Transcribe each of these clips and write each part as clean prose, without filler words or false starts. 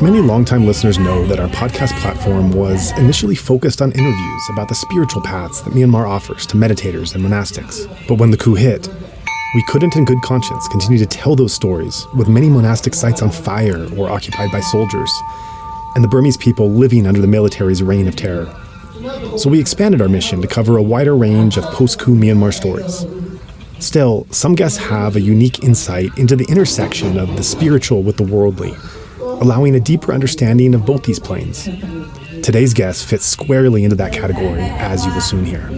Many longtime listeners know that our podcast platform was initially focused on interviews about the spiritual paths that Myanmar offers to meditators and monastics. But when the coup hit, we couldn't in good conscience continue to tell those stories with many monastic sites on fire or occupied by soldiers, and the Burmese people living under the military's reign of terror. So we expanded our mission to cover a wider range of post-coup Myanmar stories. Still, some guests have a unique insight into the intersection of the spiritual with the worldly, allowing a deeper understanding of both these planes. Today's guest fits squarely into that category, as you will soon hear.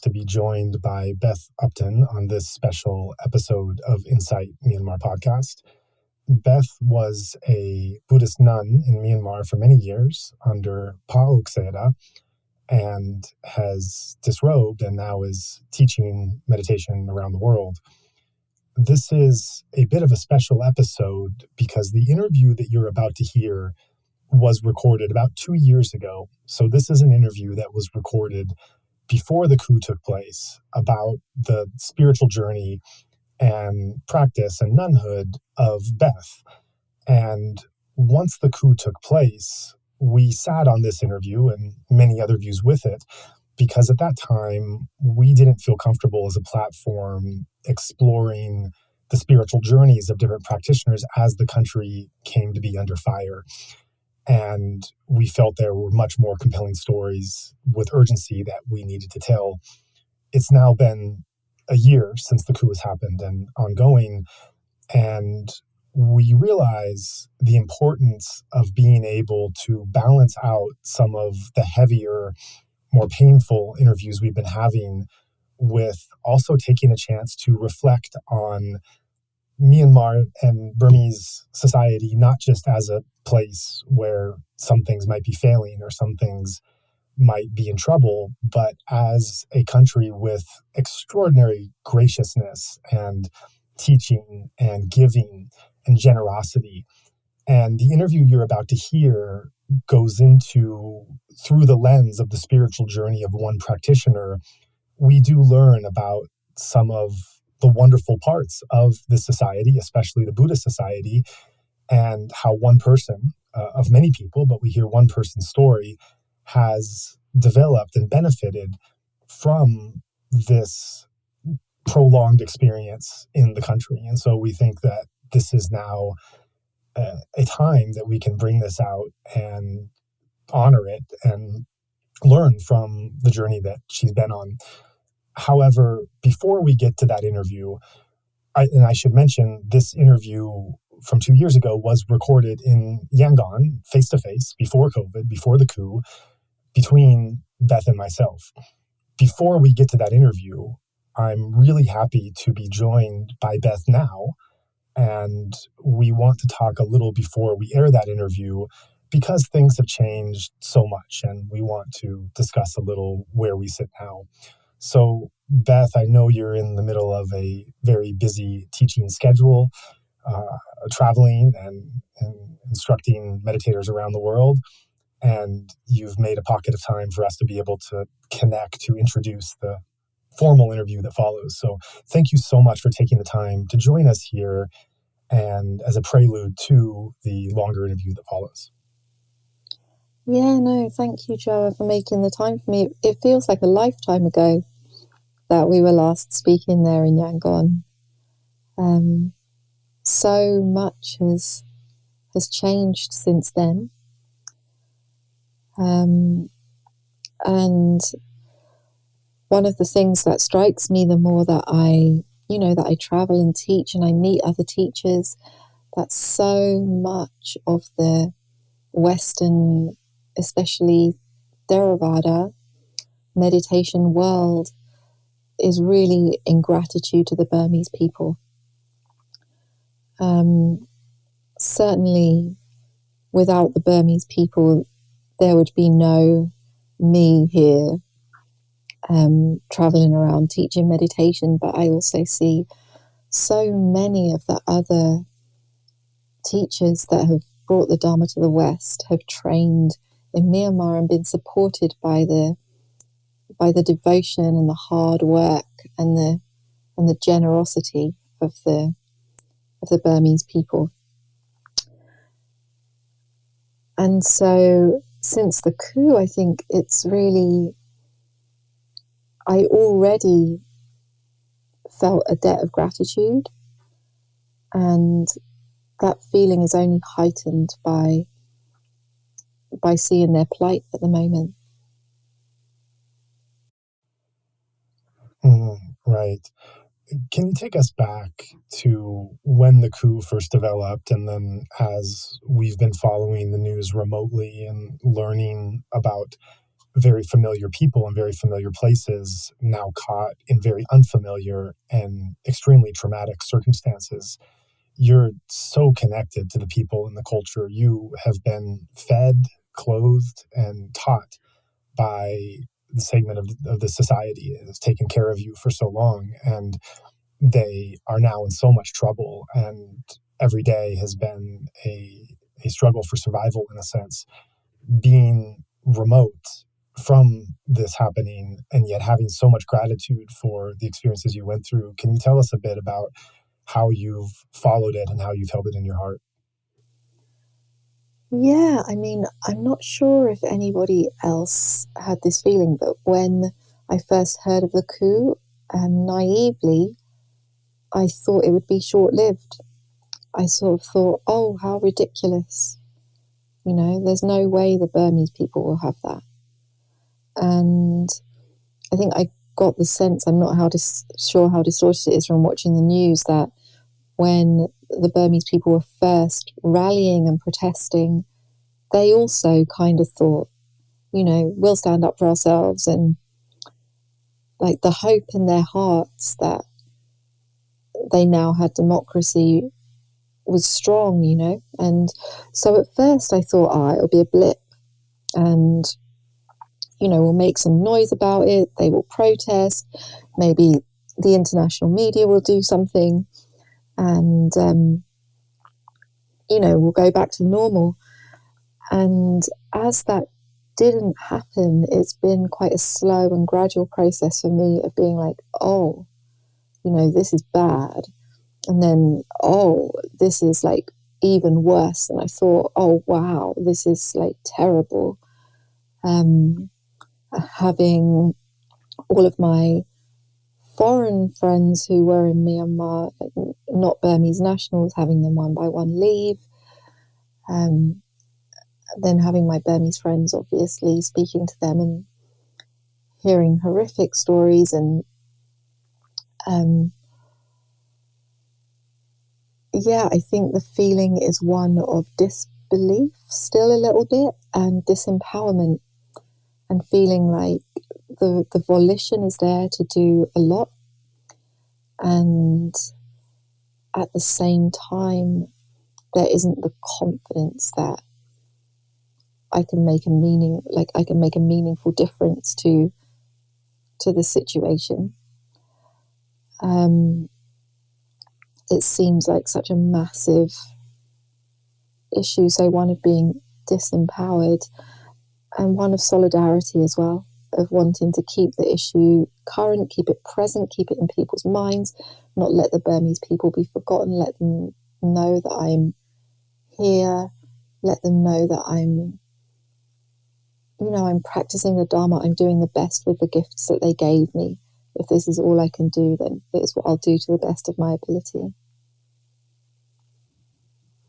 To be joined by Beth Upton on this special episode of Insight Myanmar podcast. Beth was a Buddhist nun in Myanmar for many years under Pa Auk Sayadaw and has disrobed and now is teaching meditation around the world. This is a bit of a special episode because the interview that you're about to hear was recorded about 2 years ago. So this is an interview that was recorded before the coup took place about the spiritual journey and practice and nunhood of Beth. And once the coup took place, we sat on this interview and many other views with it, because at that time, we didn't feel comfortable as a platform exploring the spiritual journeys of different practitioners as the country came to be under fire. And we felt there were much more compelling stories with urgency that we needed to tell. It's now been a year since the coup has happened and ongoing, and we realize the importance of being able to balance out some of the heavier, more painful interviews we've been having with also taking a chance to reflect on Myanmar and Burmese society, not just as a place where some things might be failing or some things might be in trouble, but as a country with extraordinary graciousness and teaching and giving and generosity. And the interview you're about to hear goes into, through the lens of the spiritual journey of one practitioner, we do learn about some of the wonderful parts of this society, especially the Buddhist society, and how one person, of many people, but we hear one person's story, has developed and benefited from this prolonged experience in the country. And so we think that this is now a time that we can bring this out and honor it and learn from the journey that she's been on. However, before we get to that interview, I should mention this interview from 2 years ago was recorded in Yangon, face-to-face, before COVID, before the coup, between Beth and myself. Before we get to that interview, I'm really happy to be joined by Beth now, and we want to talk a little before we air that interview because things have changed so much, and we want to discuss a little where we sit now. So, Beth, I know you're in the middle of a very busy teaching schedule, traveling and instructing meditators around the world. And you've made a pocket of time for us to be able to connect to introduce the formal interview that follows. So thank you so much for taking the time to join us here and as a prelude to the longer interview that follows. Yeah, no, thank you, Joe, for making the time for me. It feels like a lifetime ago that we were last speaking there in Yangon. So much has changed since then. And one of the things that strikes me the more that that I travel and teach and I meet other teachers, that so much of the Western, especially Theravada meditation world, is really in gratitude to the Burmese people. Certainly, without the Burmese people, there would be no me here traveling around teaching meditation. But I also see so many of the other teachers that have brought the Dharma to the West have trained in Myanmar and been supported by the devotion and the hard work and the generosity of the Burmese people. And so since the coup, I think it's really, I already felt a debt of gratitude, and that feeling is only heightened by seeing their plight at the moment. Right. Can you take us back to when the coup first developed, and then as we've been following the news remotely and learning about very familiar people and very familiar places now caught in very unfamiliar and extremely traumatic circumstances? You're so connected to the people and the culture. You have been fed, clothed, and taught by the segment of the society that has taken care of you for so long. And they are now in so much trouble. And every day has been a struggle for survival, in a sense. Being remote from this happening and yet having so much gratitude for the experiences you went through, can you tell us a bit about how you've followed it and how you've held it in your heart? Yeah, I mean, I'm not sure if anybody else had this feeling, but when I first heard of the coup, naively, I thought it would be short-lived. I sort of thought, oh, how ridiculous. There's no way the Burmese people will have that. And I think I got the sense, I'm not sure how distorted it is from watching the news, that when the Burmese people were first rallying and protesting, they also kind of thought, we'll stand up for ourselves, and like the hope in their hearts that they now had democracy was strong, And so at first I thought, it'll be a blip, and, we'll make some noise about it. They will protest. Maybe the international media will do something, and, we'll go back to normal. And as that didn't happen, it's been quite a slow and gradual process for me of being like, oh, this is bad. And then, oh, this is like even worse than I thought. Oh, wow, this is like terrible. Having all of my foreign friends who were in Myanmar, like not Burmese nationals, having them one by one leave. Then having my Burmese friends, obviously, speaking to them and hearing horrific stories. And I think the feeling is one of disbelief still a little bit, and disempowerment, and feeling like the volition is there to do a lot, and at the same time there isn't the confidence that I can make a meaningful difference to to the situation. It seems like such a massive issue. So one of being disempowered and one of solidarity as well, of wanting to keep the issue current, keep it present, keep it in people's minds, not let the Burmese people be forgotten, let them know that I'm here, let them know that I'm practicing the Dharma, I'm doing the best with the gifts that they gave me. If this is all I can do, then it is what I'll do to the best of my ability.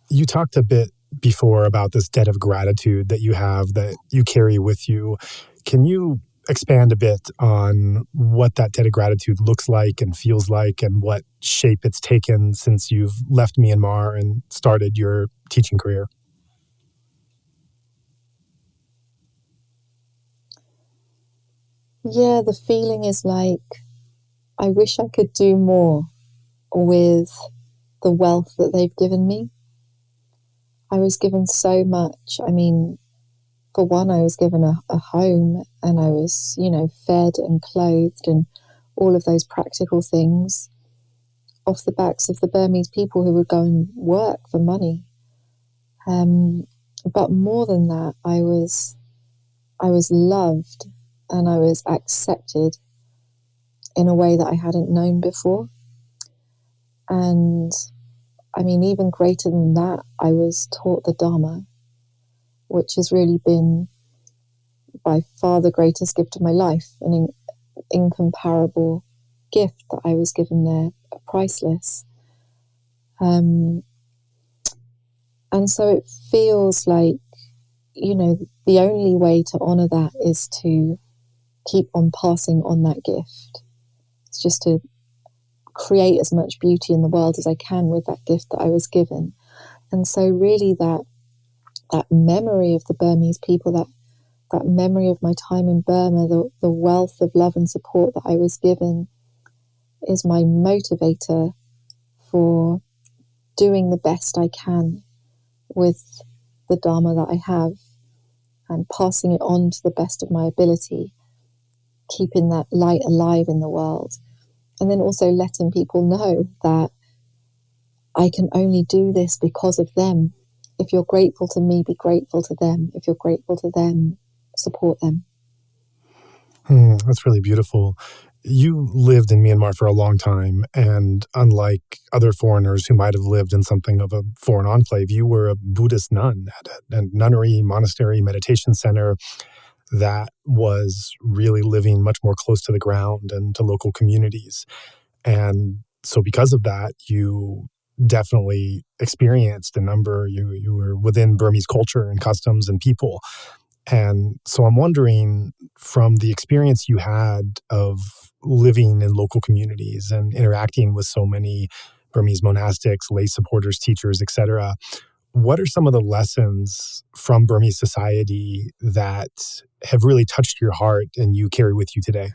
You talked a bit before about this debt of gratitude that you have, that you carry with you. Can you expand a bit on what that debt of gratitude looks like and feels like, and what shape it's taken since you've left Myanmar and started your teaching career? Yeah, the feeling is like, I wish I could do more with the wealth that they've given me. I was given so much. I mean, for one, I was given a home, and I was, fed and clothed and all of those practical things off the backs of the Burmese people who would go and work for money. But more than that, I was loved and I was accepted in a way that I hadn't known before. And I mean, even greater than that, I was taught the Dharma, which has really been by far the greatest gift of my life, an incomparable gift that I was given there, priceless. And so it feels like, the only way to honor that is to keep on passing on that gift. It's just to create as much beauty in the world as I can with that gift that I was given. And so really that memory of the Burmese people, that memory of my time in Burma, the wealth of love and support that I was given, is my motivator for doing the best I can with the Dharma that I have and passing it on to the best of my ability, keeping that light alive in the world. And then also letting people know that I can only do this because of them. If you're grateful to me, be grateful to them. If you're grateful to them, support them. That's really beautiful. You lived in Myanmar for a long time, and unlike other foreigners who might have lived in something of a foreign enclave, you were a Buddhist nun at a nunnery, monastery, meditation center that was really living much more close to the ground and to local communities. And so because of that, you definitely experienced you were within Burmese culture and customs and people. And so I'm wondering, from the experience you had of living in local communities and interacting with so many Burmese monastics, lay supporters, teachers, etc., what are some of the lessons from Burmese society that have really touched your heart and you carry with you today?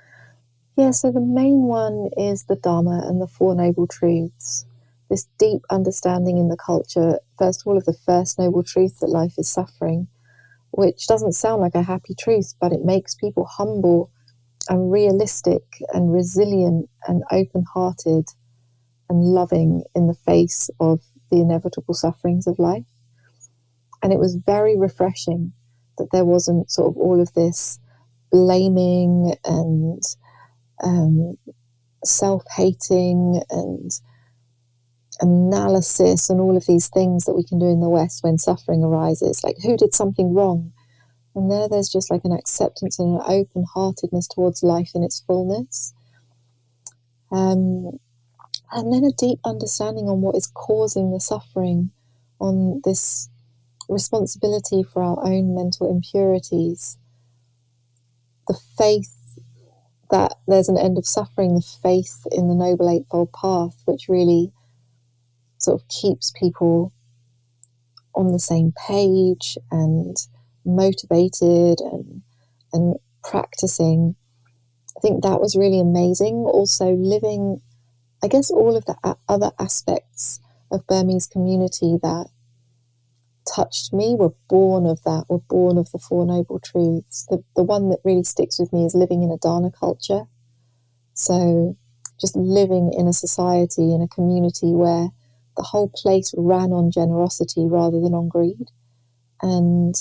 Yeah, so the main one is the Dharma and the Four Noble Truths. This deep understanding in the culture, first of all, of the first noble truth, that life is suffering, which doesn't sound like a happy truth, but it makes people humble and realistic and resilient and open-hearted and loving in the face of the inevitable sufferings of life. And it was very refreshing that there wasn't sort of all of this blaming and self-hating and analysis and all of these things that we can do in the West when suffering arises, like who did something wrong? And there's just like an acceptance and an open-heartedness towards life in its fullness. And then a deep understanding on what is causing the suffering, on this responsibility for our own mental impurities, the faith that there's an end of suffering, the faith in the Noble Eightfold Path, which really sort of keeps people on the same page and motivated and practicing. I think that was really amazing. Also living, I guess, all of the other aspects of Burmese community that touched me were born of that, were born of the Four Noble Truths. The one that really sticks with me is living in a Dharna culture. So just living in a society, in a community where the whole place ran on generosity rather than on greed. And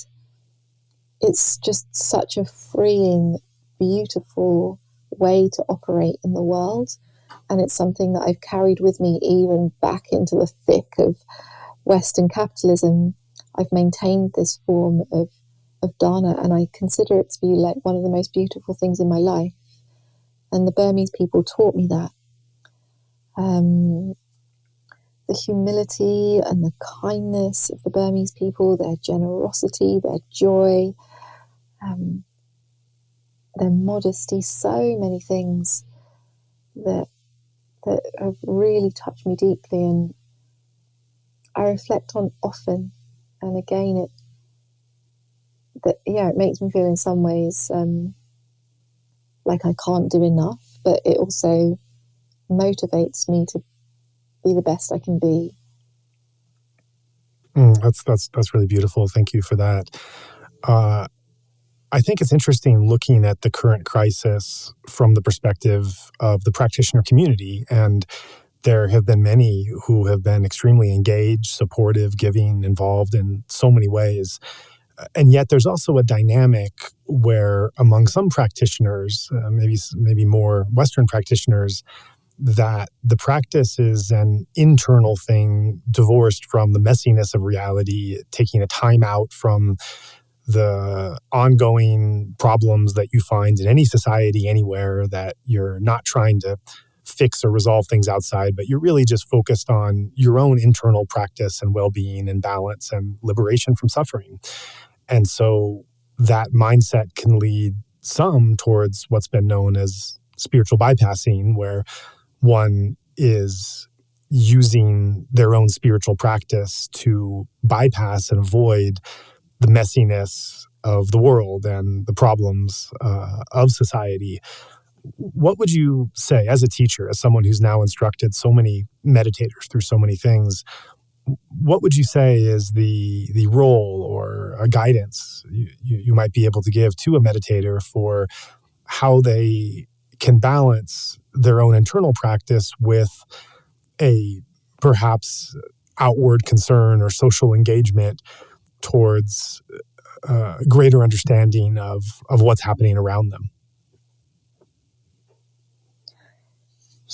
it's just such a freeing, beautiful way to operate in the world. And it's something that I've carried with me even back into the thick of Western capitalism. I've maintained this form of jhāna, and I consider it to be like one of the most beautiful things in my life. And the Burmese people taught me that. The humility and the kindness of the Burmese people, their generosity, their joy, their modesty, so many things that have really touched me deeply, and I reflect on often. And again, it makes me feel in some ways like I can't do enough, but it also motivates me to be the best I can be. That's really beautiful. Thank you for that. I think it's interesting looking at the current crisis from the perspective of the practitioner community. And there have been many who have been extremely engaged, supportive, giving, involved in so many ways. And yet there's also a dynamic where among some practitioners, maybe more Western practitioners, that the practice is an internal thing divorced from the messiness of reality, taking a time out from the ongoing problems that you find in any society anywhere, that you're not trying to fix or resolve things outside, but you're really just focused on your own internal practice and well-being and balance and liberation from suffering. And so that mindset can lead some towards what's been known as spiritual bypassing, where one is using their own spiritual practice to bypass and avoid the messiness of the world and the problems of society. What would you say as a teacher, as someone who's now instructed so many meditators through so many things, what would you say is the role or a guidance you might be able to give to a meditator for how they can balance their own internal practice with a perhaps outward concern or social engagement towards greater understanding of what's happening around them?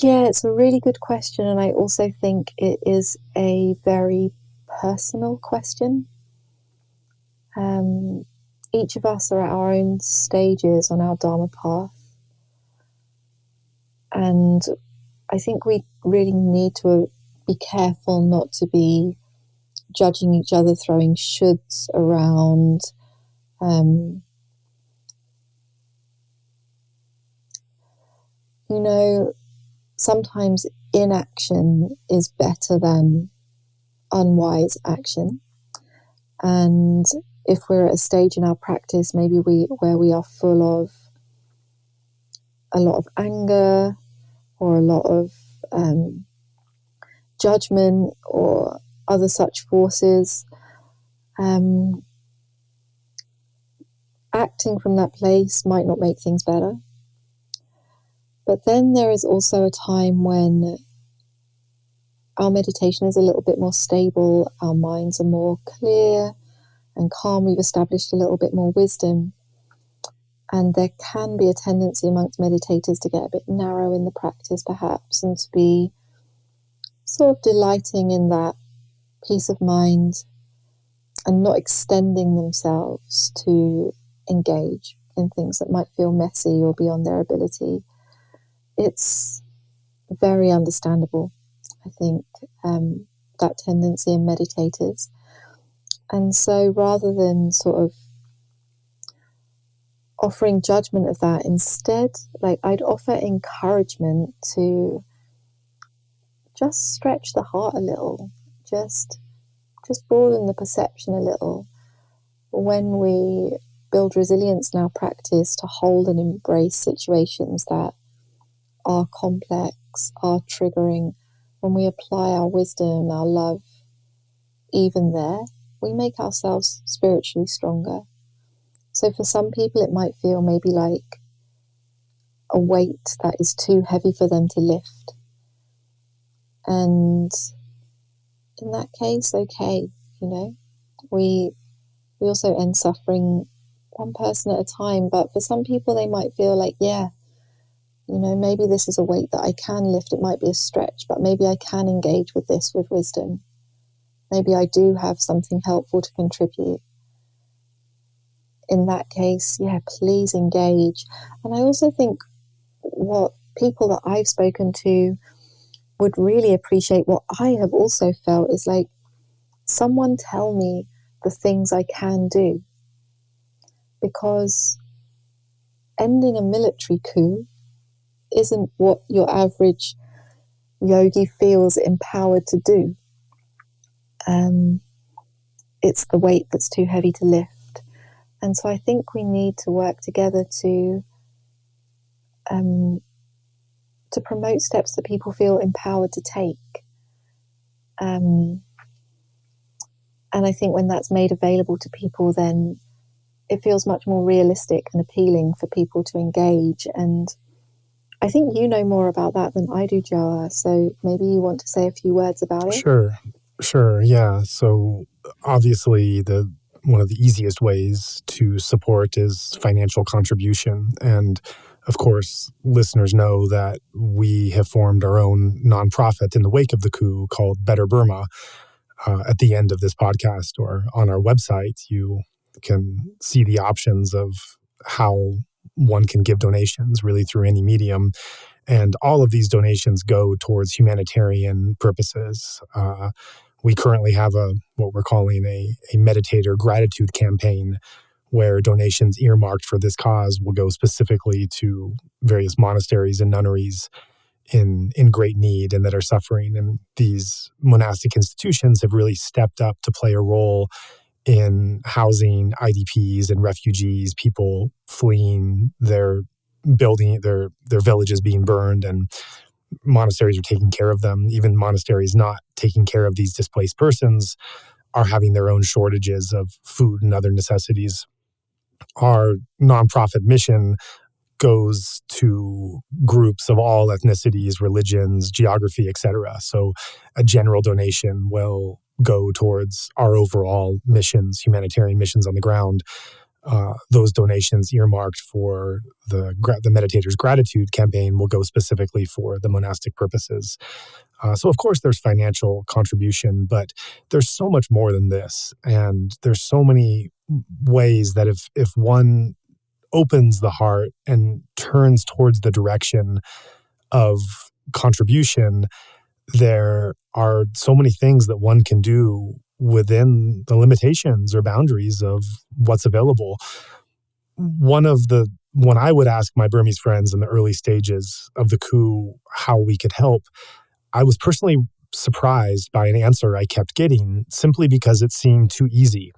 Yeah, it's a really good question, and I also think it is a very personal question. Each of us are at our own stages on our Dharma path, and I think we really need to be careful not to be judging each other, throwing shoulds around. Sometimes inaction is better than unwise action. And if we're at a stage in our practice, maybe where we are full of a lot of anger or a lot of judgment or other such forces, acting from that place might not make things better. But then there is also a time when our meditation is a little bit more stable, our minds are more clear and calm, we've established a little bit more wisdom. And there can be a tendency amongst meditators to get a bit narrow in the practice, perhaps, and to be sort of delighting in that peace of mind and not extending themselves to engage in things that might feel messy or beyond their ability. It's very understandable, I think, that tendency in meditators. And so rather than sort of offering judgment of that, instead, I'd offer encouragement to just stretch the heart a little, just broaden the perception a little. When we build resilience in our practice to hold and embrace situations that are complex, are triggering, when we apply our wisdom, our love, even there, we make ourselves spiritually stronger. So for some people, it might feel maybe like a weight that is too heavy for them to lift. And in that case, okay, we also end suffering one person at a time. But for some people, they might feel like, maybe this is a weight that I can lift. It might be a stretch, but maybe I can engage with this with wisdom. Maybe I do have something helpful to contribute. In that case, please engage. And I also think what people that I've spoken to would really appreciate, what I have also felt, is like, someone tell me the things I can do. Because ending a military coup isn't what your average yogi feels empowered to do. It's the weight that's too heavy to lift. And so I think we need to work together to promote steps that people feel empowered to take. And I think when that's made available to people, then it feels much more realistic and appealing for people to engage. And I think you know more about that than I do, Joa. So maybe you want to say a few words about it? Sure. Yeah. So obviously one of the easiest ways to support is financial contribution. And of course, listeners know that we have formed our own nonprofit in the wake of the coup called Better Burma. At the end of this podcast or on our website, you can see the options of how one can give donations really through any medium. And all of these donations go towards humanitarian purposes. We currently have what we're calling a meditator gratitude campaign, where donations earmarked for this cause will go specifically to various monasteries and nunneries in great need and that are suffering. And these monastic institutions have really stepped up to play a role in housing IDPs and refugees, people fleeing their villages being burned, and monasteries are taking care of them. Even monasteries not taking care of these displaced persons are having their own shortages of food and other necessities. Our nonprofit mission goes to groups of all ethnicities, religions, geography, etc. So a general donation will go towards our overall missions, humanitarian missions on the ground. Those donations earmarked for the Meditator's Gratitude campaign will go specifically for the monastic purposes. So of course there's financial contribution, but there's so much more than this. And there's so many ways that if one opens the heart and turns towards the direction of contribution, there are so many things that one can do within the limitations or boundaries of what's available. When I would ask my Burmese friends in the early stages of the coup how we could help, I was personally surprised by an answer I kept getting simply because it seemed too easy.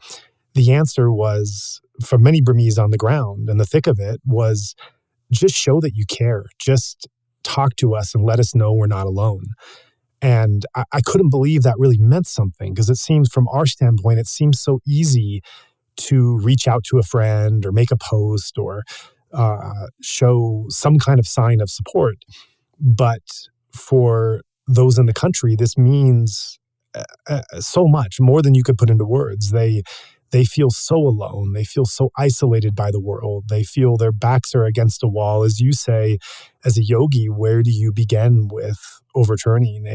The answer was, for many Burmese on the ground, and the thick of it, was just show that you care. Just talk to us and let us know we're not alone. And I couldn't believe that really meant something, because it seems, from our standpoint, it seems so easy to reach out to a friend or make a post or show some kind of sign of support. But for those in the country, this means so much more than you could put into words. They feel so alone. They feel so isolated by the world. They feel their backs are against a wall. As you say, as a yogi, where do you begin with overturning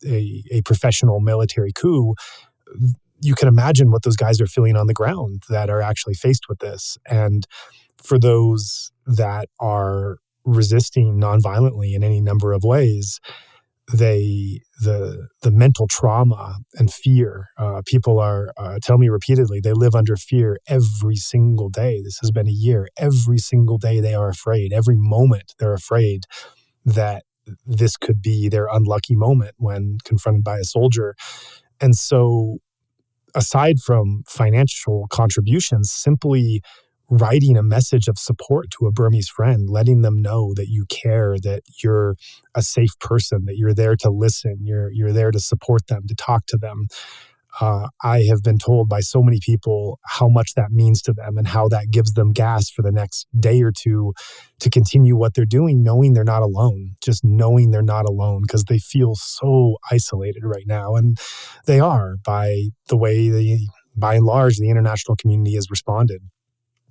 a professional military coup? You can imagine what those guys are feeling on the ground that are actually faced with this. And for those that are resisting nonviolently in any number of ways, the mental trauma and fear, people are tell me repeatedly they live under fear every single day. This has been a year. Every single day they are afraid. Every moment they're afraid that this could be their unlucky moment when confronted by a soldier. And so, aside from financial contributions, simply writing a message of support to a Burmese friend, letting them know that you care, that you're a safe person, that you're there to listen, you're there to support them, to talk to them. I have been told by so many people how much that means to them and how that gives them gas for the next day or two to continue what they're doing, knowing they're not alone, just knowing they're not alone, because they feel so isolated right now. And they are, by the way by and large, the international community has responded.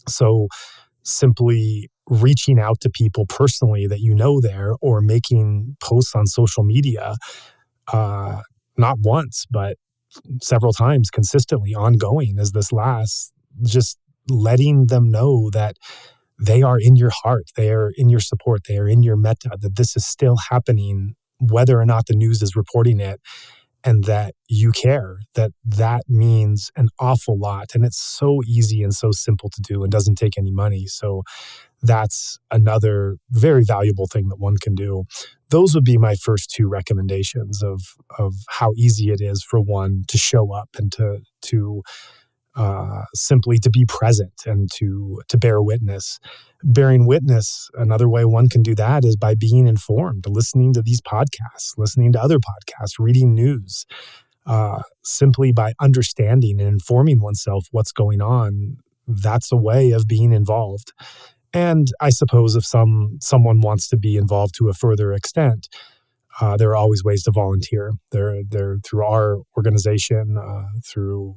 So simply reaching out to people personally that you know there, or making posts on social media, not once, but several times consistently, ongoing as this lasts, just letting them know that they are in your heart, they are in your support, they are in your metta, that this is still happening, whether or not the news is reporting it, and that you care, that means an awful lot. And it's so easy and so simple to do and doesn't take any money. So that's another very valuable thing that one can do. Those would be my first two recommendations of how easy it is for one to show up and to simply to be present and to bear witness. Bearing witness, another way one can do that is by being informed, listening to these podcasts, listening to other podcasts, reading news, simply by understanding and informing oneself what's going on. That's a way of being involved. And I suppose if someone wants to be involved to a further extent, there are always ways to volunteer. They're through our organization, through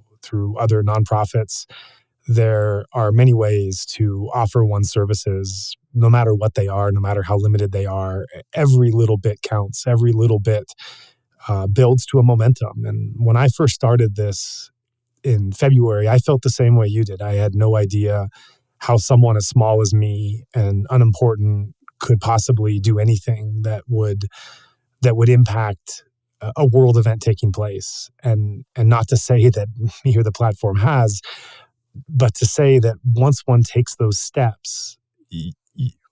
other nonprofits. There are many ways to offer one's services, no matter what they are, no matter how limited they are. Every little bit counts. Every little bit builds to a momentum. And when I first started this in February, I felt the same way you did. I had no idea how someone as small as me and unimportant could possibly do anything that would impact a world event taking place. And not to say that me or the platform has, but to say that once one takes those steps,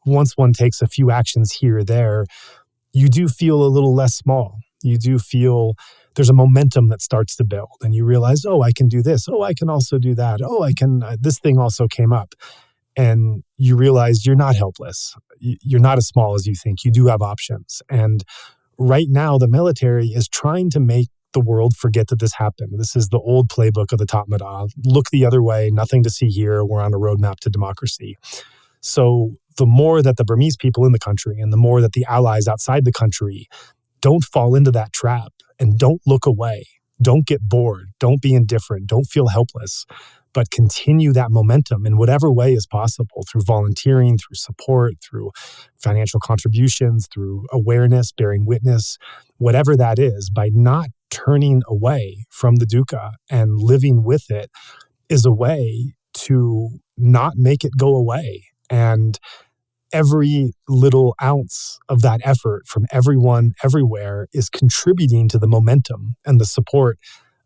once one takes a few actions here or there, you do feel a little less small. You do feel there's a momentum that starts to build, and you realize, oh, I can do this. Oh, I can also do that. Oh, I can, this thing also came up. And you realize you're not helpless. You're not as small as you think. You do have options. And right now, the military is trying to make the world forget that this happened. This is the old playbook of the Tatmadaw. Look the other way, nothing to see here. We're on a roadmap to democracy. So the more that the Burmese people in the country and the more that the allies outside the country don't fall into that trap and don't look away, don't get bored, don't be indifferent, don't feel helpless, but continue that momentum in whatever way is possible, through volunteering, through support, through financial contributions, through awareness, bearing witness, whatever that is, by not turning away from the dukkha and living with it, is a way to not make it go away. And every little ounce of that effort from everyone, everywhere, is contributing to the momentum and the support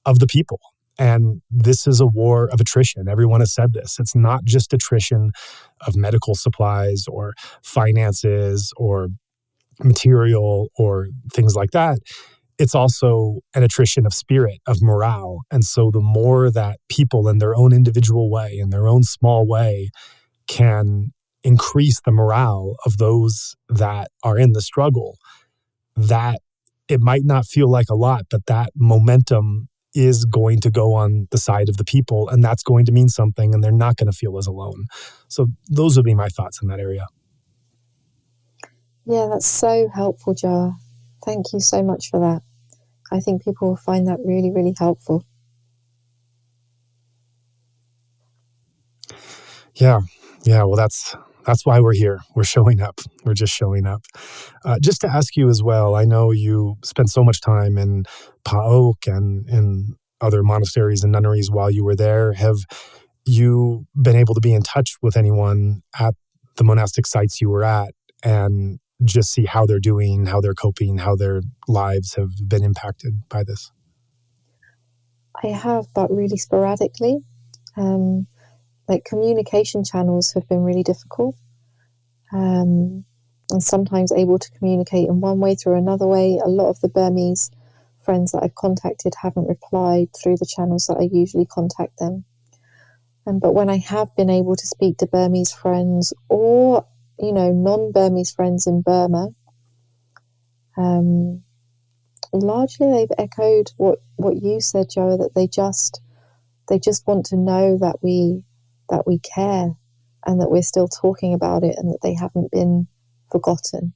of the people. And this is a war of attrition. Everyone has said this. It's not just attrition of medical supplies or finances or material or things like that. It's also an attrition of spirit, of morale. And so the more that people in their own individual way, in their own small way, can increase the morale of those that are in the struggle, that it might not feel like a lot, but that momentum is going to go on the side of the people, and that's going to mean something, and they're not going to feel as alone. So those would be my thoughts in that area. Yeah, that's so helpful, Jar. Thank you so much for that. I think people will find that really, really helpful. Yeah. Well, that's why we're here. We're showing up. We're just showing up. Just to ask you as well, I know you spent so much time in Pa Auk and in other monasteries and nunneries while you were there. Have you been able to be in touch with anyone at the monastic sites you were at and just see how they're doing, how they're coping, how their lives have been impacted by this? I have, but really sporadically. Like, communication channels have been really difficult, and sometimes able to communicate in one way through another way. A lot of the Burmese friends that I've contacted haven't replied through the channels that I usually contact them. But when I have been able to speak to Burmese friends or, non-Burmese friends in Burma, largely they've echoed what you said, Joa, that they just want to know that we care and that we're still talking about it and that they haven't been forgotten.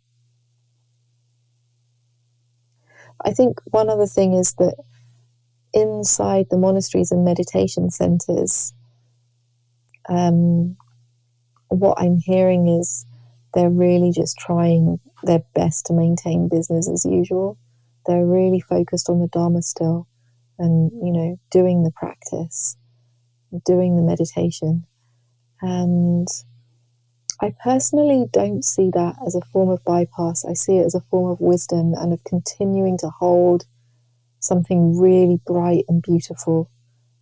I think one other thing is that inside the monasteries and meditation centres, what I'm hearing is they're really just trying their best to maintain business as usual. They're really focused on the Dharma still and, doing the practice, doing the meditation. And I personally don't see that as a form of bypass. I see it as a form of wisdom and of continuing to hold something really bright and beautiful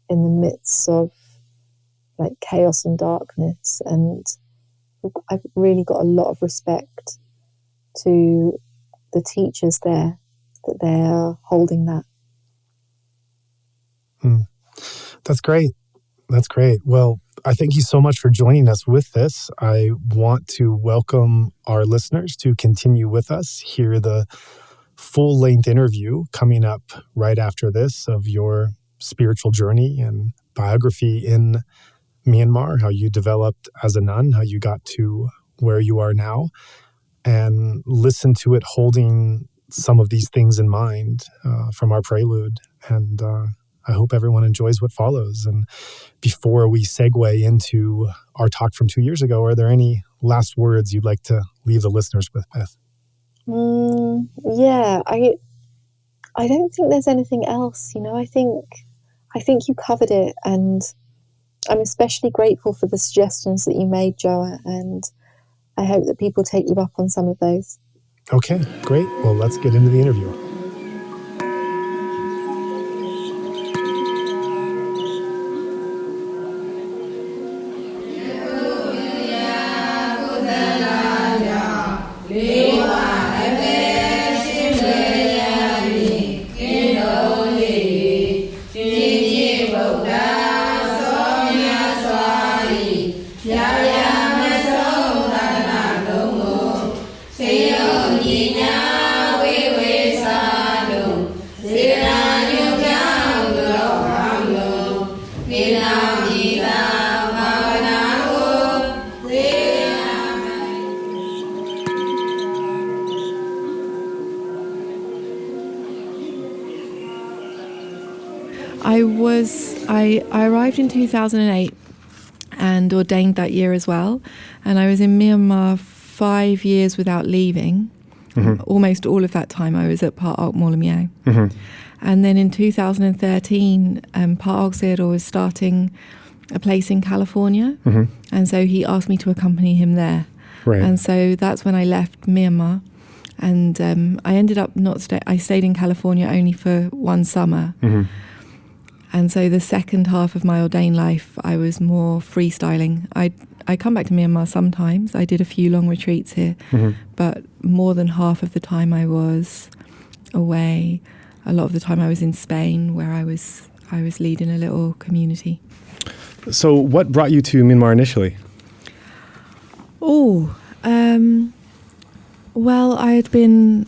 in the midst of like chaos and darkness. And I've really got a lot of respect to the teachers there, that they're holding that. That's great. That's great. Well, I thank you so much for joining us with this. I want to welcome our listeners to continue with us, hear the full-length interview coming up right after this of your spiritual journey and biography in Myanmar, how you developed as a nun, how you got to where you are now, and listen to it holding some of these things in mind from our prelude. And I hope everyone enjoys what follows. And before we segue into our talk from 2 years ago, are there any last words you'd like to leave the listeners with, Beth? Yeah, I don't think there's anything else. I think you covered it, and I'm especially grateful for the suggestions that you made, Joa, and I hope that people take you up on some of those. Okay, great. Well, let's get into the interview. I arrived in 2008 and ordained that year as well. And I was in Myanmar 5 years without leaving. Mm-hmm. Almost all of that time I was at Pa Auk Monastery. Mm-hmm. And then in 2013, Pa Auk Sayadaw was starting a place in California. Mm-hmm. And so he asked me to accompany him there. Right. And so that's when I left Myanmar. And I ended up I stayed in California only for one summer. Mm-hmm. And so the second half of my ordained life, I was more freestyling. I come back to Myanmar sometimes. I did a few long retreats here, mm-hmm. but more than half of the time I was away. A lot of the time I was in Spain, where I was leading a little community. So what brought you to Myanmar initially? Well, I had been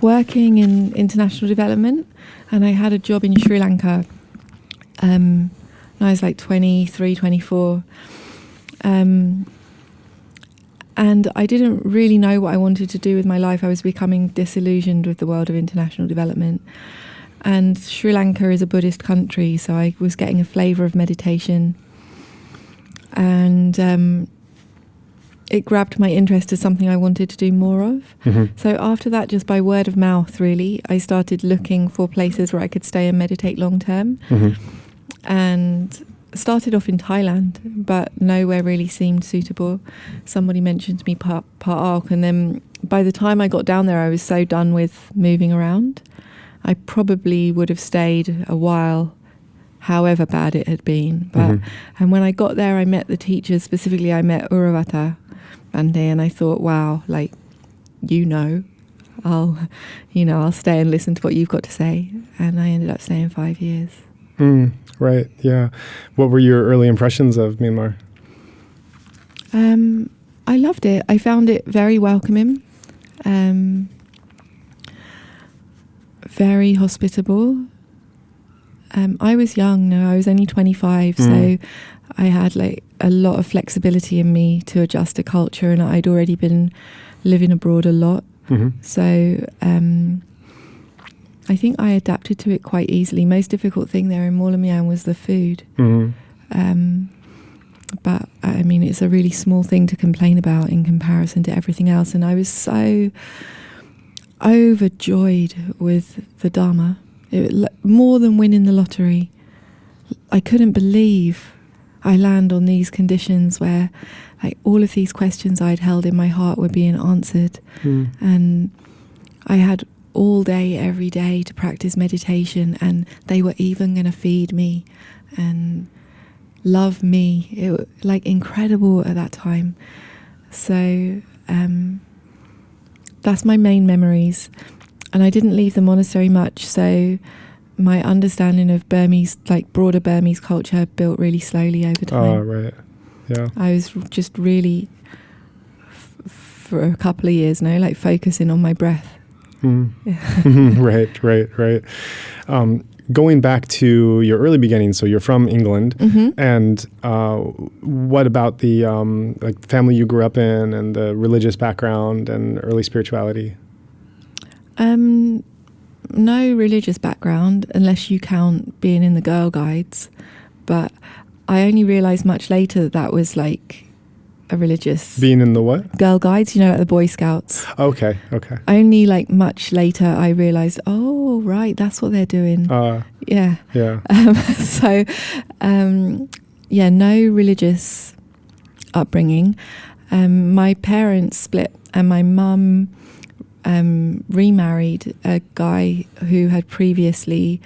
working in international development, and I had a job in Sri Lanka. I was like 23, 24. And I didn't really know what I wanted to do with my life. I was becoming disillusioned with the world of international development. And Sri Lanka is a Buddhist country, so I was getting a flavour of meditation. And it grabbed my interest as something I wanted to do more of. Mm-hmm. So after that, just by word of mouth, really, I started looking for places where I could stay and meditate long term. Mm-hmm. And started off in Thailand, but nowhere really seemed suitable. Somebody mentioned to me Pa Auk, and then by the time I got down there, I was so done with moving around. I probably would have stayed a while, however bad it had been. But and when I got there, I met the teachers. Specifically, I met Uravata Bande, and I thought, wow, I'll stay and listen to what you've got to say. And I ended up staying 5 years. Right, yeah. What were your early impressions of Myanmar? I loved it. I found it very welcoming. very hospitable. I was young, no, I was only 25, so I had like a lot of flexibility in me to adjust to culture, and I'd already been living abroad a lot. So I think I adapted to it quite easily. Most difficult thing there in Molamyang was the food. But I mean, it's a really small thing to complain about in comparison to everything else. And I was so overjoyed with the Dharma. More than winning the lottery. I couldn't believe I land on these conditions where like all of these questions I'd held in my heart were being answered. And I had all day, every day to practice meditation, and they were even going to feed me and love me. It was like incredible at that time. So that's my main memories. And I didn't leave the monastery much, so my understanding of Burmese, like broader Burmese culture, built really slowly over time. Oh, right. Yeah. I was just really, for a couple of years now, like focusing on my breath. Right. Going back to your early beginnings, so you're from England, and what about the like family you grew up in and the religious background and early spirituality? No religious background, unless you count being in the Girl Guides. But I only realised much later that was like a religious... Being in the what? Girl Guides, you know, at the Boy Scouts. Okay. Only like much later I realised, oh, right, that's what they're doing. Yeah. So, no religious upbringing. My parents split, and my mum remarried a guy who had previously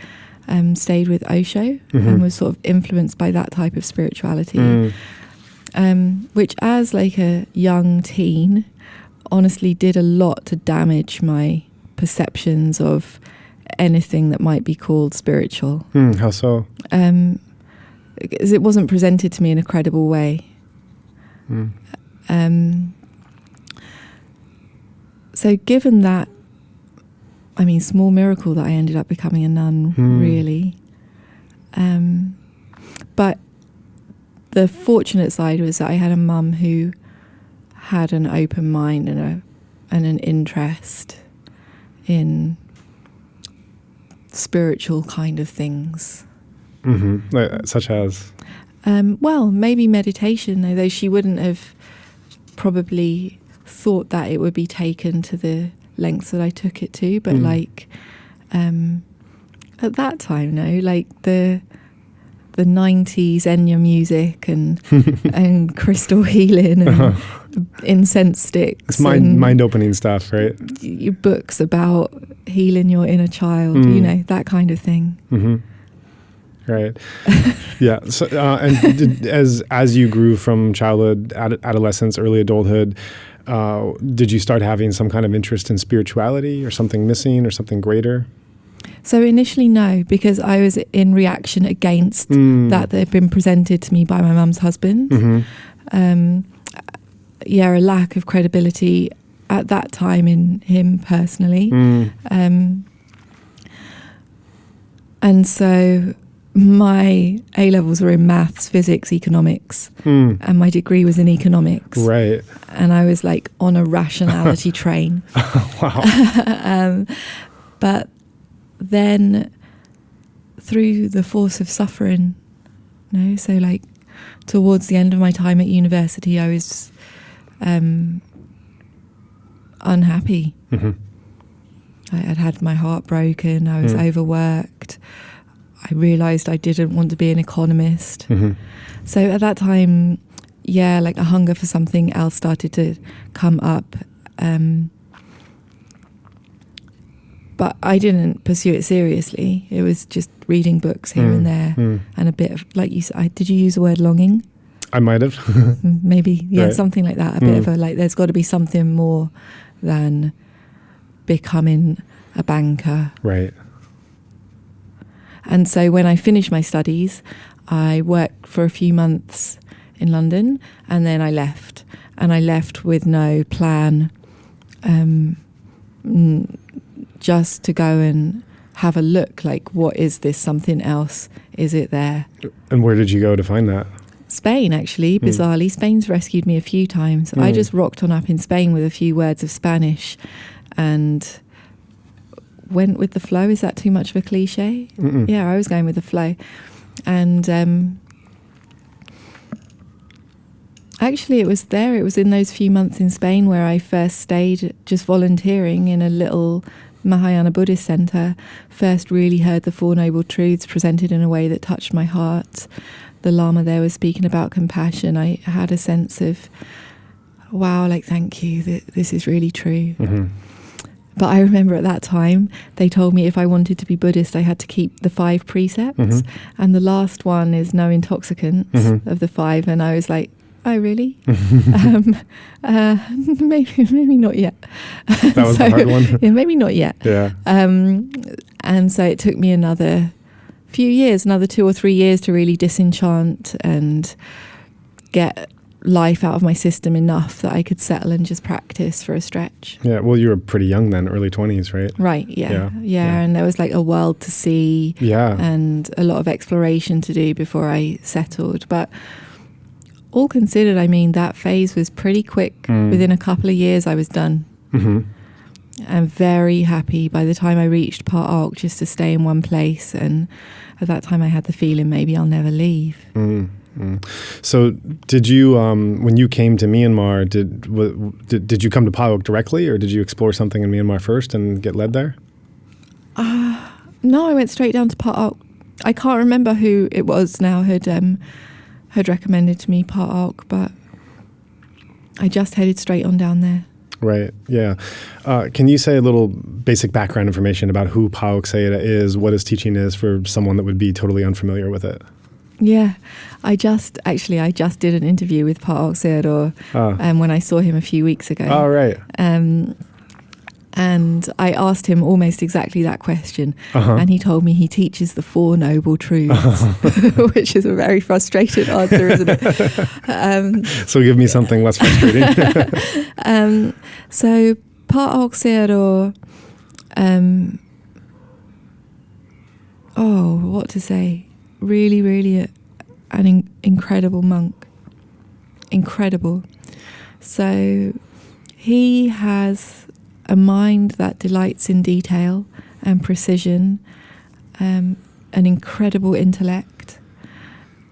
stayed with Osho and was sort of influenced by that type of spirituality, which as like a young teen honestly did a lot to damage my perceptions of anything that might be called spiritual. How so? Because it wasn't presented to me in a credible way. So given that, I mean, small miracle that I ended up becoming a nun, really. But the fortunate side was that I had a mum who had an open mind and an interest in spiritual kind of things. Like, such as? Well, maybe meditation, although she wouldn't have probably thought that it would be taken to the lengths that I took it to, but like at that time, like the 90s Enya music and and crystal healing and incense sticks. It's mind-opening stuff, right? Your books about healing your inner child, you know, that kind of thing. Right. Yeah. So, and as you grew from childhood, adolescence, early adulthood, did you start having some kind of interest in spirituality or something missing or something greater? So initially, no, because I was in reaction against that had been presented to me by my mum's husband. A lack of credibility at that time in him personally. And so my A-levels were in maths, physics, economics, and my degree was in economics. Right. And I was like on a rationality train. Wow. But then through the force of suffering, so like towards the end of my time at university, I was unhappy. I had had my heart broken. I was overworked. I realised I didn't want to be an economist. So at that time, like a hunger for something else started to come up. But I didn't pursue it seriously. It was just reading books here and there and a bit of, like you said, did you use the word longing? I might have. Maybe, right. Something like that. A bit of a, like, there's got to be something more than becoming a banker. Right. And so when I finished my studies, I worked for a few months in London, and then I left. And I left with no plan, just to go and have a look, like, what is this? Something else? Is it there? And where did you go to find that? Spain, actually, bizarrely. Spain's rescued me a few times. I just rocked on up in Spain with a few words of Spanish and went with the flow. Is that too much of a cliche? Mm-mm. Yeah, I was going with the flow. And actually, it was in those few months in Spain where I first stayed just volunteering in a little Mahayana Buddhist center, first really heard the Four Noble Truths presented in a way that touched my heart. The Lama there was speaking about compassion. I had a sense of, wow, like, thank you, this is really true. Mm-hmm. But I remember at that time, they told me if I wanted to be Buddhist, I had to keep the 5 precepts. Mm-hmm. And the last one is no intoxicants of the 5. And I was like, oh, really? Maybe not yet. That was the hard one? Yeah, maybe not yet. Yeah. And so it took me another few years, another 2 or 3 years to really disenchant and get life out of my system enough that I could settle and just practice for a stretch. Yeah, well, you were pretty young then, early 20s, right? Right, yeah. And there was like a world to see and a lot of exploration to do before I settled. But all considered, I mean, that phase was pretty quick. Within a couple of years, I was done. Mm-hmm. I'm very happy by the time I reached Pa Auk just to stay in one place. And at that time, I had the feeling maybe I'll never leave. So did you, when you came to Myanmar, did you come to Pa Auk directly, or did you explore something in Myanmar first and get led there? No, I went straight down to Pa Auk. I can't remember who it was now had recommended to me Pa Auk, but I just headed straight on down there. Right, yeah. Can you say a little basic background information about who Pa Auk Sayadaw is, what his teaching is for someone that would be totally unfamiliar with it? Yeah, I just did an interview with Pa Auk Sayadaw when I saw him a few weeks ago. Oh, right. And I asked him almost exactly that question. And he told me he teaches the Four Noble Truths, which is a very frustrated answer, isn't it? So give me something less frustrating. So Pa Auk Sayadaw, what to say? Really, really an incredible monk. Incredible. So he has a mind that delights in detail and precision, an incredible intellect,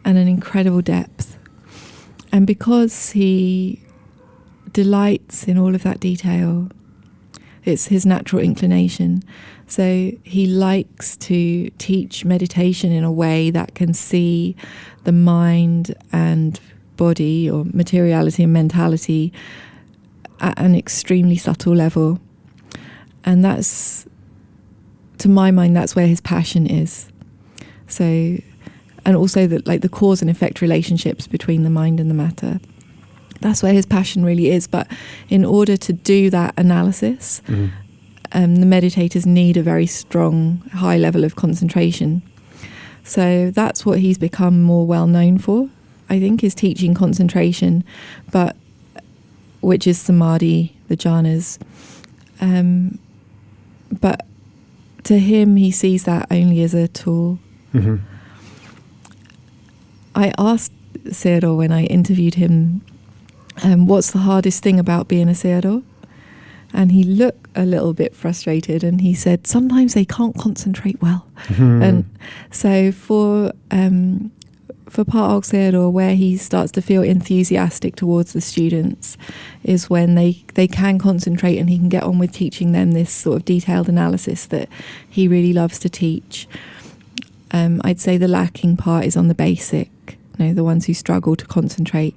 and an incredible depth. And because he delights in all of that detail, it's his natural inclination. So he likes to teach meditation in a way that can see the mind and body, or materiality and mentality, at an extremely subtle level. And that's, to my mind, that's where his passion is. So, and also the cause and effect relationships between the mind and the matter. That's where his passion really is. But in order to do that analysis, the meditators need a very strong, high level of concentration. So that's what he's become more well known for, I think, is teaching concentration, but which is samadhi, the jhanas. But to him, he sees that only as a tool. I asked Sayadaw when I interviewed him, what's the hardest thing about being a Sayadaw? And he looked a little bit frustrated, and he said, sometimes they can't concentrate well. And so for Pa Auk Sayadaw, where he starts to feel enthusiastic towards the students is when they can concentrate and he can get on with teaching them this sort of detailed analysis that he really loves to teach. I'd say the lacking part is on the basic, the ones who struggle to concentrate.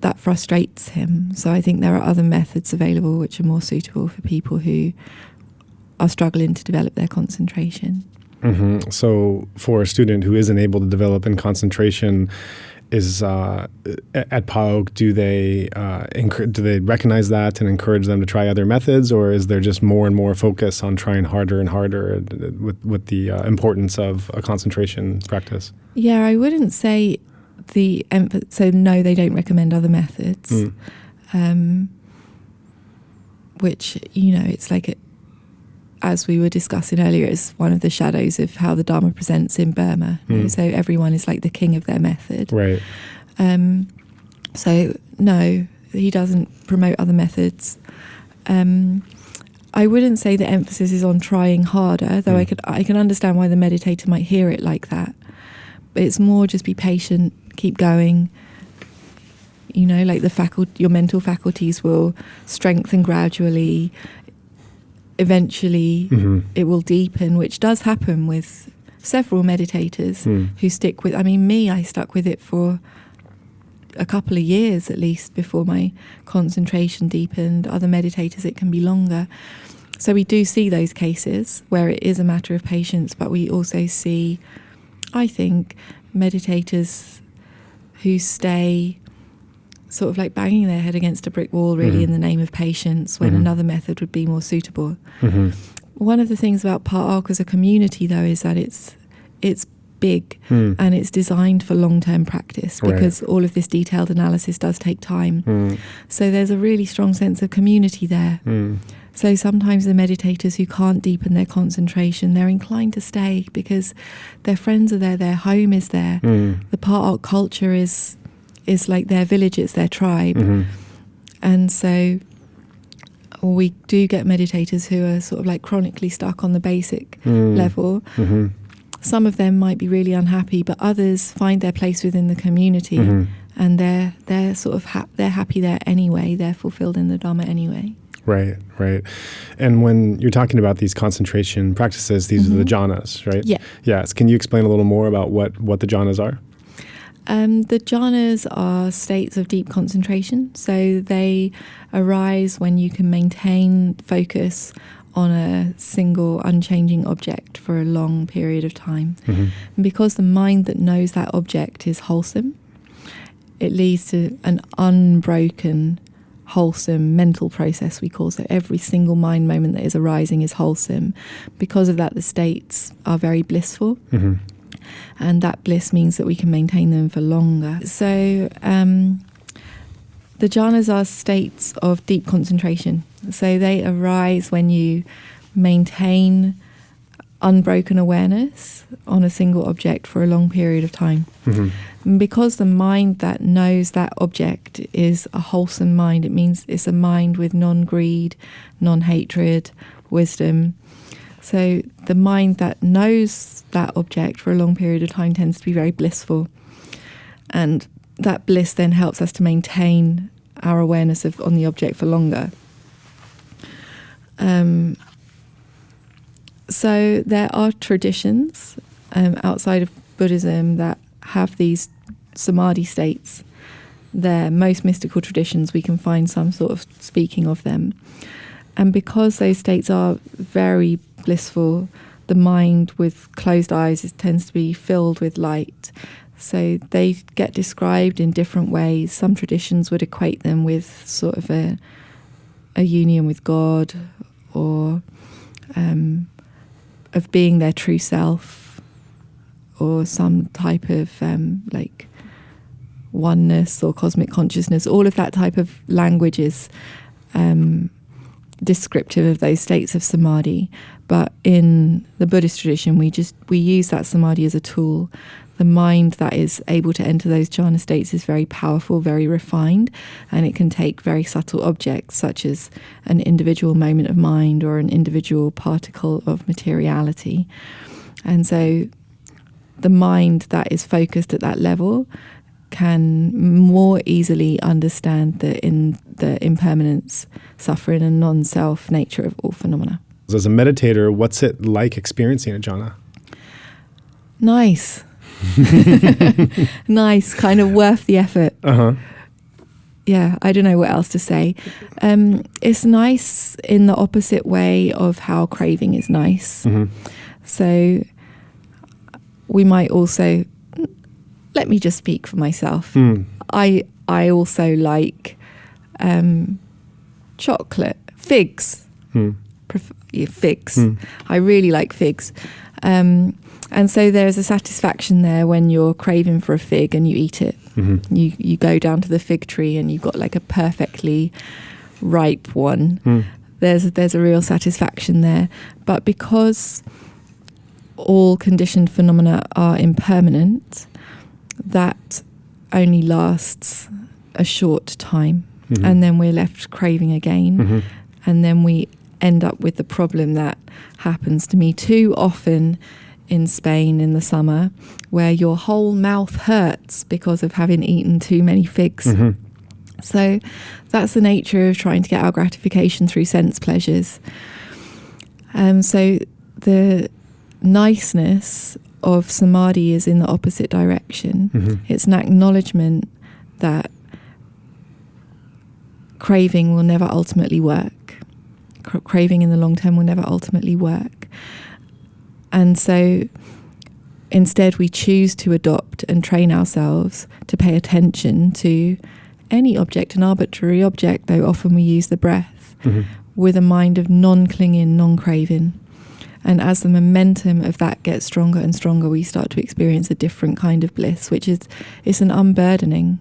That frustrates him. So I think there are other methods available which are more suitable for people who are struggling to develop their concentration. So for a student who isn't able to develop in concentration, is at Pa Auk, do they recognize that and encourage them to try other methods, or is there just more and more focus on trying harder and harder with the importance of a concentration practice? Yeah, I wouldn't say so no, they don't recommend other methods. which, it's like, as we were discussing earlier, it's one of the shadows of how the Dharma presents in Burma. So everyone is like the king of their method. Right. So no, he doesn't promote other methods. I wouldn't say the emphasis is on trying harder, though I can understand why the meditator might hear it like that. But it's more just be patient, keep going. Like your mental faculties will strengthen gradually. Eventually, it will deepen, which does happen with several meditators who stick with. I stuck with it for a couple of years at least before my concentration deepened. Other meditators, it can be longer. So we do see those cases where it is a matter of patience, but we also see, I think, meditators who stay sort of like banging their head against a brick wall really in the name of patience when another method would be more suitable. One of the things about Pa Auk as a community, though, is that it's big and it's designed for long-term practice because all of this detailed analysis does take time. So there's a really strong sense of community there. So sometimes the meditators who can't deepen their concentration, they're inclined to stay because their friends are there, their home is there. The Pa Auk culture is like their village, it's their tribe. And so we do get meditators who are sort of like chronically stuck on the basic level. Some of them might be really unhappy, but others find their place within the community and they're sort of they're happy there anyway, they're fulfilled in the Dharma anyway. Right. And when you're talking about these concentration practices, these are the jhanas, right? Yeah. Yes. Can you explain a little more about what the jhanas are? The jhanas are states of deep concentration. So they arise when you can maintain focus on a single unchanging object for a long period of time. And because the mind that knows that object is wholesome, it leads to an unbroken, wholesome mental process, we call. So every single mind moment that is arising is wholesome. Because of that, the states are very blissful. And that bliss means that we can maintain them for longer. So the jhanas are states of deep concentration. So they arise when you maintain unbroken awareness on a single object for a long period of time. And because the mind that knows that object is a wholesome mind, it means it's a mind with non-greed, non-hatred, wisdom. So the mind that knows that object for a long period of time tends to be very blissful. And that bliss then helps us to maintain our awareness on the object for longer. So there are traditions outside of Buddhism that have these samadhi states. Most mystical traditions, we can find some sort of speaking of them. And because those states are very blissful, the mind with closed eyes tends to be filled with light. So they get described in different ways. Some traditions would equate them with sort of a union with God, or of being their true self, or some type of like oneness or cosmic consciousness. All of that type of language is descriptive of those states of samadhi. But in the Buddhist tradition, we use that samadhi as a tool. The mind that is able to enter those jhana states is very powerful, very refined, and it can take very subtle objects such as an individual moment of mind or an individual particle of materiality. And so the mind that is focused at that level can more easily understand the impermanence, suffering, and non-self nature of all phenomena. As a meditator, what's it like experiencing a jhana? Nice. Nice, kind of worth the effort. Yeah, I don't know what else to say. It's nice in the opposite way of how craving is nice. So we might also, let me just speak for myself. I also like chocolate, figs. Figs. I really like figs. And so there's a satisfaction there when you're craving for a fig and you eat it. You go down to the fig tree and you've got like a perfectly ripe one. there's a real satisfaction there. But because all conditioned phenomena are impermanent, that only lasts a short time, and then we're left craving again, and then we end up with the problem that happens to me too often in Spain in the summer, where your whole mouth hurts because of having eaten too many figs. So that's the nature of trying to get our gratification through sense pleasures. So the niceness of samadhi is in the opposite direction. It's an acknowledgement that craving will never ultimately work. Craving in the long term will never ultimately work. And so instead we choose to adopt and train ourselves to pay attention to any object, an arbitrary object, though often we use the breath, with a mind of non-clinging, non-craving. And as the momentum of that gets stronger and stronger, we start to experience a different kind of bliss, which is it's an unburdening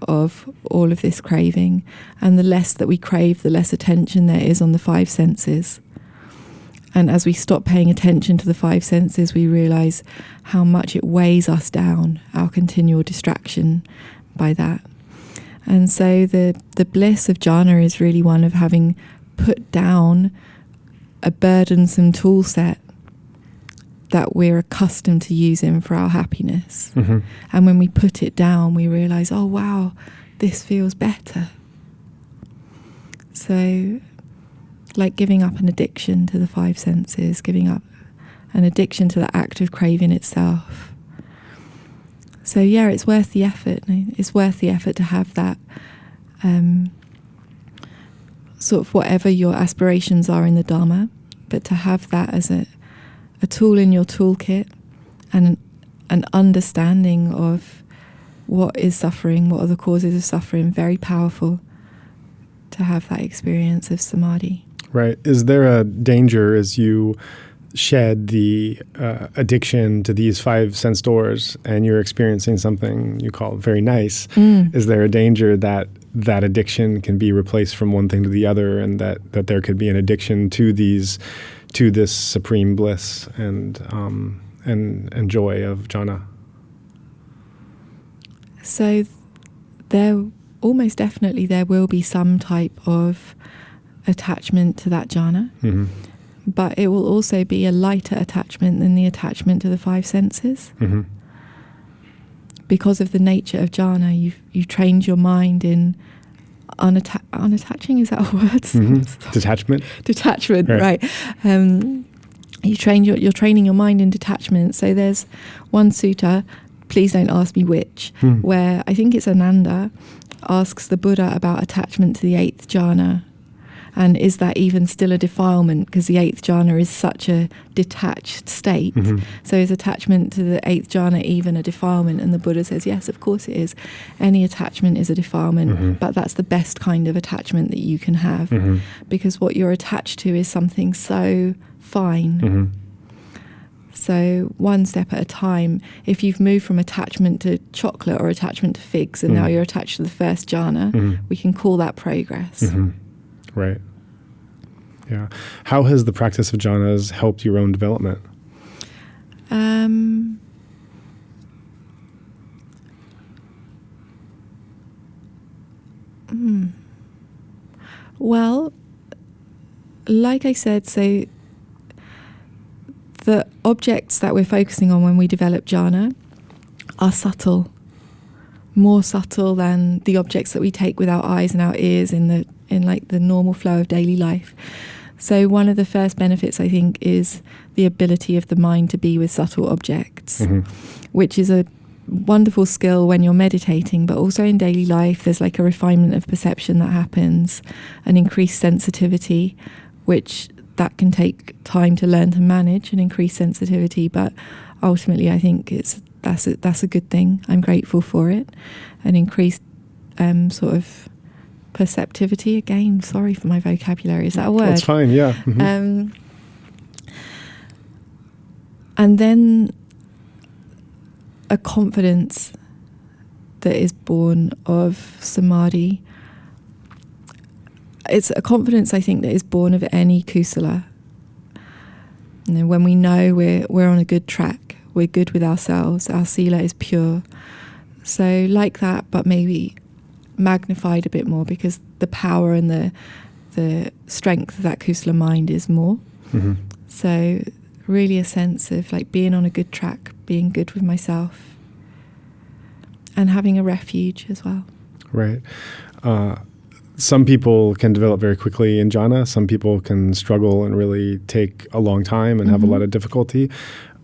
of all of this craving. And the less that we crave, the less attention there is on the five senses. And as we stop paying attention to the five senses, we realise how much it weighs us down, our continual distraction by that. And so the bliss of jhāna is really one of having put down a burdensome tool set that we're accustomed to using for our happiness. And when we put it down, we realise, oh wow, this feels better. So like giving up an addiction to the five senses, giving up an addiction to the act of craving itself. So yeah, it's worth the effort. It's worth the effort to have that sort of whatever your aspirations are in the Dharma, but to have that as a tool in your toolkit and an understanding of what is suffering, what are the causes of suffering, very powerful to have that experience of samadhi. Right. Is there a danger as you shed the addiction to these five sense doors and you're experiencing something you call very nice? Is there a danger that that addiction can be replaced from one thing to the other, and that there could be an addiction to this supreme bliss and joy of jhāna? So there almost definitely there will be some type of attachment to that jhāna, but it will also be a lighter attachment than the attachment to the five senses. Because of the nature of jhāna, you've trained your mind in unattaching, is that a word? Detachment, right. You're training your mind in detachment. So there's one sutta, please don't ask me which, where I think it's Ananda asks the Buddha about attachment to the eighth jhāna. And is that even still a defilement? Because the eighth jhāna is such a detached state. So is attachment to the eighth jhāna even a defilement? And the Buddha says, yes, of course it is. Any attachment is a defilement, but that's the best kind of attachment that you can have. Because what you're attached to is something so fine. So one step at a time, if you've moved from attachment to chocolate or attachment to figs, and now you're attached to the first jhāna, we can call that progress. Right. Yeah. How has the practice of jhanas helped your own development? Well, like I said, so the objects that we're focusing on when we develop jhāna are subtle, more subtle than the objects that we take with our eyes and our ears in like the normal flow of daily life. So one of the first benefits, I think, is the ability of the mind to be with subtle objects, which is a wonderful skill when you're meditating, but also in daily life there's like a refinement of perception that happens, an increased sensitivity, which that can take time to learn to manage, an increased sensitivity, but ultimately I think that's a good thing. I'm grateful for it. An increased sort of perceptivity, again, sorry for my vocabulary, is that a word? That's fine, yeah. And then a confidence that is born of samadhi, it's a confidence, I think, that is born of any kusala. When we know we're on a good track, we're good with ourselves, our sila is pure. So like that, but maybe magnified a bit more, because the power and the strength of that kusala mind is more. Mm-hmm. So really a sense of like being on a good track, being good with myself, and having a refuge as well. Right. Some people can develop very quickly in jhana. Some people can struggle and really take a long time and have a lot of difficulty.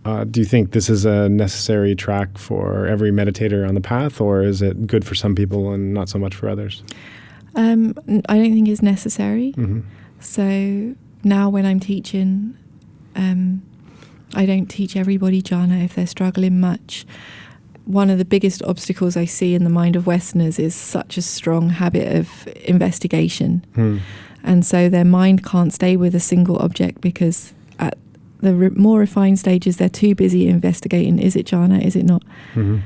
Do you think this is a necessary track for every meditator on the path, or is it good for some people and not so much for others? I don't think it's necessary. Mm-hmm. So now when I'm teaching, I don't teach everybody jhana if they're struggling much. One of the biggest obstacles I see in the mind of Westerners is such a strong habit of investigation. And so their mind can't stay with a single object, because at the more refined stages, they're too busy investigating, is it jhana, is it not? Mm-hmm.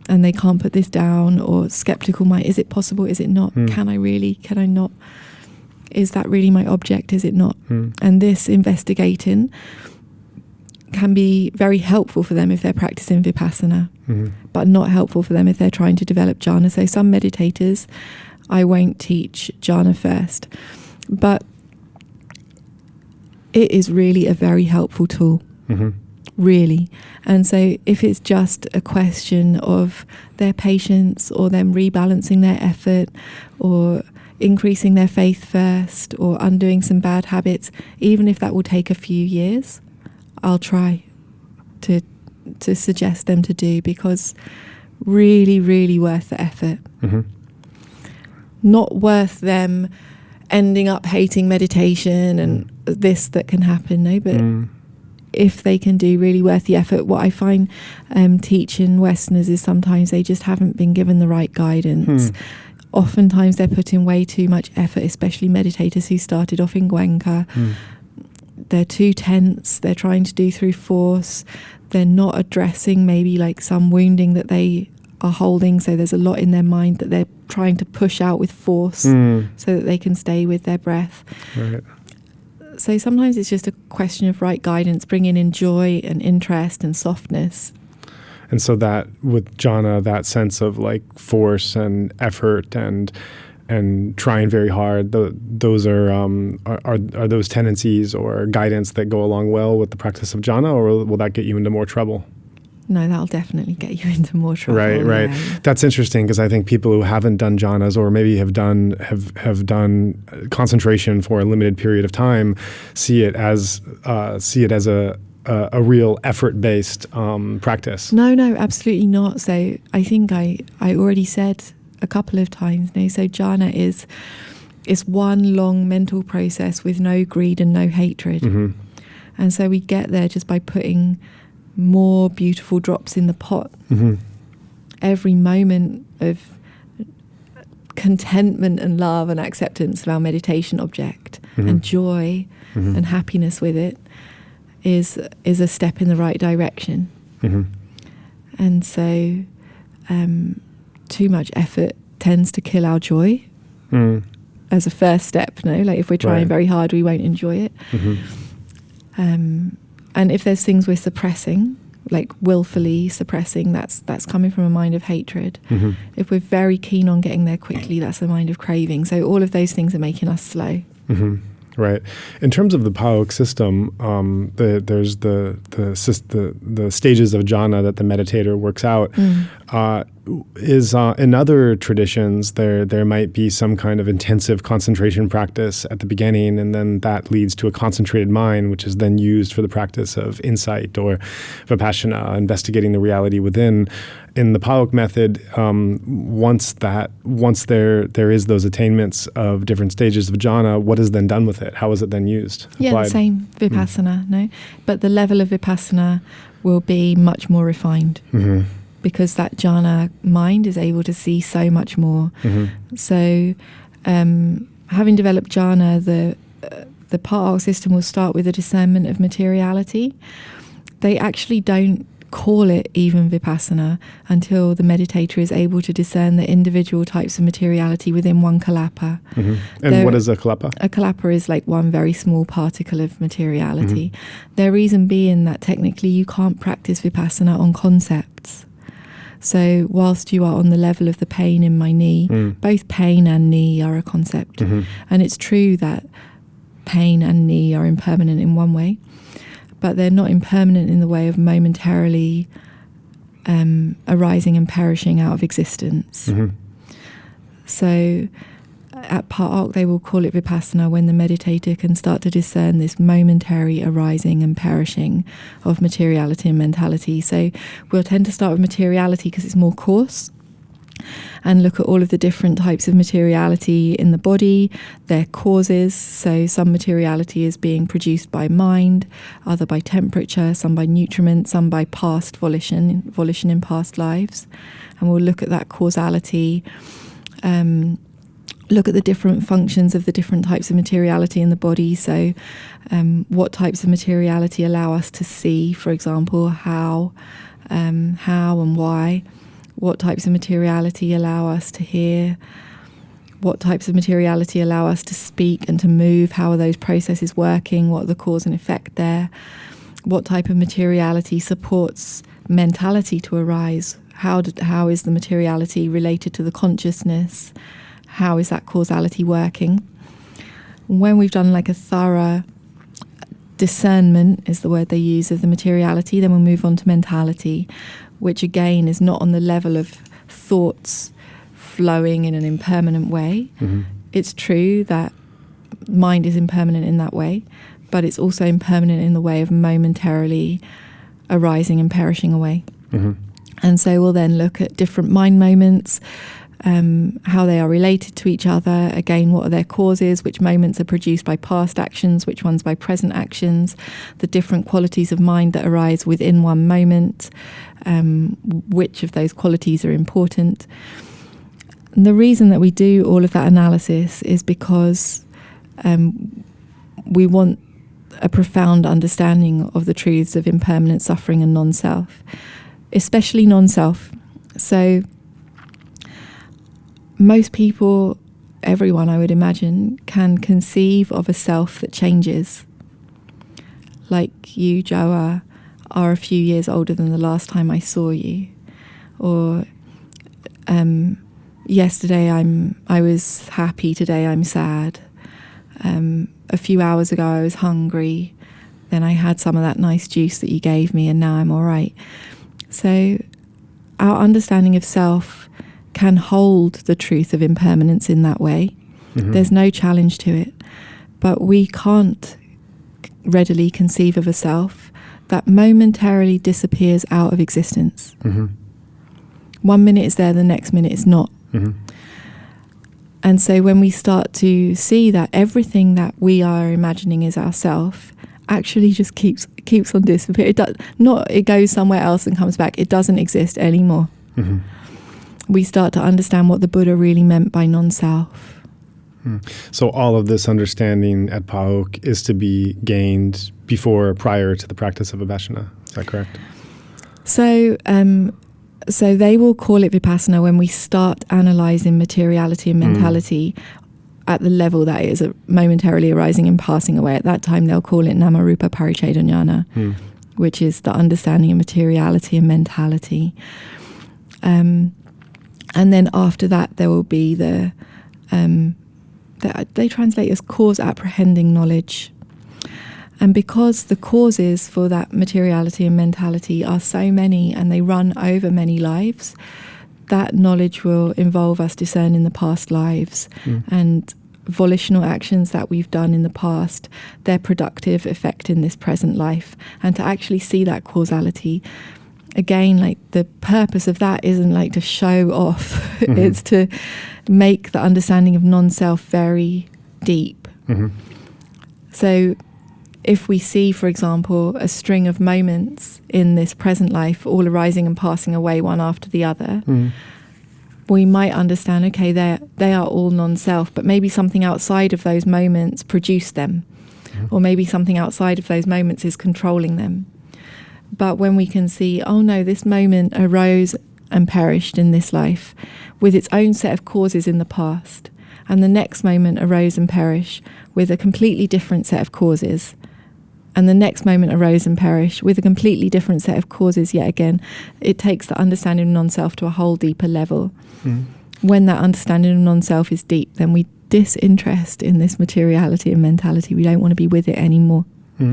And they can't put this down, or skeptical mind, is it possible, is it not? Can I really, can I not? Is that really my object, is it not? And this investigating can be very helpful for them if they're practicing vipassana, but not helpful for them if they're trying to develop jhana. So some meditators, I won't teach jhana first, but it is really a very helpful tool, really. And so if it's just a question of their patience, or them rebalancing their effort, or increasing their faith first, or undoing some bad habits, even if that will take a few years, I'll try to suggest them to do, because really, really worth the effort. Not worth them ending up hating meditation and this that can happen, no, but if they can do, really worth the effort. What I find teaching Westerners is sometimes they just haven't been given the right guidance. Oftentimes they're putting way too much effort, especially meditators who started off in Goenka. They're too tense, they're trying to do through force, they're not addressing maybe like some wounding that they are holding, so there's a lot in their mind that they're trying to push out with force so that they can stay with their breath. Right. So sometimes it's just a question of right guidance, bringing in joy and interest and softness. And so that with jhana, that sense of like force and effort and trying very hard, those are those tendencies or guidance that go along well with the practice of jhana, or will that get you into more trouble? No, that'll definitely get you into more trouble. Right. Yeah. That's interesting, because I think people who haven't done jhanas, or maybe have done concentration for a limited period of time, see it as a real effort-based practice. No, absolutely not. So I think I already said a couple of times now. So jhana is one long mental process with no greed and no hatred. And so we get there just by putting more beautiful drops in the pot. Every moment of contentment and love and acceptance of our meditation object and joy and happiness with it is a step in the right direction. And so too much effort tends to kill our joy as a first step. No, like if we're trying very hard, we won't enjoy it. And if there's things we're suppressing, like willfully suppressing, that's coming from a mind of hatred. If we're very keen on getting there quickly, that's a mind of craving. So all of those things are making us slow. Right. In terms of the Pa Auk system, there's the stages of jhana that the meditator works out. Is in other traditions there might be some kind of intensive concentration practice at the beginning, and then that leads to a concentrated mind, which is then used for the practice of insight or vipassana, investigating the reality within. In the Pa Auk method, once there is those attainments of different stages of jhana, what is then done with it? How is it then used? Yeah, applied? the same vipassana, no? But the level of vipassana will be much more refined. Because that jhana mind is able to see so much more. So having developed jhana, the Pa Auk system will start with a discernment of materiality. They actually don't call it even vipassana until the meditator is able to discern the individual types of materiality within one kalapa. And what is a kalapa? A kalapa is like one very small particle of materiality. Their reason being that technically you can't practice vipassana on concepts. So whilst you are on the level of the pain in my knee, both pain and knee are a concept. And it's true that pain and knee are impermanent in one way, but they're not impermanent in the way of momentarily arising and perishing out of existence. So at Pa Auk, they will call it vipassana when the meditator can start to discern this momentary arising and perishing of materiality and mentality. So we'll tend to start with materiality because it's more coarse, and look at all of the different types of materiality in the body, their causes. So some materiality is being produced by mind, other by temperature, some by nutriment, some by past volition in past lives. And we'll look at that causality, look at the different functions of the different types of materiality in the body. So what types of materiality allow us to see, for example, how and why. What types of materiality allow us to hear? What types of materiality allow us to speak and to move? How are those processes working? What are the cause and effect there? What type of materiality supports mentality to arise? How is the materiality related to the consciousness? How is that causality working? When we've done like a thorough discernment, is the word they use, of the materiality, then we'll move on to mentality, which again is not on the level of thoughts flowing in an impermanent way. It's true that mind is impermanent in that way, but it's also impermanent in the way of momentarily arising and perishing away. And so we'll then look at different mind moments, how they are related to each other. Again, what are their causes? Which moments are produced by past actions? Which ones by present actions? The different qualities of mind that arise within one moment. Which of those qualities are important? And the reason that we do all of that analysis is because we want a profound understanding of the truths of impermanent suffering and non-self, especially non-self. So most people, everyone I would imagine, can conceive of a self that changes. Like you, Joa, are a few years older than the last time I saw you. Or yesterday I was happy, today I'm sad. A few hours ago I was hungry, then I had some of that nice juice that you gave me and now I'm all right. So our understanding of self can hold the truth of impermanence in that way. There's no challenge to it. But we can't readily conceive of a self that momentarily disappears out of existence. 1 minute it's there, the next minute it's not. And so when we start to see that everything that we are imagining is ourself actually just keeps on disappearing. It goes somewhere else and comes back. It doesn't exist anymore. We start to understand what the Buddha really meant by non-self. So all of this understanding at Pa Auk is to be gained prior to the practice of vipassana. Is that correct? So they will call it vipassana when we start analysing materiality and mentality at the level that it is momentarily arising and passing away. At that time, they'll call it namarupa paricheda jnana, which is the understanding of materiality and mentality. And then after that, there will be they translate as cause apprehending knowledge. And because the causes for that materiality and mentality are so many and they run over many lives, that knowledge will involve us discerning the past lives and volitional actions that we've done in the past, their productive effect in this present life, and to actually see that causality. Again, like the purpose of that isn't like to show off, it's to make the understanding of non-self very deep. So if we see, for example, a string of moments in this present life all arising and passing away one after the other, we might understand, okay, they are all non-self, but maybe something outside of those moments produced them, or maybe something outside of those moments is controlling them. But when we can see, oh no, this moment arose and perished in this life with its own set of causes in the past, and the next moment arose and perished with a completely different set of causes, and the next moment arose and perished with a completely different set of causes yet again, it takes the understanding of non-self to a whole deeper level. When that understanding of non-self is deep, then we disinterest in this materiality and mentality. We don't want to be with it anymore.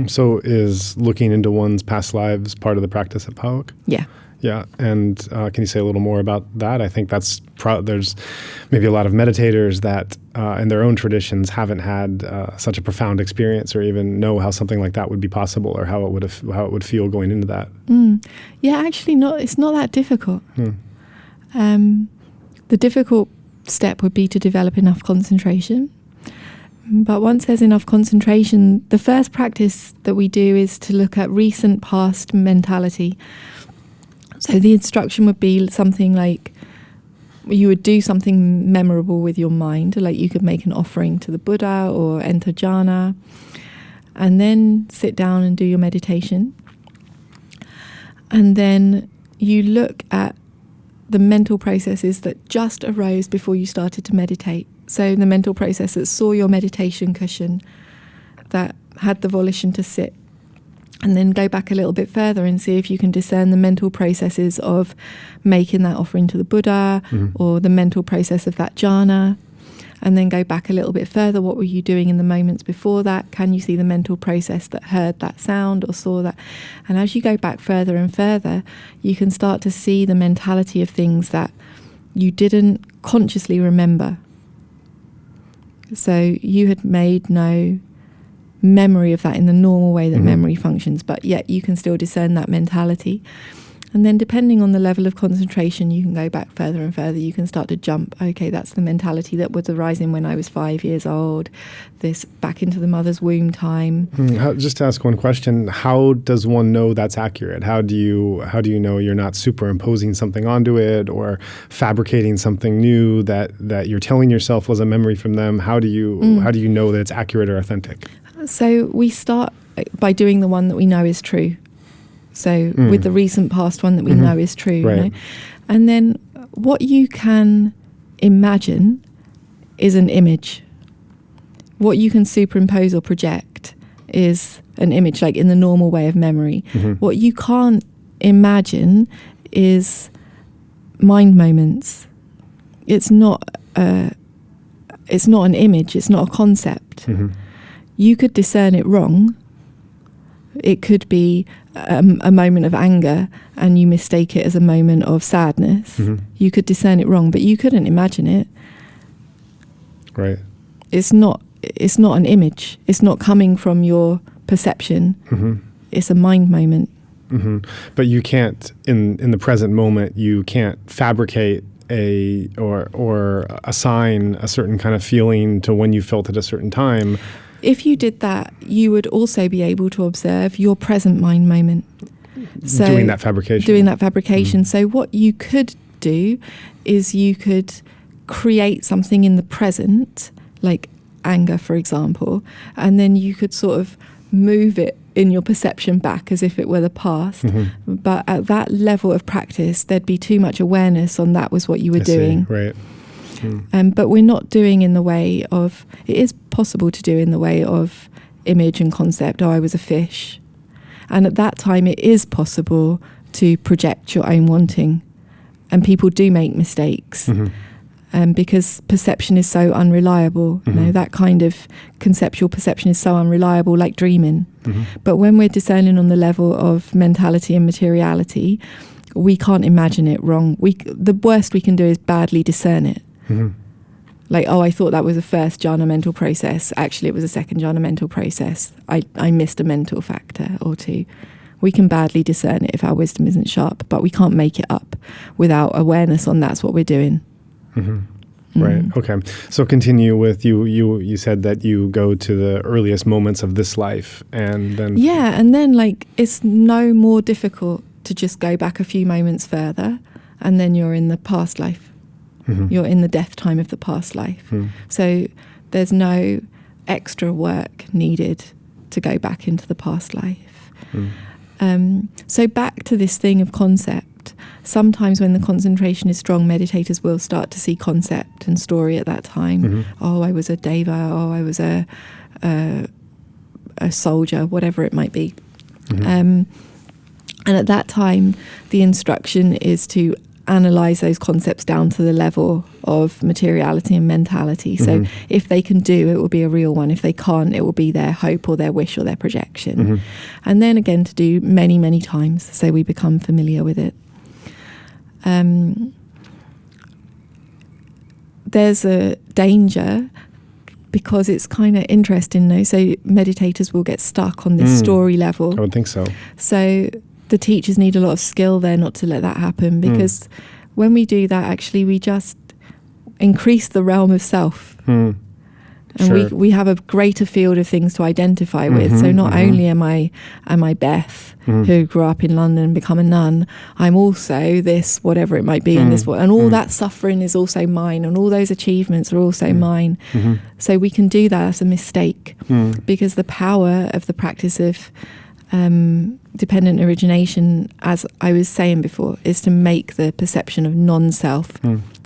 So is looking into one's past lives part of the practice at Pa Auk? Yeah. Yeah, and can you say a little more about that? I think that's there's maybe a lot of meditators that in their own traditions haven't had such a profound experience, or even know how something like that would be possible, or how it would feel going into that. Yeah, actually, it's not that difficult. The difficult step would be to develop enough concentration. But once there's enough concentration, the first practice that we do is to look at recent past mentality. So the instruction would be something like, you would do something memorable with your mind, like you could make an offering to the Buddha or enter jhāna, and then sit down and do your meditation. And then you look at the mental processes that just arose before you started to meditate. So the mental process that saw your meditation cushion, that had the volition to sit. And then go back a little bit further and see if you can discern the mental processes of making that offering to the Buddha, or the mental process of that jhāna. And then go back a little bit further. What were you doing in the moments before that? Can you see the mental process that heard that sound or saw that? And as you go back further and further, you can start to see the mentality of things that you didn't consciously remember. So you had made no memory of that in the normal way that memory functions, but yet you can still discern that mentality. And then depending on the level of concentration, you can go back further and further. You can start to jump. Okay, that's the mentality that was arising when I was 5 years old. This back into the mother's womb time. Just to ask one question, how does one know that's accurate? How do you know you're not superimposing something onto it, or fabricating something new that you're telling yourself was a memory from them? How do you know that it's accurate or authentic? So we start by doing the one that we know is true. So with the recent past one that we know is true. Right. You know? And then what you can imagine is an image. What you can superimpose or project is an image, like in the normal way of memory. What you can't imagine is mind moments. It's not an image. It's not a concept. You could discern it wrong. It could be a moment of anger and you mistake it as a moment of sadness. You could discern it wrong, but you couldn't imagine it. Right. It's not an image. It's not coming from your perception. It's a mind moment. But you can't, in the present moment, you can't fabricate or assign a certain kind of feeling to when you felt at a certain time. If you did that, you would also be able to observe your present mind moment. So doing that fabrication. So what you could do is you could create something in the present, like anger, for example, and then you could sort of move it in your perception back as if it were the past. But at that level of practice, there'd be too much awareness on that was what you were doing. Right. But we're not doing in the way of, it is possible to do in the way of image and concept. Oh, I was a fish. And at that time, it is possible to project your own wanting. And people do make mistakes because perception is so unreliable. You know, that kind of conceptual perception is so unreliable, like dreaming. But when we're discerning on the level of mentality and materiality, we can't imagine it wrong. The worst we can do is badly discern it. Like, oh, I thought that was a first jhāna mental process. Actually, it was a second jhāna mental process. I missed a mental factor or two. We can badly discern it if our wisdom isn't sharp, but we can't make it up without awareness on that's what we're doing. Right. Okay. So continue with you said that you go to the earliest moments of this life, and then... Yeah, and then like it's no more difficult to just go back a few moments further, and then you're in the past life. You're in the death time of the past life. So there's no extra work needed to go back into the past life. So back to this thing of concept. Sometimes when the concentration is strong, meditators will start to see concept and story at that time. Oh, I was a deva. Oh, I was a soldier, whatever it might be. And at that time, the instruction is to analyze those concepts down to the level of materiality and mentality. So if they can do, it will be a real one. If they can't, it will be their hope or their wish or their projection. And then again to do many, many times, so we become familiar with it. There's a danger because it's kind of interesting, though. So meditators will get stuck on this story level. I would think so. So the teachers need a lot of skill there not to let that happen, because when we do that, actually, we just increase the realm of self. And we have a greater field of things to identify with. So not only am I Beth, who grew up in London and become a nun, I'm also this, whatever it might be, in this world. And all that suffering is also mine, and all those achievements are also mine. So we can do that as a mistake, because the power of the practice of dependent origination, as I was saying before, is to make the perception of non-self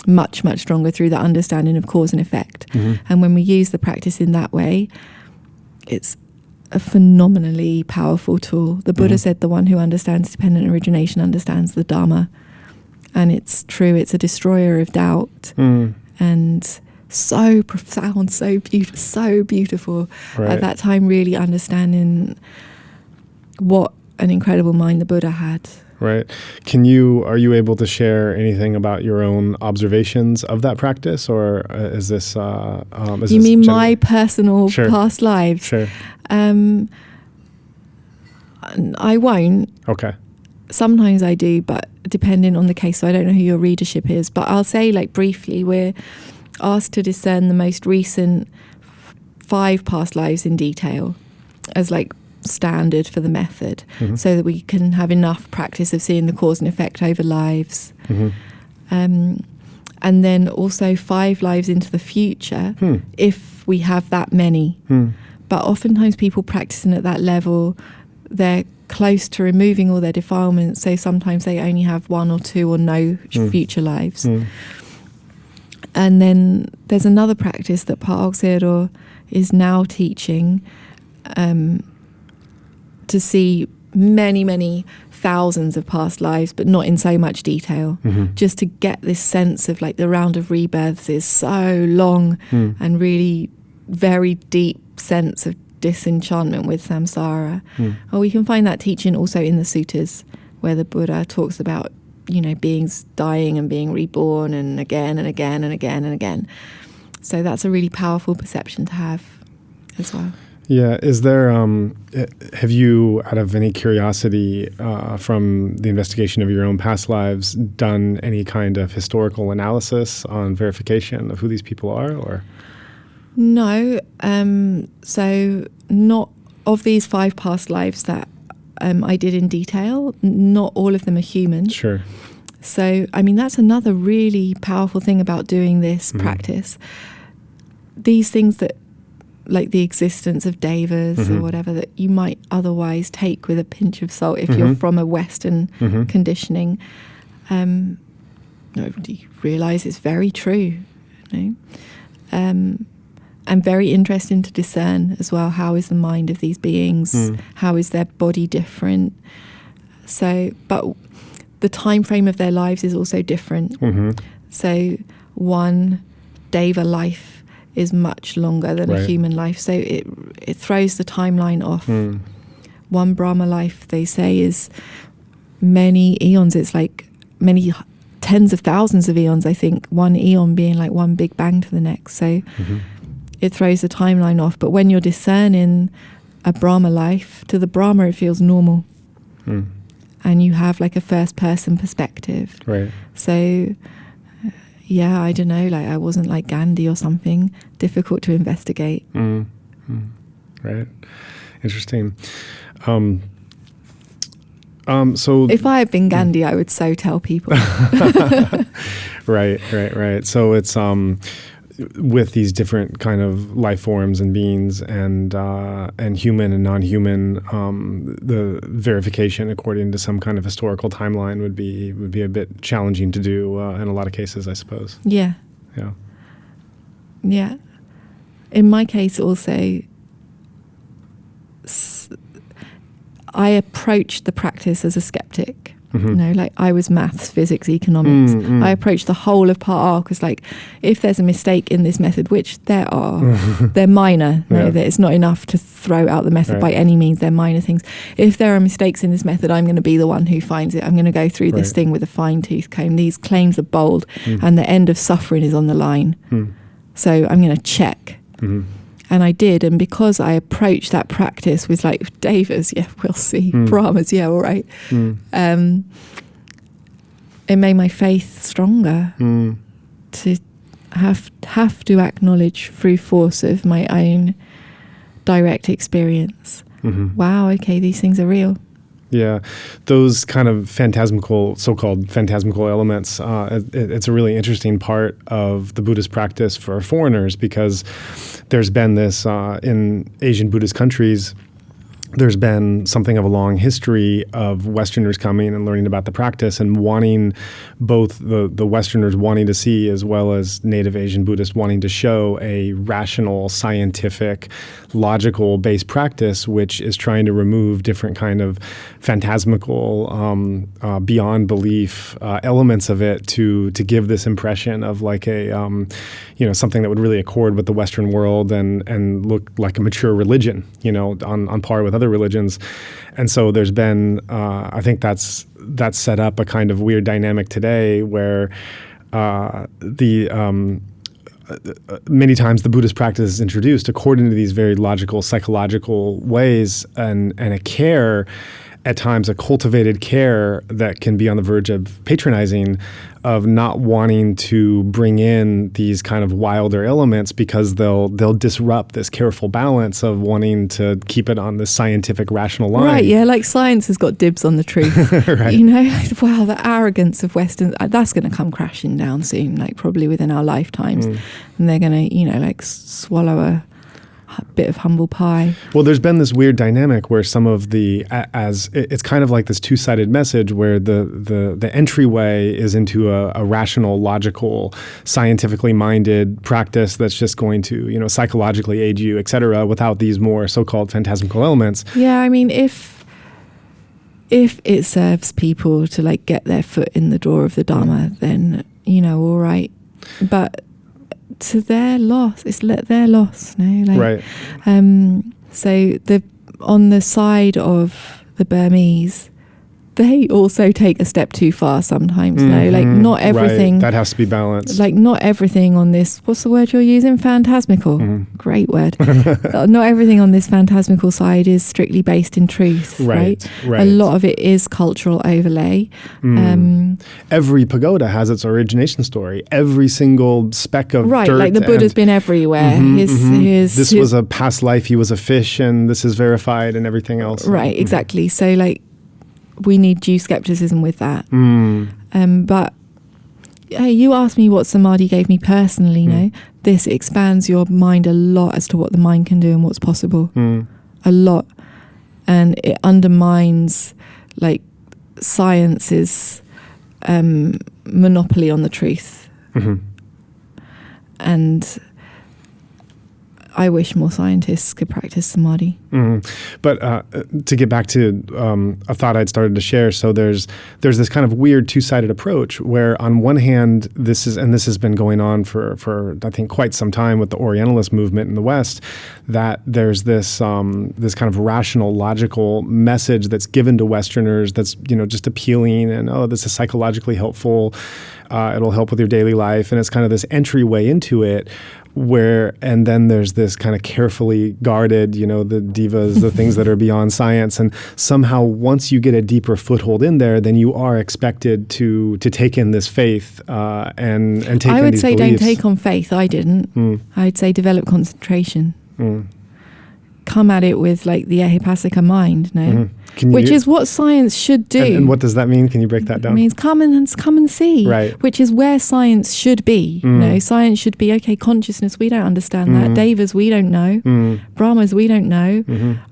much, much stronger through the understanding of cause and effect. And when we use the practice in that way, it's a phenomenally powerful tool. The Buddha said the one who understands dependent origination understands the Dharma. And it's true, it's a destroyer of doubt. And so profound, so beautiful. At that time, really understanding what an incredible mind the Buddha had. Right. Are you able to share anything about your own observations of that practice, or is this? You mean my personal past lives? Sure. I won't. Okay. Sometimes I do, but depending on the case, so I don't know who your readership is. But I'll say, like, briefly, we're asked to discern the most recent 5 past lives in detail as, like, standard for the method, so that we can have enough practice of seeing the cause and effect over lives. And then also 5 lives into the future, if we have that many. But oftentimes people practicing at that level, they're close to removing all their defilements, so sometimes they only have 1 or 2 or no future lives. And then there's another practice that Pa Auk Sayadaw is now teaching, to see many, many thousands of past lives, but not in so much detail, just to get this sense of, like, the round of rebirths is so long, and really very deep sense of disenchantment with samsara. Or we can find that teaching also in the suttas, where the Buddha talks about, beings dying and being reborn, and again and again and again and again. So that's a really powerful perception to have as well. Yeah. Is there, have you, out of any curiosity from the investigation of your own past lives, done any kind of historical analysis on verification of who these people are, or? No. So not of these 5 past lives that I did in detail, not all of them are human. Sure. So, I mean, that's another really powerful thing about doing this practice. These things that, like the existence of devas or whatever, that you might otherwise take with a pinch of salt if you're from a Western conditioning, nobody realise it's very true, and very interesting to discern as well. How is the mind of these beings? How is their body different? So, but the time frame of their lives is also different. So one deva life is much longer than a human life, so it throws the timeline off. One Brahma life, they say, is many eons. It's like many tens of thousands of eons, I think, one eon being like one big bang to the next. So it throws the timeline off. But when you're discerning a Brahma life, to the Brahma it feels normal. And you have like a first person perspective. Right. So yeah, I don't know, like I wasn't like Gandhi or something. Difficult to investigate. Right. Interesting. So if I had been Gandhi, I would so tell people. Right. So it's with these different kind of life forms and beings and human and non-human, the verification according to some kind of historical timeline would be a bit challenging to do in a lot of cases, I suppose. Yeah. Yeah. Yeah. In my case also, I approached the practice as a skeptic. Like I was maths, physics, economics. I approached the whole of Pa Auk as like, if there's a mistake in this method, which there are, they're minor. That it's not enough to throw out the method by any means. They're minor things. If there are mistakes in this method, I'm going to be the one who finds it. I'm going to go through this thing with a fine-tooth comb. These claims are bold, and the end of suffering is on the line. So I'm going to check. And I did, and because I approached that practice with like Devas, yeah, we'll see, Brahmas, yeah, all right. It made my faith stronger to have to acknowledge through force of my own direct experience. Wow, okay, these things are real. Yeah, those kind of so-called phantasmical elements, it's a really interesting part of the Buddhist practice for foreigners, because there's been this, in Asian Buddhist countries, there's been something of a long history of Westerners coming and learning about the practice and wanting, both the Westerners wanting to see as well as native Asian Buddhists wanting to show a rational, scientific, logical-based practice which is trying to remove different kind of phantasmical, beyond belief elements of it to give this impression of like a, something that would really accord with the Western world and look like a mature religion, on par with other religions. And so there's been, I think that's set up a kind of weird dynamic today where many times the Buddhist practice is introduced according to these very logical, psychological ways, and a care, at times a cultivated care that can be on the verge of patronizing, of not wanting to bring in these kind of wilder elements because they'll disrupt this careful balance of wanting to keep it on the scientific, rational line. Right, yeah, like science has got dibs on the truth. Right. Wow, the arrogance of Western, that's going to come crashing down soon, like probably within our lifetimes. And they're going to, like swallow a bit of humble pie. Well, there's been this weird dynamic where some of it's kind of like this two-sided message where the entryway is into a rational, logical, scientifically minded practice that's just going to, psychologically aid you, et cetera, without these more so-called phantasmical elements. Yeah, I mean, if it serves people to like get their foot in the door of the Dharma, then, all right. But to their loss, it's their loss, right. So on the side of the Burmese, they also take a step too far sometimes. Like not everything. Right. That has to be balanced. Like not everything on this. What's the word you're using? Phantasmical. Great word. Not everything on this phantasmical side is strictly based in truth. Right. A lot of it is cultural overlay. Every pagoda has its origination story. Every single speck of dirt. Like the Buddha's been everywhere. This was a past life. He was a fish, and this is verified, and everything else. Right. Exactly. So like, we need due skepticism with that. But you asked me what samadhi gave me personally, this expands your mind a lot as to what the mind can do and what's possible. A lot. And it undermines like science's monopoly on the truth. And I wish more scientists could practice samadhi. But to get back to a thought I'd started to share, so there's this kind of weird two-sided approach where on one hand, this has been going on for I think quite some time with the Orientalist movement in the West, that there's this kind of rational, logical message that's given to Westerners that's just appealing and this is psychologically helpful, it'll help with your daily life, and it's kind of this entryway into it. And then there's this kind of carefully guarded, the divas, the things that are beyond science. And somehow once you get a deeper foothold in there, then you are expected to take in this faith and take in these beliefs. I would say don't take on faith. I didn't. I'd say develop concentration. come at it with like the ehipasika mind, no? Which is what science should do. And what does that mean? Can you break that down? It means come and see. Right. Which is where science should be. No, science should be, okay, consciousness, we don't understand that. Devas, we don't know. Brahmas, we don't know.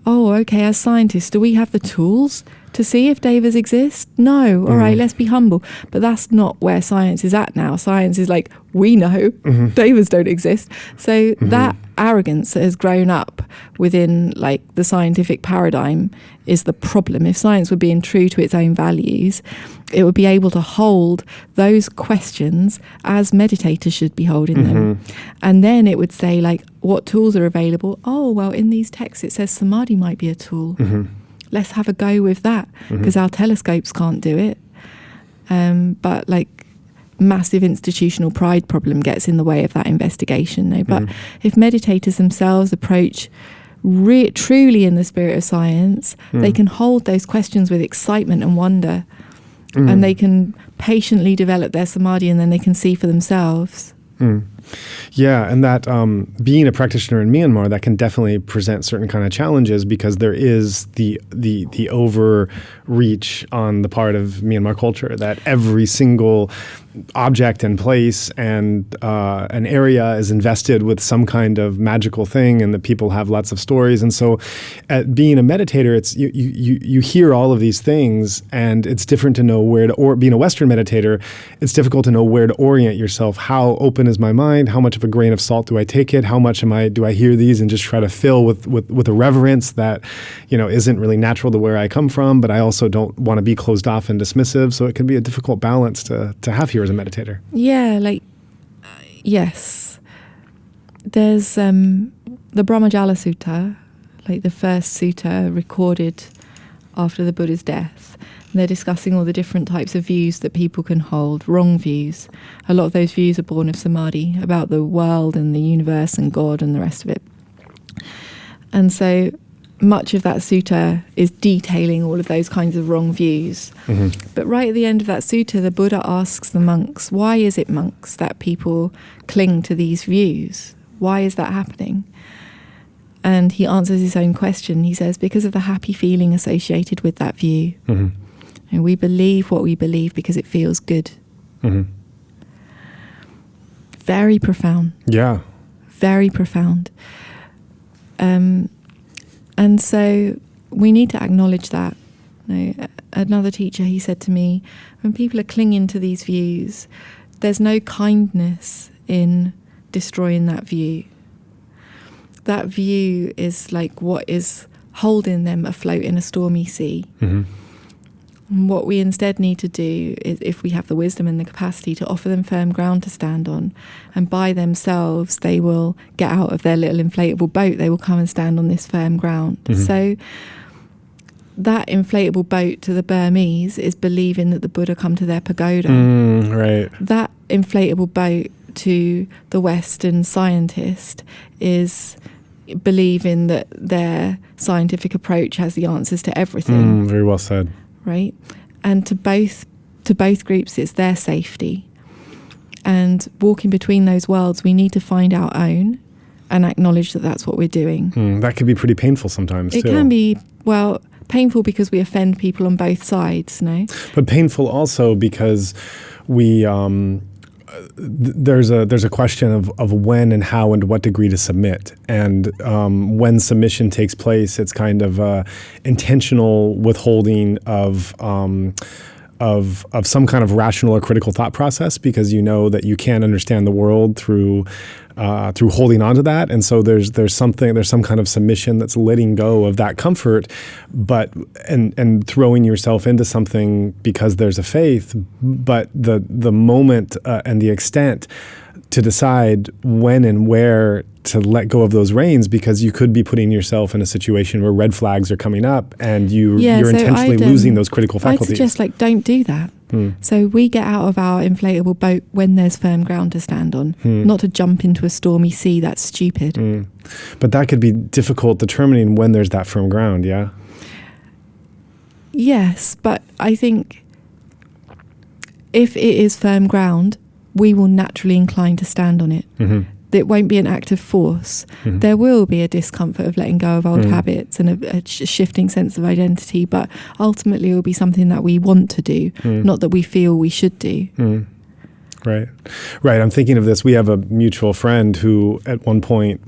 Oh, okay, as scientists, do we have the tools to see if devas exist? No. All right, let's be humble. But that's not where science is at now. Science is like, we know devas don't exist. So that arrogance that has grown up within like the scientific paradigm is the problem. If science were being true to its own values, it would be able to hold those questions as meditators should be holding them. And then it would say like, what tools are available? Oh, well, in these texts it says samadhi might be a tool. Let's have a go with that, because our telescopes can't do it. But like massive institutional pride problem gets in the way of that investigation. No? But if meditators themselves approach truly in the spirit of science, they can hold those questions with excitement and wonder, and they can patiently develop their samadhi, and then they can see for themselves. Yeah, and that being a practitioner in Myanmar, that can definitely present certain kind of challenges, because there is the overreach on the part of Myanmar culture that every single object and place and an area is invested with some kind of magical thing, and that people have lots of stories. And so being a meditator, it's you hear all of these things, and it's different to know where to, or being a Western meditator, it's difficult to know where to orient yourself. How open is my mind? How much of a grain of salt do I take it? How much do I hear these and just try to fill with a reverence that, isn't really natural to where I come from, but I also don't want to be closed off and dismissive. So it can be a difficult balance to have here as a meditator. Yeah, yes. There's the Brahmajala Sutta, like the first sutta recorded after the Buddha's death. And they're discussing all the different types of views that people can hold, wrong views. A lot of those views are born of samadhi, about the world and the universe and God and the rest of it. And so much of that sutta is detailing all of those kinds of wrong views. But right at the end of that sutta, the Buddha asks the monks, why is it, monks, that people cling to these views? Why is that happening? And he answers his own question. He says, because of the happy feeling associated with that view. And we believe what we believe because it feels good. Very profound. Yeah. Very profound. And so we need to acknowledge that. Another teacher, he said to me, when people are clinging to these views, there's no kindness in destroying that view. That view is like what is holding them afloat in a stormy sea. And what we instead need to do is, if we have the wisdom and the capacity, to offer them firm ground to stand on. And by themselves, they will get out of their little inflatable boat. They will come and stand on this firm ground. So that inflatable boat to the Burmese is believing that the Buddha come to their pagoda. Right. That inflatable boat to the Western scientist is believing that their scientific approach has the answers to everything. Very well said. Right? And to both groups, it's their safety. And walking between those worlds, we need to find our own and acknowledge that that's what we're doing. That can be pretty painful sometimes, It can be, painful because we offend people on both sides, no? But painful also because we... there's a question of when and how and to what degree to submit, and when submission takes place, it's kind of intentional withholding of some kind of rational or critical thought process, because you know that you can't understand the world through holding on to that, and so there's some kind of submission that's letting go of that comfort, but and throwing yourself into something because there's a faith, but the moment and the extent to decide when and where to let go of those reins, because you could be putting yourself in a situation where red flags are coming up and you're intentionally losing those critical faculties. I'd suggest don't do that. So we get out of our inflatable boat when there's firm ground to stand on, not to jump into a stormy sea. That's stupid. But that could be difficult determining when there's that firm ground, yeah? Yes, but I think if it is firm ground, we will naturally incline to stand on it. it won't be an act of force. There will be a discomfort of letting go of old habits and a shifting sense of identity, but ultimately it will be something that we want to do, not that we feel we should do. Right. I'm thinking of this. We have a mutual friend who at one point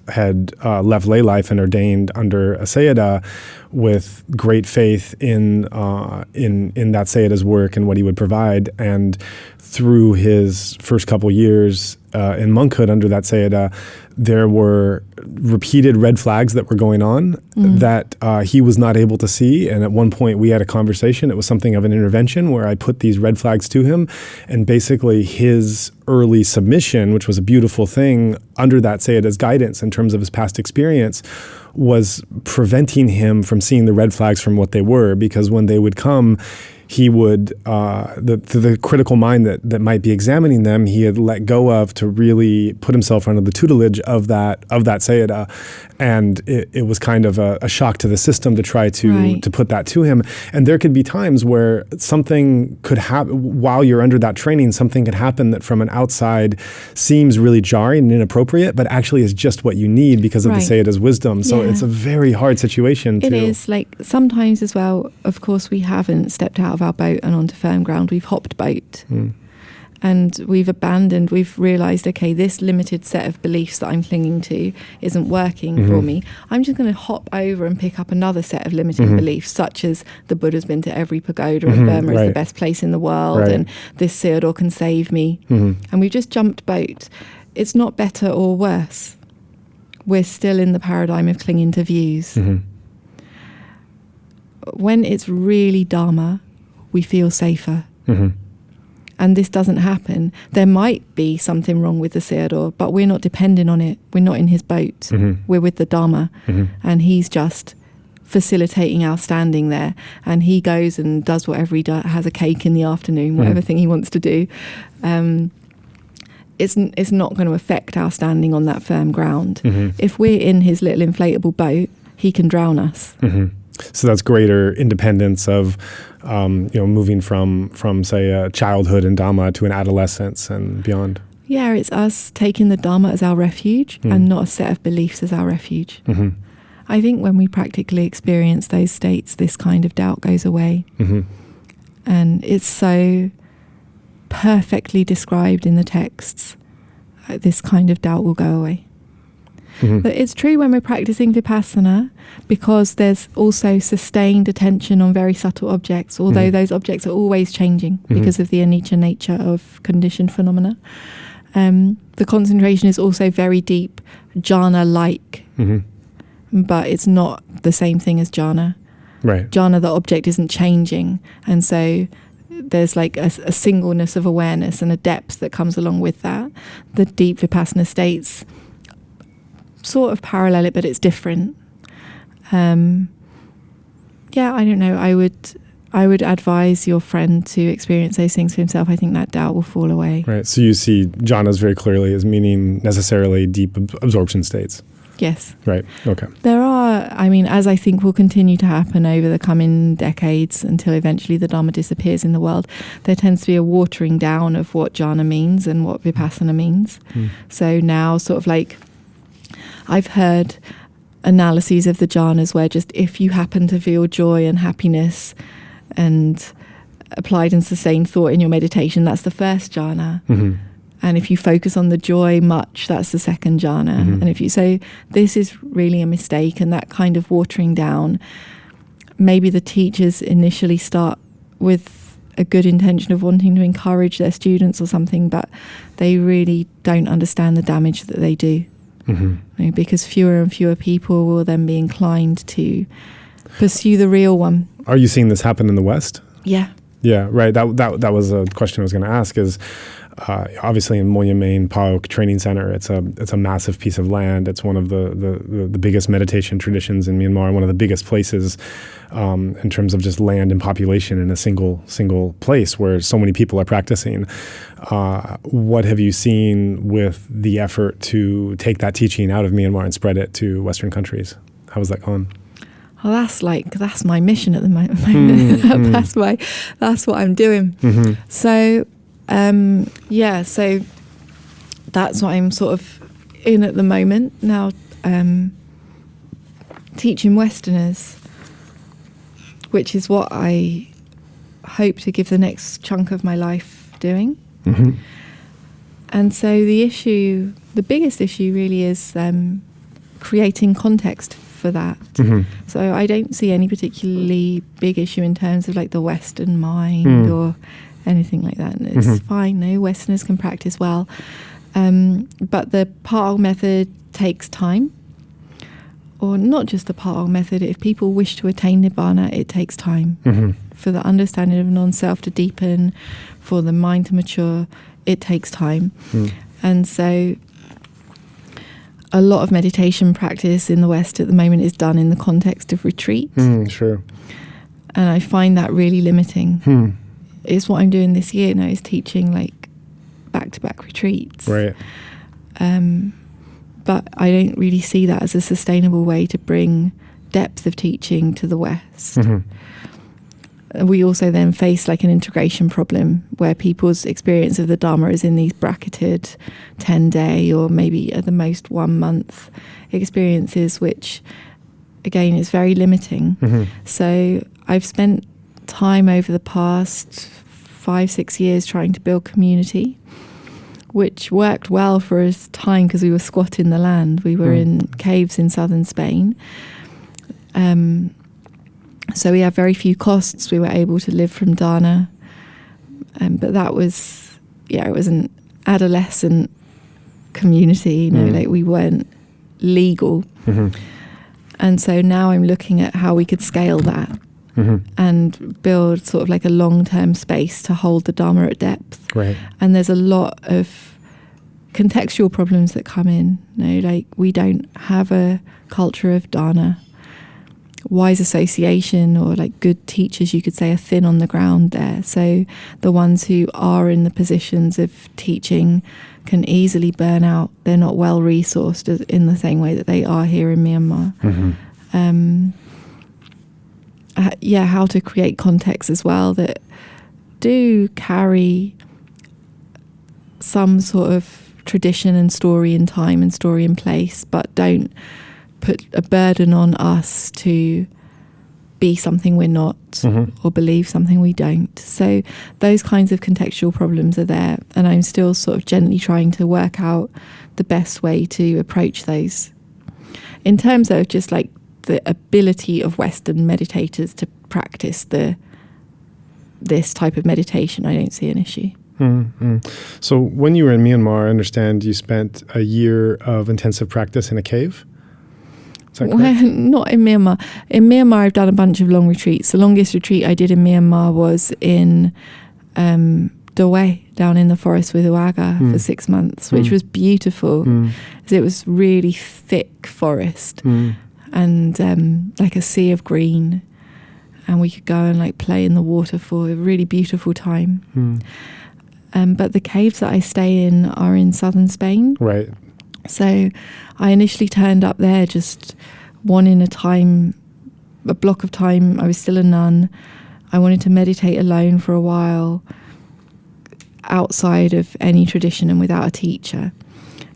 had left lay life and ordained under a Sayadaw with great faith in that Sayadaw's work and what he would provide. And through his first couple years in monkhood under that Sayadaw, there were repeated red flags that were going on that he was not able to see. And at one point we had a conversation. It was something of an intervention where I put these red flags to him. And basically his early submission, which was a beautiful thing under that Sayadaw's guidance in terms of his past experience, was preventing him from seeing the red flags from what they were. Because when they would come, he would, the critical mind that might be examining them, he had let go of to really put himself under the tutelage of that Sayadaw. And it was kind of a shock to the system to try to put that to him. And there could be times where something could happen, while you're under that training, something could happen that from an outside seems really jarring and inappropriate, but actually is just what you need because of the Sayadaw's wisdom. So it's a very hard situation. It is, like, sometimes as well, of course, we haven't stepped out of our boat and onto firm ground. We've hopped boat. And we've realised, okay, this limited set of beliefs that I'm clinging to isn't working for me. I'm just going to hop over and pick up another set of limiting beliefs, such as the Buddha's been to every pagoda and Burma is the best place in the world and this Sayadaw can save me. And we've just jumped boat. It's not better or worse. We're still in the paradigm of clinging to views. When it's really Dharma, we feel safer. And this doesn't happen. There might be something wrong with the Sayadaw, but we're not depending on it. We're not in his boat. We're with the Dharma. And he's just facilitating our standing there. And he goes and does whatever he does, has a cake in the afternoon, whatever thing he wants to do. It's not going to affect our standing on that firm ground. If we're in his little inflatable boat, he can drown us. So that's greater independence of, moving from say, childhood and Dhamma to an adolescence and beyond. Yeah, it's us taking the Dharma as our refuge and not a set of beliefs as our refuge. I think when we practically experience those states, this kind of doubt goes away. And it's so perfectly described in the texts. This kind of doubt will go away. But it's true when we're practicing Vipassana, because there's also sustained attention on very subtle objects, although those objects are always changing because of the anicca nature of conditioned phenomena. The concentration is also very deep, jhāna-like, but it's not the same thing as jhāna. Jhāna, the object isn't changing, and so there's like a singleness of awareness and a depth that comes along with that. The deep Vipassana states sort of parallel it, but it's different. I don't know. I would advise your friend to experience those things for himself. I think that doubt will fall away. Right. So you see jhanas very clearly as meaning necessarily deep absorption states. Yes. Right. Okay. There are, as I think will continue to happen over the coming decades until eventually the Dharma disappears in the world, there tends to be a watering down of what jhana means and what Vipassana means. So now sort of like, I've heard analyses of the jhanas where just if you happen to feel joy and happiness and applied and sustained thought in your meditation, that's the first jhana. And if you focus on the joy much, that's the second jhana. And if you say, this is really a mistake, and that kind of watering down, maybe the teachers initially start with a good intention of wanting to encourage their students or something, but they really don't understand the damage that they do. Because fewer and fewer people will then be inclined to pursue the real one. Are you seeing this happen in the West? Yeah. Yeah, right. That was a question I was going to ask is, obviously in Myanmar, Pa Auk Training Center, it's a massive piece of land. It's one of the biggest meditation traditions in Myanmar, one of the biggest places in terms of just land and population in a single place where so many people are practicing. What have you seen with the effort to take that teaching out of Myanmar and spread it to Western countries? How has that gone? Well, that's my mission at the moment. That's what I'm doing. So, so that's what I'm sort of in at the moment now, teaching Westerners, which is what I hope to give the next chunk of my life doing. Mm-hmm. And so the biggest issue really is creating context for that. Mm-hmm. So I don't see any particularly big issue in terms of like the Western mind or anything like that. And it's fine, no, Westerners can practice well. But the Pa Auk method takes time. Or not just the Pa Auk method, if people wish to attain Nibbana, it takes time. For the understanding of non-self to deepen, for the mind to mature, it takes time. And so a lot of meditation practice in the West at the moment is done in the context of retreat. Sure. And I find that really limiting. It's what I'm doing this year now, is teaching like back-to-back retreats. Right. But I don't really see that as a sustainable way to bring depth of teaching to the West. We also then face like an integration problem where people's experience of the Dharma is in these bracketed 10-day or maybe at the most 1 month experiences, which again is very limiting. So I've spent time over the past 5-6 years trying to build community, which worked well for a time because we were squatting the land. We were in caves in southern Spain. So we have very few costs. We were able to live from dana. But that was, it was an adolescent community, like we weren't legal. And so now I'm looking at how we could scale that and build sort of like a long-term space to hold the Dharma at depth. Right. And there's a lot of contextual problems that come in. Like we don't have a culture of dana. Wise association or like good teachers, you could say, are thin on the ground there. So the ones who are in the positions of teaching can easily burn out. They're not well resourced in the same way that they are here in Myanmar. How to create contexts as well that do carry some sort of tradition and story in time and story in place, but don't put a burden on us to be something we're not or believe something we don't. So those kinds of contextual problems are there, and I'm still sort of gently trying to work out the best way to approach those. In terms of just like the ability of Western meditators to practice this type of meditation, I don't see an issue. So when you were in Myanmar, I understand you spent a year of intensive practice in a cave? Is that correct? Well, not in Myanmar. In Myanmar, I've done a bunch of long retreats. The longest retreat I did in Myanmar was in Dawei, down in the forest with Uaga for 6 months, which was beautiful. It was really thick forest and like a sea of green. And we could go and like play in the water for a really beautiful time. But the caves that I stay in are in southern Spain. Right. So I initially turned up there just one in a time, a block of time. I was still a nun. I wanted to meditate alone for a while, outside of any tradition and without a teacher.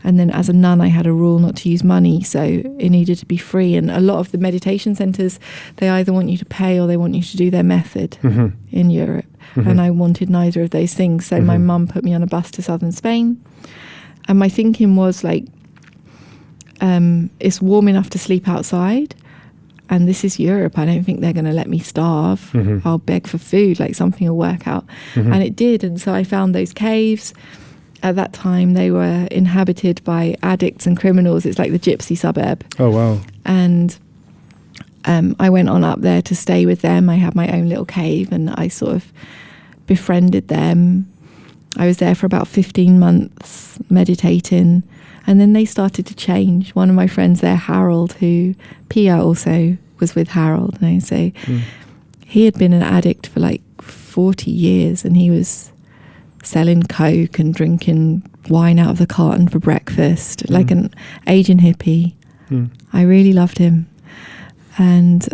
And then as a nun, I had a rule not to use money, so it needed to be free. And a lot of the meditation centres, they either want you to pay or they want you to do their method in Europe. And I wanted neither of those things. So my mum put me on a bus to southern Spain. And my thinking was like, it's warm enough to sleep outside. And this is Europe. I don't think they're going to let me starve. I'll beg for food, like something will work out. And it did. And so I found those caves. At that time, they were inhabited by addicts and criminals. It's like the gypsy suburb. Oh, wow. And I went on up there to stay with them. I had my own little cave and I sort of befriended them. I was there for about 15 months meditating. And then they started to change. One of my friends there, Harold, who Pia also was with Harold. And so he had been an addict for like 40 years and he was selling coke and drinking wine out of the carton for breakfast, like an Asian hippie. I really loved him. And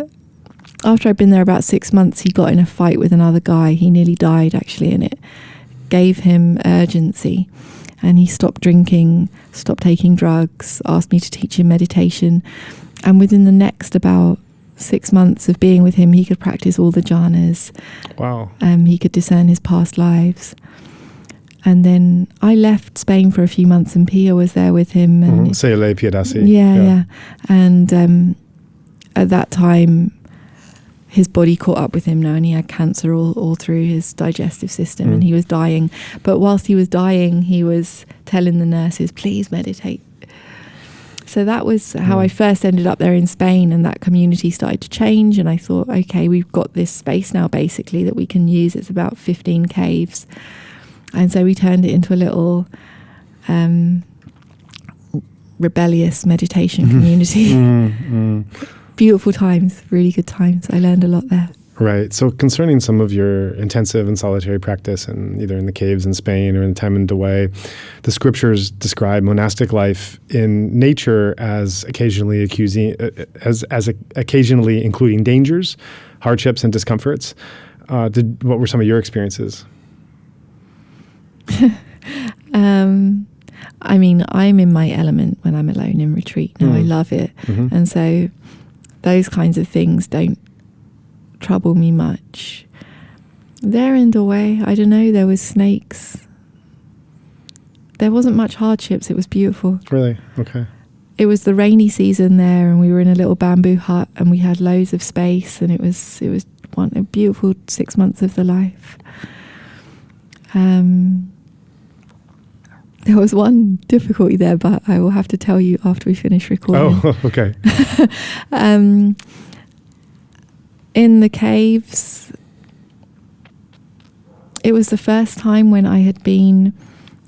after I'd been there about 6 months, he got in a fight with another guy. He nearly died, actually, and it gave him urgency. and he stopped drinking, stopped taking drugs, asked me to teach him meditation. And within the next about 6 months of being with him, he could practice all the jhanas. Wow. He could discern his past lives. And then I left Spain for a few months, and Pia was there with him. And Sayale Piedasi. Yeah. And at that time, his body caught up with him now, and he had cancer all through his digestive system, and he was dying. But whilst he was dying, he was telling the nurses, please meditate. So that was how I first ended up there in Spain, and that community started to change. And I thought, okay, we've got this space now basically that we can use. It's about 15 caves. And so we turned it into a little rebellious meditation community. Beautiful times, really good times. I learned a lot there. Right. So concerning some of your intensive and solitary practice, and either in the caves in Spain or in the time in Dawei, the scriptures describe monastic life in nature as occasionally occasionally including dangers, hardships, and discomforts. What were some of your experiences? I mean, I'm in my element when I'm alone in retreat. Now I love it. And so those kinds of things don't trouble me much. There in Dawei, I don't know, there was snakes. There wasn't much hardships. It was beautiful. Really? Okay. It was the rainy season there, and we were in a little bamboo hut, and we had loads of space, and it was a beautiful 6 months of the life. There was one difficulty there, but I will have to tell you after we finish recording. Oh, okay. In the caves, it was the first time when I had been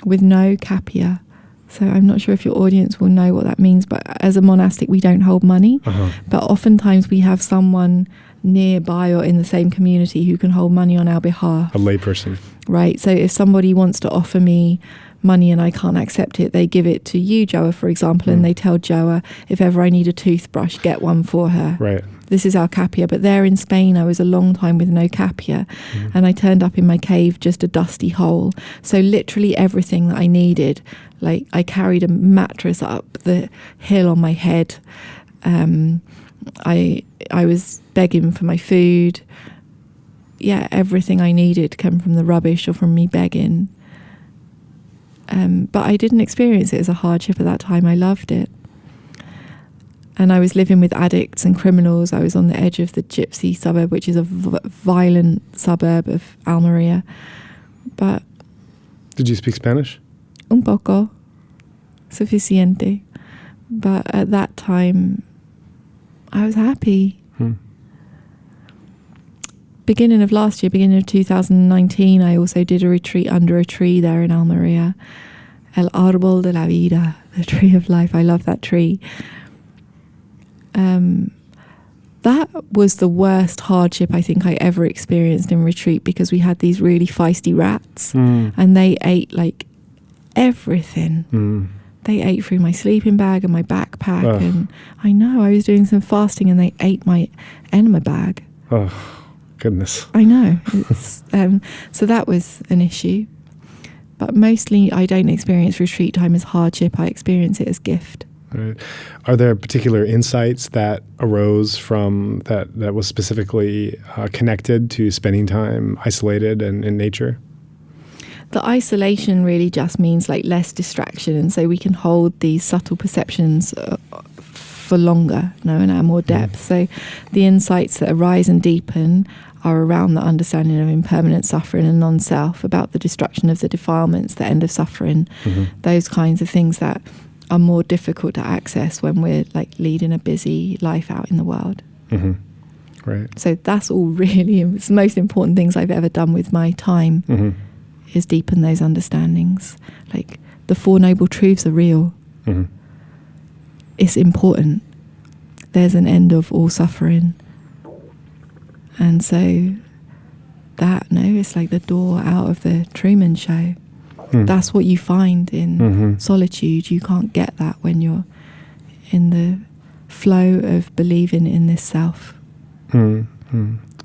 with no kapia. So I'm not sure if your audience will know what that means, but as a monastic, we don't hold money. But oftentimes we have someone nearby or in the same community who can hold money on our behalf. A layperson. Right. So if somebody wants to offer me money and I can't accept it, they give it to you, Joa, for example, and they tell Joa, if ever I need a toothbrush, get one for her. Right. This is our kapia. But there in Spain, I was a long time with no kapia, and I turned up in my cave just a dusty hole. So literally everything that I needed, like I carried a mattress up the hill on my head. I was begging for my food. Yeah, everything I needed came from the rubbish or from me begging. But I didn't experience it as a hardship at that time. I loved it. And I was living with addicts and criminals. I was on the edge of the gypsy suburb, which is a violent suburb of Almeria. But did you speak Spanish? Un poco. Suficiente. But at that time, I was happy. Beginning of last year, beginning of 2019, I also did a retreat under a tree there in Almeria. El Árbol de la Vida, the tree of life. I love that tree. That was the worst hardship I think I ever experienced in retreat, because we had these really feisty rats and they ate like everything. They ate through my sleeping bag and my backpack. And I know, I was doing some fasting and they ate my enema bag. Oh, goodness. I know. It's, so that was an issue. But mostly I don't experience retreat time as hardship. I experience it as gift. Right. Are there particular insights that arose from that was specifically connected to spending time isolated and in nature? The isolation really just means like less distraction, and so we can hold these subtle perceptions for longer, and at more depth. So the insights that arise and deepen are around the understanding of impermanent suffering and non-self, about the destruction of the defilements, the end of suffering, those kinds of things that are more difficult to access when we're like leading a busy life out in the world. Right. So that's all really, it's the most important things I've ever done with my time, is deepen those understandings. Like the Four Noble Truths are real. It's important. There's an end of all suffering. And so that, it's like the door out of the Truman Show. That's what you find in solitude. You can't get that when you're in the flow of believing in this self.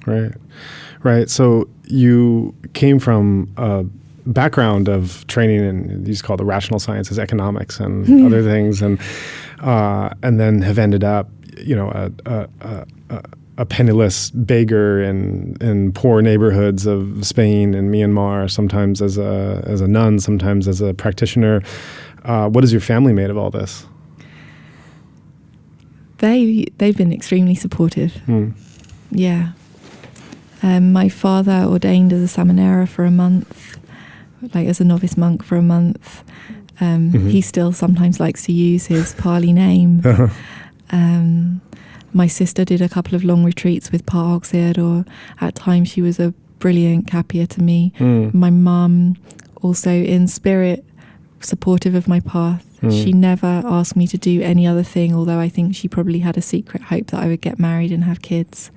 Right. So you came from a background of training in these called the rational sciences, economics, and other things, and then have ended up, a penniless beggar in poor neighborhoods of Spain and Myanmar, sometimes as a nun, sometimes as a practitioner. What has your family made of all this? They've been extremely supportive. Yeah. My father ordained as a samanera for a month, like as a novice monk for a month. He still sometimes likes to use his Pali name. My sister did a couple of long retreats with Pa Auk Sayadaw. At times she was a brilliant kapia to me. My mum, also in spirit, supportive of my path. She never asked me to do any other thing, although I think she probably had a secret hope that I would get married and have kids.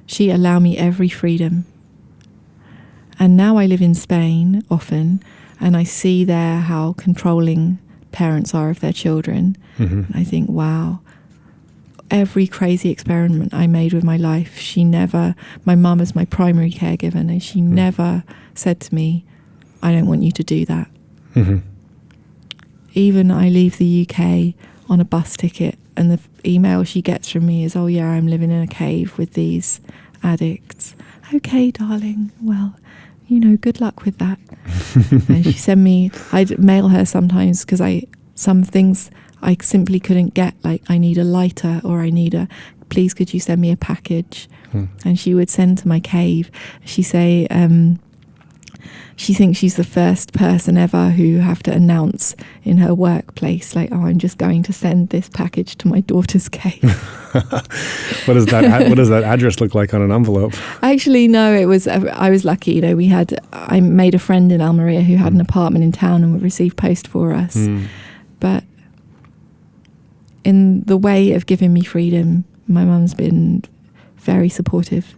She allowed me every freedom. And now I live in Spain often, and I see there how controlling parents are of their children. And I think, wow, every crazy experiment I made with my life, my mum is my primary caregiver, and she never said to me, I don't want you to do that. Even I leave the UK on a bus ticket, and the email she gets from me is, oh yeah, I'm living in a cave with these addicts. Okay, darling, well, good luck with that. And she sent me, I'd mail her sometimes because some things I simply couldn't get, like I need a lighter, or please could you send me a package? And she would send to my cave. She say, she thinks she's the first person ever who have to announce in her workplace, like, oh, I'm just going to send this package to my daughter's cave. What does that address look like on an envelope? Actually, no, I was lucky. I made a friend in Almeria who had an apartment in town and would receive post for us. But in the way of giving me freedom, my mum's been very supportive.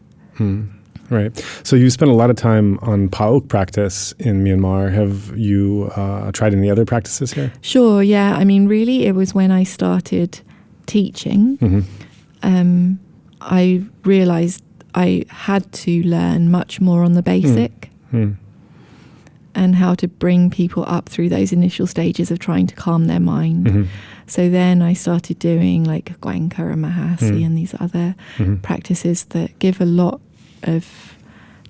Right. So you've spent a lot of time on Pa Auk practice in Myanmar. Have you tried any other practices here? Sure, yeah. I mean, really, it was when I started teaching. I realized I had to learn much more on the basic and how to bring people up through those initial stages of trying to calm their mind. So then I started doing like Goenka and Mahasi and these other practices that give a lot of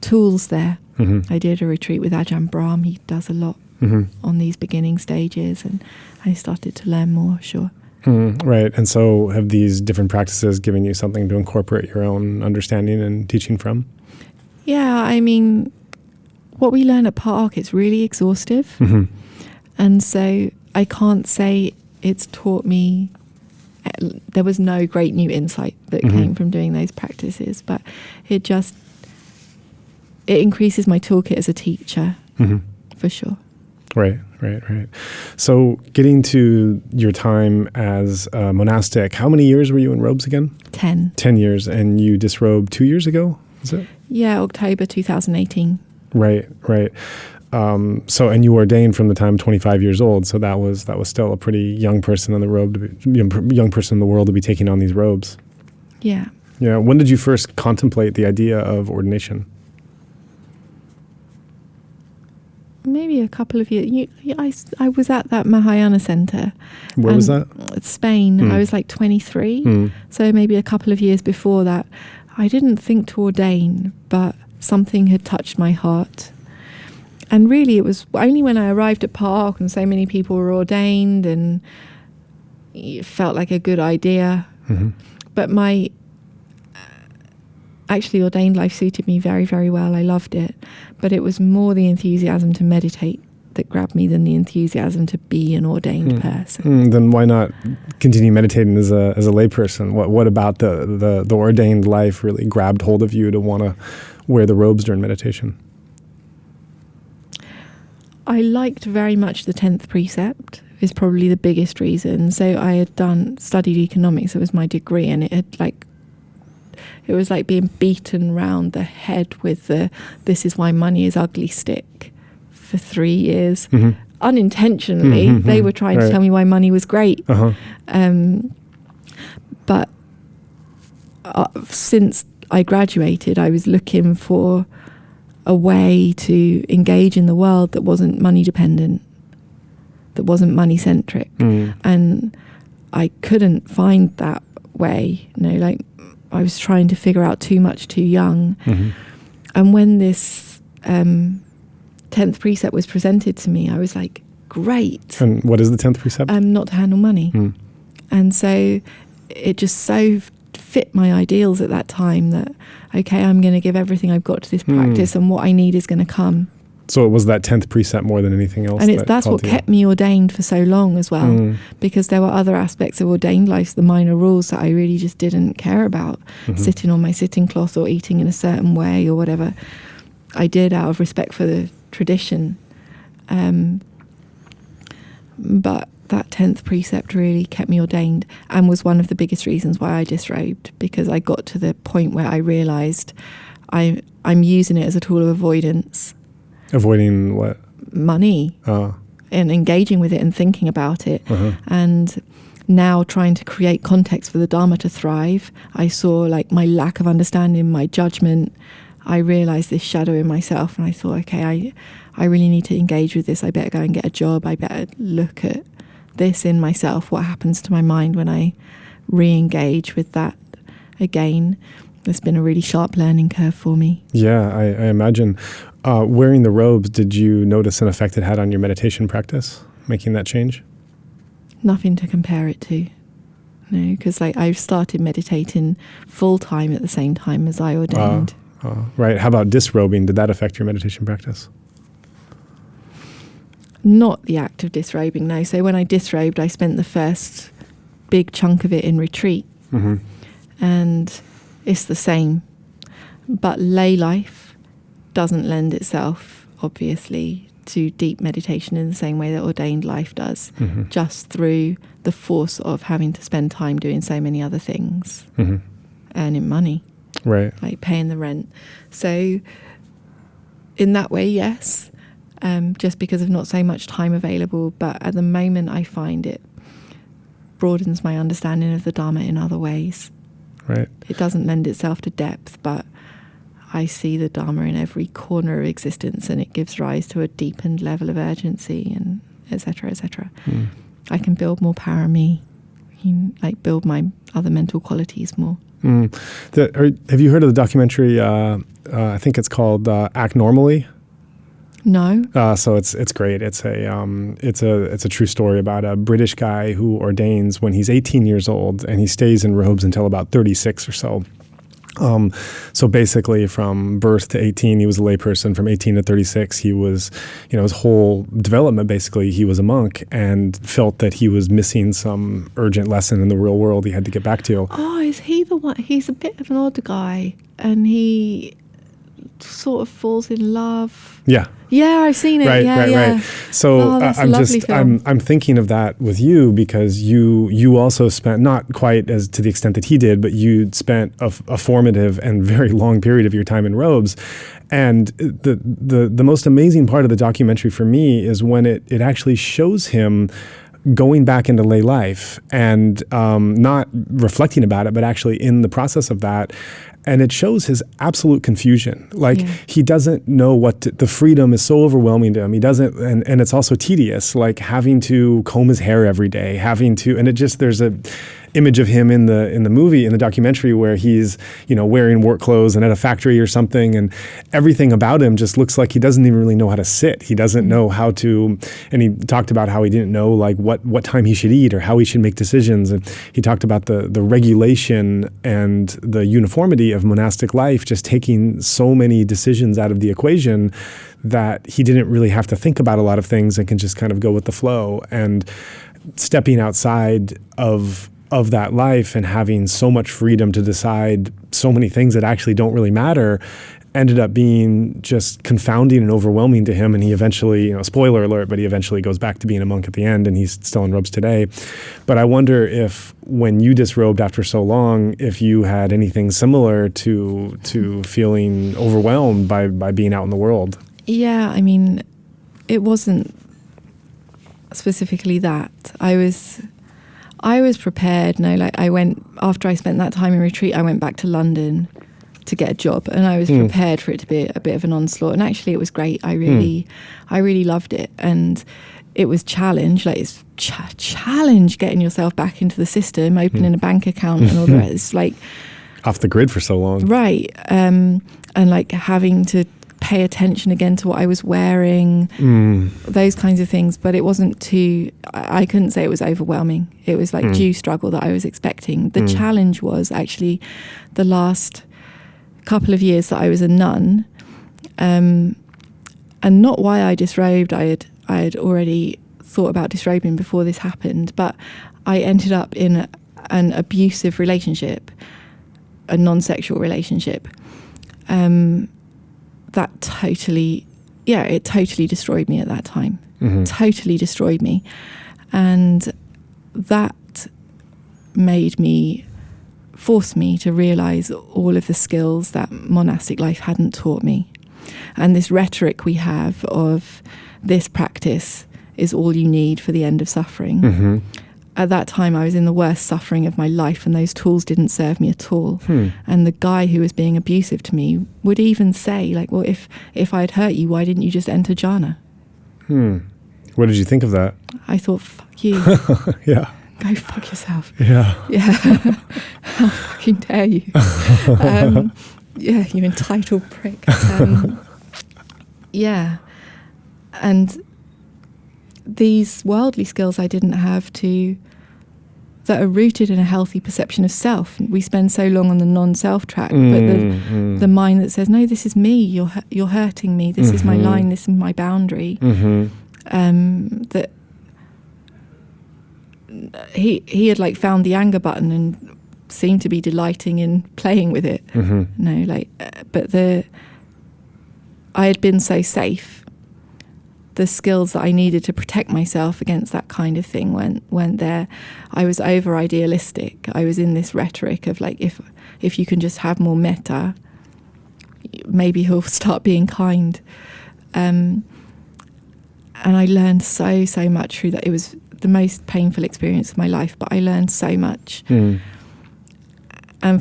tools there. I did a retreat with Ajahn Brahm. He does a lot on these beginning stages, and I started to learn more, sure. Right. And so have these different practices given you something to incorporate your own understanding and teaching from? Yeah, I mean, what we learn at Pa Auk, it's really exhaustive. And so I can't say it's taught me, there was no great new insight that came from doing those practices, but it increases my toolkit as a teacher, for sure. Right. So getting to your time as a monastic, how many years were you in robes again? 10. 10 years, and you disrobed 2 years ago, is it? Yeah, October 2018. Right. And you ordained from the time 25 years old, so that was still a pretty young person in the young person in the world to be taking on these robes. Yeah. Yeah. When did you first contemplate the idea of ordination? Maybe a couple of years. I was at that Mahayana center. Where was that? Spain. I was like 23. So maybe a couple of years before that. I didn't think to ordain, but something had touched my heart. And really, it was only when I arrived at Pa Auk and so many people were ordained, and it felt like a good idea. But my actually ordained life suited me very, very well. I loved it. But it was more the enthusiasm to meditate that grabbed me than the enthusiasm to be an ordained person. Then why not continue meditating as a layperson? What about the ordained life really grabbed hold of you to want to wear the robes during meditation? I liked very much the 10th precept is probably the biggest reason. So I had studied economics. It was my degree, and it was like being beaten round the head with the "this is why money is ugly" stick for 3 years. Unintentionally, they were trying to tell me why money was great. But since I graduated, I was looking for a way to engage in the world that wasn't money dependent, that wasn't money centric. And I couldn't find that way, like I was trying to figure out too much too young. And when this 10th precept was presented to me, I was like, great. And what is the 10th precept? Not to handle money. And so it just so fit my ideals at that time that, okay, I'm going to give everything I've got to this practice, and what I need is going to come. So it was that 10th precept more than anything else. And that's what kept me ordained for so long as well, because there were other aspects of ordained life, the minor rules, that I really just didn't care about. Sitting on my sitting cloth or eating in a certain way or whatever. I did out of respect for the tradition. But that 10th precept really kept me ordained, and was one of the biggest reasons why I disrobed, because I got to the point where I realised I'm using it as a tool of avoidance. Avoiding what? Money. And engaging with it and thinking about it. And now trying to create context for the Dharma to thrive, I saw like my lack of understanding, my judgment. I realised this shadow in myself, and I thought, okay, I really need to engage with this. I better go and get a job. I better look at this in myself. What happens to my mind when I re-engage with that again? It's been a really sharp learning curve for me. Yeah, I imagine. Wearing the robes, did you notice an effect it had on your meditation practice, making that change? Nothing to compare it to. No, because like I started meditating full time at the same time as I ordained. Right. How about disrobing? Did that affect your meditation practice? Not the act of disrobing, no. So when I disrobed, I spent the first big chunk of it in retreat. And it's the same. But lay life doesn't lend itself, obviously, to deep meditation in the same way that ordained life does, just through the force of having to spend time doing so many other things, earning money, right, like paying the rent. So in that way, yes, just because of not so much time available. But at the moment, I find it broadens my understanding of the Dharma in other ways. Right. It doesn't lend itself to depth, but I see the Dharma in every corner of existence, and it gives rise to a deepened level of urgency, and et cetera, et cetera. I can build more power in me, like build my other mental qualities more. Have you heard of the documentary, I think it's called Act Normally? No. So it's great. It's a true story about a British guy who ordains when he's 18 years old, and he stays in robes until about 36 or so. So basically from birth to 18, he was a layperson. From 18 to 36, he was, his whole development, basically, he was a monk, and felt that he was missing some urgent lesson in the real world he had to get back to. Oh, is he the one? He's a bit of an odd guy, and he sort of falls in love. Yeah. Yeah, I've seen it. Right. So I'm thinking of that with you, because you also spent, not quite as to the extent that he did, but you spent a formative and very long period of your time in robes. And the most amazing part of the documentary for me is when it actually shows him going back into lay life and not reflecting about it, but actually in the process of that. And it shows his absolute confusion. He doesn't know the freedom is so overwhelming to him. He doesn't, and it's also tedious, like having to comb his hair every day, there's a image of him in the movie, in the documentary, where he's, wearing work clothes and at a factory or something, and everything about him just looks like he doesn't even really know how to sit. He doesn't know how to, and he talked about how he didn't know like what time he should eat or how he should make decisions. And he talked about the regulation and the uniformity of monastic life, just taking so many decisions out of the equation that he didn't really have to think about a lot of things and can just kind of go with the flow. And stepping outside of that life and having so much freedom to decide so many things that actually don't really matter ended up being just confounding and overwhelming to him. And he eventually, spoiler alert, but he eventually goes back to being a monk at the end, and he's still in robes today. But I wonder if when you disrobed after so long, if you had anything similar to feeling overwhelmed by being out in the world. Yeah, I mean, it wasn't specifically that. I was prepared. I went, after I spent that time in retreat, I went back to London to get a job, and I was prepared for it to be a bit of an onslaught. And actually, it was great. I really loved it, and it was challenge. Like it's challenge getting yourself back into the system, opening a bank account, and all the rest. It's like off the grid for so long, right? And like having to pay attention again to what I was wearing, those kinds of things. But it wasn't too, I couldn't say it was overwhelming. It was like due struggle that I was expecting. The challenge was actually the last couple of years that I was a nun, and not why I disrobed. I had already thought about disrobing before this happened, but I ended up in an abusive relationship, a non-sexual relationship, that totally destroyed me at that time. Totally destroyed me. And that forced me to realize all of the skills that monastic life hadn't taught me. And this rhetoric we have of this practice is all you need for the end of suffering. At that time, I was in the worst suffering of my life, and those tools didn't serve me at all. And the guy who was being abusive to me would even say, like, well, if I'd hurt you, why didn't you just enter jhāna? What did you think of that? I thought, fuck you. Yeah. Go fuck yourself. Yeah. How fucking dare you? Yeah, you entitled prick. Yeah. And these worldly skills I didn't have that are rooted in a healthy perception of self. We spend so long on the non-self track, but the mind that says, no, this is me, you're hurting me, this is my line, this is my boundary, that he had like found the anger button and seemed to be delighting in playing with it. But I had been so safe. The skills that I needed to protect myself against that kind of thing went there. I was over idealistic. I was in this rhetoric of like, if you can just have more metta, maybe he'll start being kind. And I learned so much through that. It was the most painful experience of my life, but I learned so much. And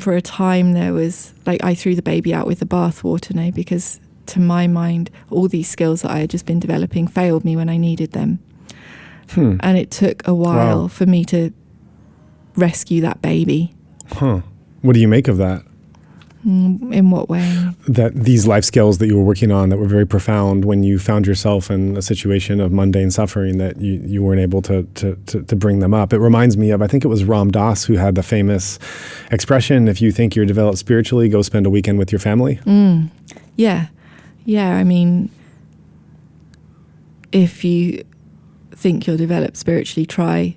for a time there was like, I threw the baby out with the bathwater now, because to my mind, all these skills that I had just been developing failed me when I needed them. And it took a while for me to rescue that baby. What do you make of that? In what way? That these life skills that you were working on that were very profound, when you found yourself in a situation of mundane suffering, that you weren't able to bring them up. It reminds me of, I think it was Ram Dass who had the famous expression, if you think you're developed spiritually, go spend a weekend with your family. Yeah, I mean, if you think you're developed spiritually, try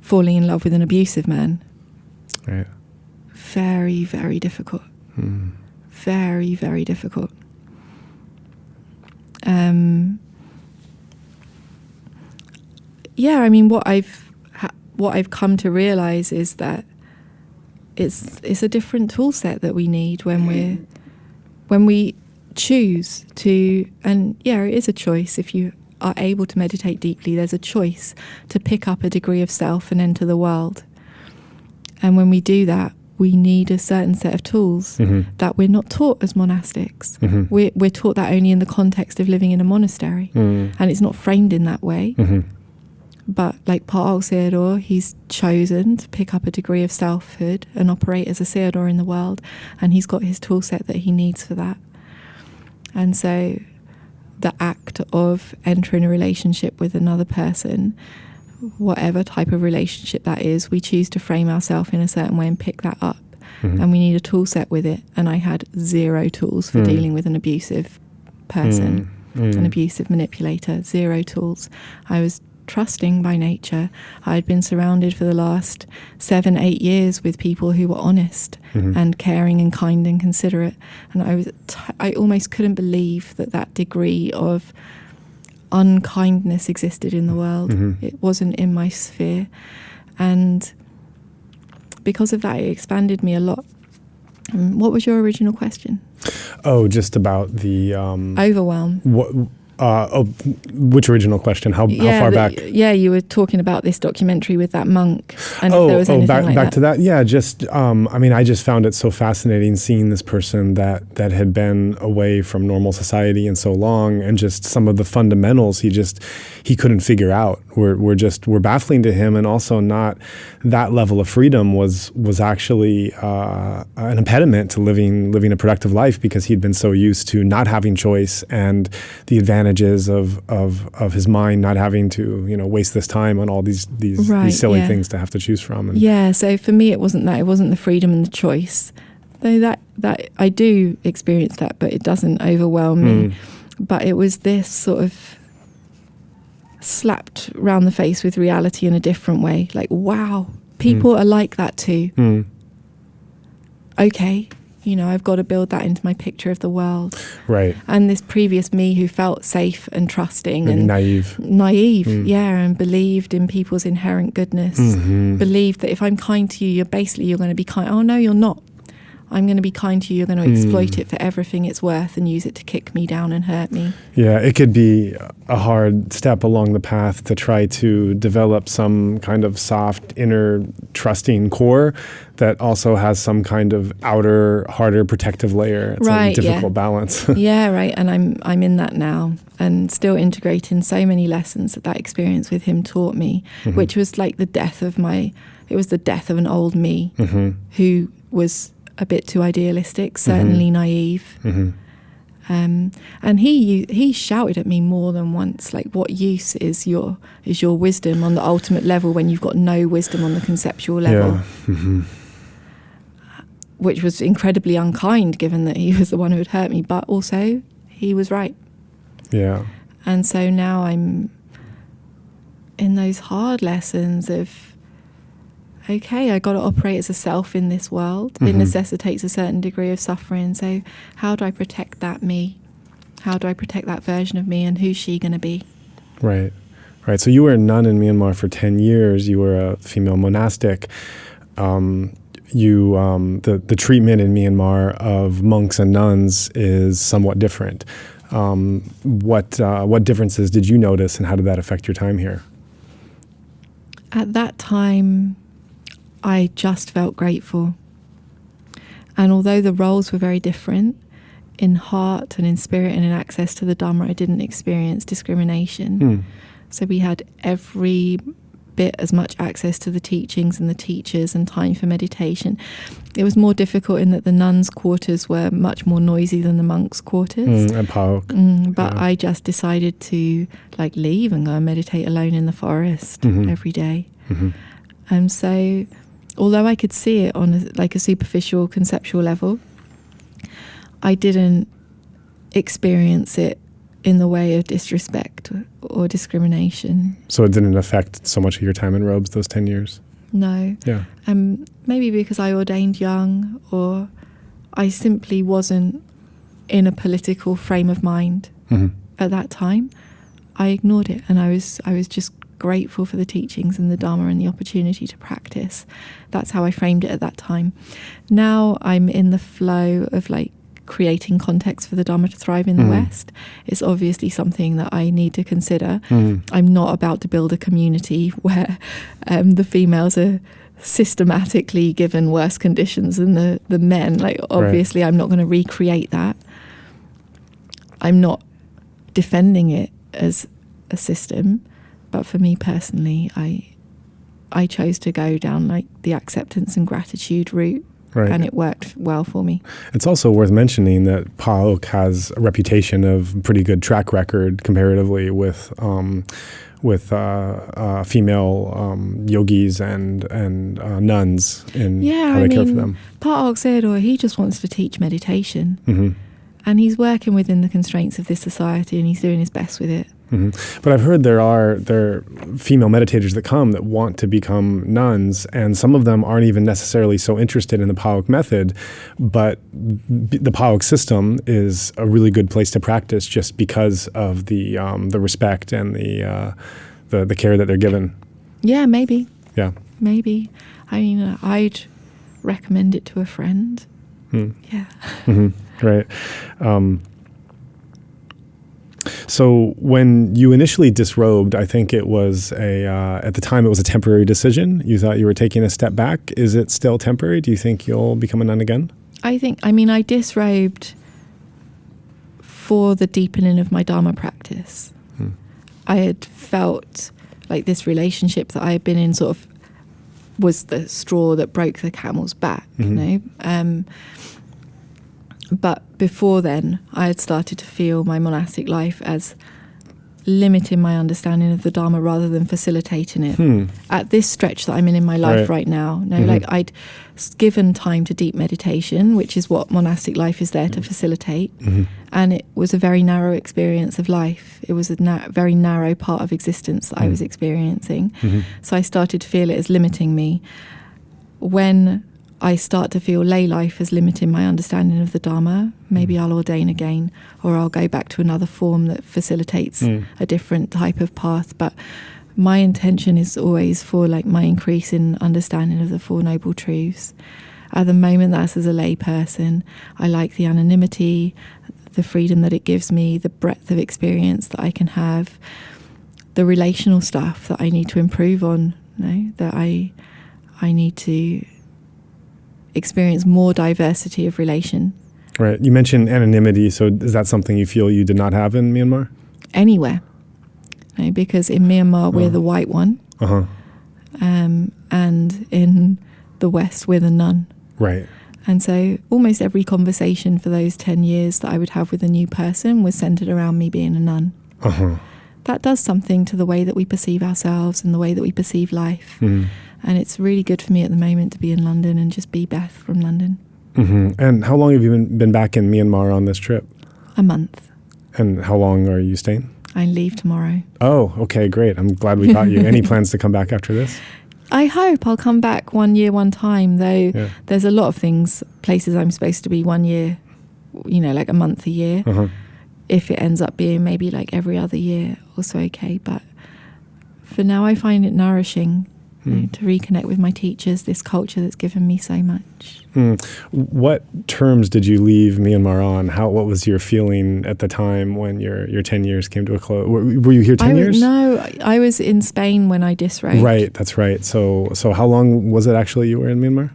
falling in love with an abusive man. Right. Very, very difficult. Very, very difficult. Yeah, I mean, what I've come to realize is that it's a different tool set that we need when we choose to, and yeah, it is a choice. If you are able to meditate deeply, there's a choice to pick up a degree of self and enter the world. And when we do that, we need a certain set of tools that we're not taught as monastics. We're taught that only in the context of living in a monastery, and it's not framed in that way. But like Pa Auk Sayadaw, he's chosen to pick up a degree of selfhood and operate as a Sayadaw in the world, and he's got his tool set that he needs for that. And so the act of entering a relationship with another person, whatever type of relationship that is, we choose to frame ourselves in a certain way and pick that up. And we need a tool set with it. And I had zero tools for dealing with an abusive person, an abusive manipulator, zero tools. I was trusting by nature. I'd been surrounded for the last 7-8 years with people who were honest and caring and kind and considerate. And I almost couldn't believe that degree of unkindness existed in the world. It wasn't in my sphere. And because of that, it expanded me a lot. What was your original question? Oh, just about the overwhelm. Which original question? How far back? Yeah, you were talking about this documentary with that monk, and if there was anything back to that. Yeah, just I just found it so fascinating seeing this person that had been away from normal society in so long, and just some of the fundamentals he couldn't figure out. Were baffling to him, and also not that level of freedom was actually an impediment to living a productive life, because he'd been so used to not having choice and the advantages of his mind not having to waste this time on all these silly things to have to choose from. And so for me it wasn't the freedom and the choice, though that I do experience that, but it doesn't overwhelm me. But it was this sort of slapped round the face with reality in a different way, like, wow, people are like that too. Okay, I've got to build that into my picture of the world. Right. And this previous me who felt safe and trusting and naive, and believed in people's inherent goodness, believed that if I'm kind to you, you're going to be kind. Oh, no, you're not. I'm going to be kind to you. You're going to exploit it for everything it's worth and use it to kick me down and hurt me. Yeah, it could be a hard step along the path to try to develop some kind of soft, inner, trusting core that also has some kind of outer, harder, protective layer. It's a difficult balance. Yeah, right. And I'm in that now, and still integrating so many lessons that experience with him taught me, which was like the death of an old me who was a bit too idealistic, certainly naive. And he shouted at me more than once, like, what use is your wisdom on the ultimate level when you've got no wisdom on the conceptual level? Which was incredibly unkind, given that he was the one who had hurt me, but also he was right. Yeah. And so now I'm in those hard lessons of, okay, I got to operate as a self in this world. It necessitates a certain degree of suffering. So how do I protect that me? How do I protect that version of me, and who's she going to be? Right. So you were a nun in Myanmar for 10 years. You were a female monastic. The treatment in Myanmar of monks and nuns is somewhat different. What differences did you notice, and how did that affect your time here? At that time, I just felt grateful. And although the roles were very different, in heart and in spirit and in access to the Dhamma, I didn't experience discrimination. So we had every bit as much access to the teachings and the teachers and time for meditation. It was more difficult in that the nuns' quarters were much more noisy than the monks' quarters. And Pa Auk. But I just decided to leave and go and meditate alone in the forest every day. And so, although I could see it on a superficial conceptual level, I didn't experience it in the way of disrespect or discrimination. So it didn't affect so much of your time in robes those 10 years? No. Yeah. Maybe because I ordained young, or I simply wasn't in a political frame of mind at that time. I ignored it, and I was just grateful for the teachings and the Dhamma and the opportunity to practice. That's how I framed it at that time. Now I'm in the flow of creating context for the Dhamma to thrive in the West. It's obviously something that I need to consider. I'm not about to build a community where the females are systematically given worse conditions than the men. Obviously, I'm not going to recreate that. I'm not defending it as a system. But for me personally, I chose to go down the acceptance and gratitude route, and it worked well for me. It's also worth mentioning that Pa Auk has a reputation of pretty good track record comparatively with female yogis and nuns in how they care for them. Pa Auk Sayadaw, he just wants to teach meditation, and he's working within the constraints of this society, and he's doing his best with it. But I've heard there are female meditators that come that want to become nuns, and some of them aren't even necessarily so interested in the Pa Auk method, but the Pa Auk system is a really good place to practice just because of the respect and the care that they're given. Yeah, maybe. Yeah. Maybe. I'd recommend it to a friend. Yeah. Right. So when you initially disrobed, I think it was at the time it was a temporary decision. You thought you were taking a step back. Is it still temporary? Do you think you'll become a nun again? I disrobed for the deepening of my Dharma practice. I had felt like this relationship that I had been in sort of was the straw that broke the camel's back, you know. But before then, I had started to feel my monastic life as limiting my understanding of the Dharma rather than facilitating it. At this stretch that I'm in my life right now, like I'd given time to deep meditation, which is what monastic life is there to facilitate, and it was a very narrow experience of life. It was a very narrow part of existence that I was experiencing. So I started to feel it as limiting me. When I start to feel lay life as limiting my understanding of the Dharma, maybe I'll ordain again, or I'll go back to another form that facilitates a different type of path. But my intention is always for like my increase in understanding of the Four Noble Truths. At the moment, that's as a lay person. I like the anonymity, the freedom that it gives me, the breadth of experience that I can have, the relational stuff that I need to improve on, you know, that I need to experience more diversity of relation. Right. You mentioned anonymity. So is that something you feel you did not have in Myanmar? Anywhere. You know, because in Myanmar, we're the white one. And in the West, we're the nun. Right. And so almost every conversation for those 10 years that I would have with a new person was centered around me being a nun. That does something to the way that we perceive ourselves and the way that we perceive life. And it's really good for me at the moment to be in London and just be Beth from London. And how long have you been back in Myanmar on this trip? A month. And how long are you staying? I leave tomorrow. Oh, okay, great. I'm glad we caught you. Any plans to come back after this? I hope I'll come back 1 year, one time, though there's a lot of places I'm supposed to be 1 year, you know, like a month a year. If it ends up being maybe like every other year, also okay. But for now, I find it nourishing you know, to reconnect with my teachers, this culture that's given me so much. What terms did you leave Myanmar on? What was your feeling at the time when your 10 years came to a close? Were you here 10 years? No, I was in Spain when I disrobed. Right, that's right. So how long was it actually you were in Myanmar?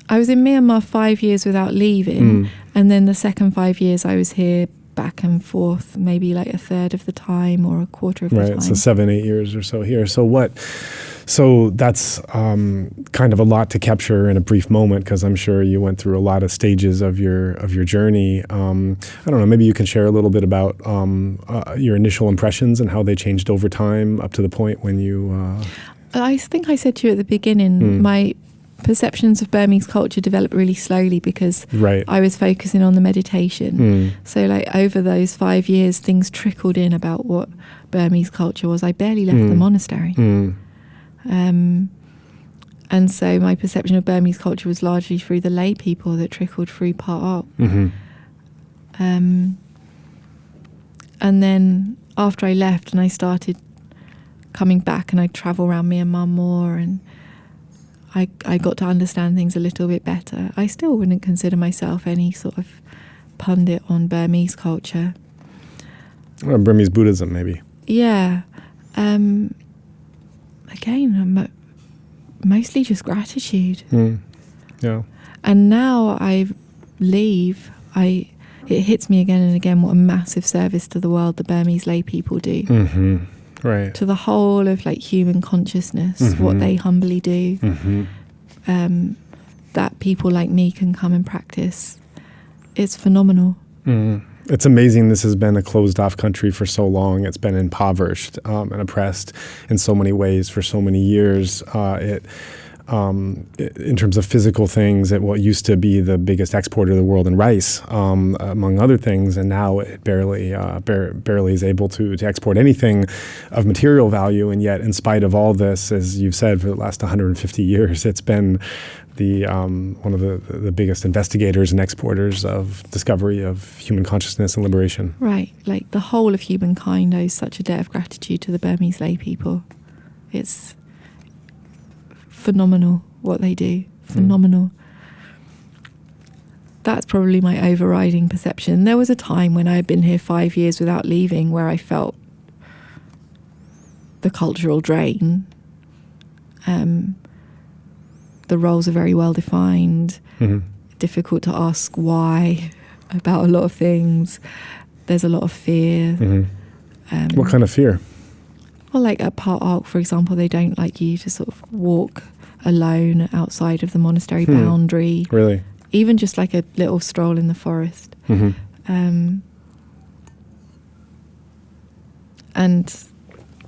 I was in Myanmar 5 years without leaving. And then the second 5 years I was here back and forth, maybe like a third of the time or a quarter of the time. Right, so 7-8 years or so here. So that's kind of a lot to capture in a brief moment, because I'm sure you went through a lot of stages of your journey. I don't know, maybe you can share a little bit about your initial impressions and how they changed over time up to the point when you... I think I said to you at the beginning, my perceptions of Burmese culture developed really slowly because I was focusing on the meditation. So like over those 5 years, things trickled in about what Burmese culture was. I barely left the monastery. And so my perception of Burmese culture was largely through the lay people that trickled through Pa Auk. And then after I left and I started coming back and I'd travel around Myanmar more and I got to understand things a little bit better. I still wouldn't consider myself any sort of pundit on Burmese culture. Or Burmese Buddhism, maybe. Yeah. Again, mostly just gratitude. Yeah. And now I leave, it hits me again and again what a massive service to the world the Burmese lay people do. Right. To the whole of like human consciousness, what they humbly do, that people like me can come and practice. It's phenomenal. It's amazing this has been a closed-off country for so long. It's been impoverished and oppressed in so many ways for so many years. In terms of physical things, what used to be the biggest exporter of the world in rice, among other things, and now it barely is able to export anything of material value. And yet, in spite of all this, as you've said, for the last 150 years, it's been one of the biggest investigators and exporters of discovery of human consciousness and liberation. Right, like the whole of humankind owes such a debt of gratitude to the Burmese lay people. It's phenomenal what they do. Phenomenal. that's probably my overriding perception. There was a time when I had been here 5 years without leaving where I felt the cultural drain. The roles are very well defined. Difficult to ask why about a lot of things. There's a lot of fear. What kind of fear? Well, like at Pa Auk, for example, they don't like you to sort of walk alone outside of the monastery boundary. Really? Even just like a little stroll in the forest. And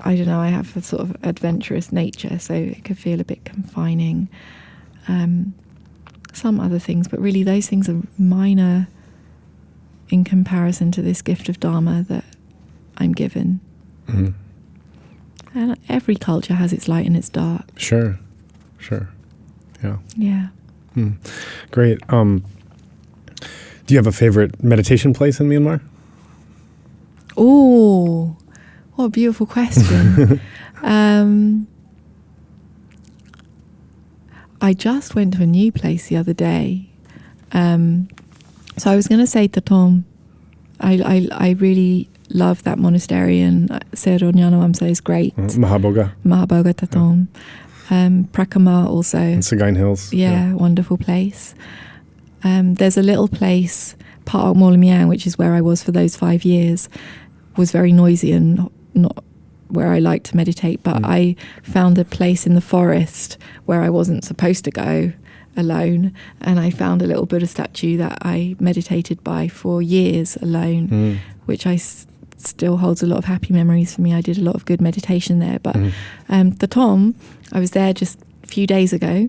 I don't know, I have a sort of adventurous nature, so it could feel a bit confining. Some other things, but really those things are minor in comparison to this gift of Dharma that I'm given. And every culture has its light and its dark. Sure. Yeah. Great. Do you have a favorite meditation place in Myanmar? Oh, what a beautiful question. I just went to a new place the other day. So I was going to say Tatom. I really love that monastery, and Sayadaw Nyana is great. Mahaboga Tatom. Prakama also. And Sagain Hills. Yeah, wonderful place. There's a little place, Pa Auk Monastery, which is where I was for those 5 years, was very noisy and not where I like to meditate, but I found a place in the forest where I wasn't supposed to go alone, and I found a little Buddha statue that I meditated by for years alone, which still holds a lot of happy memories for me. I did a lot of good meditation there. But the Tom, I was there just a few days ago,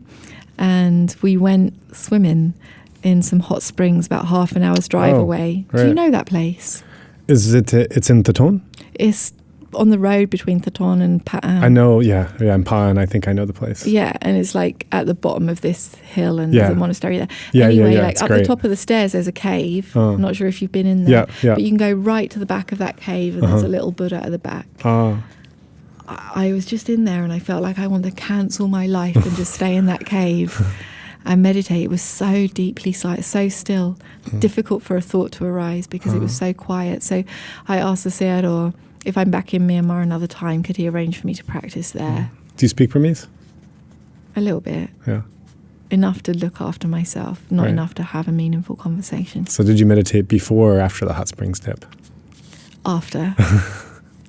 and we went swimming in some hot springs about half an hour's drive away. Right. Do you know that place? Is it? It's in Taton? It's on the road between Taton and Pa Auk. I know, yeah, and Pa, and I think I know the place. Yeah, and it's like at the bottom of this hill, and there's a monastery there. Yeah, anyway, yeah, like up the top of the stairs, there's a cave. I'm not sure if you've been in there. Yeah. But you can go right to the back of that cave, and there's a little Buddha at the back. I was just in there, and I felt like I wanted to cancel my life and just stay in that cave and meditate. It was so deeply silent, so still, difficult for a thought to arise because it was so quiet. So I asked the Sayadaw, if I'm back in Myanmar another time, could he arrange for me to practice there? Do you speak Burmese? A little bit. Yeah. Enough to look after myself, not enough to have a meaningful conversation. So did you meditate before or after the hot springs dip? After.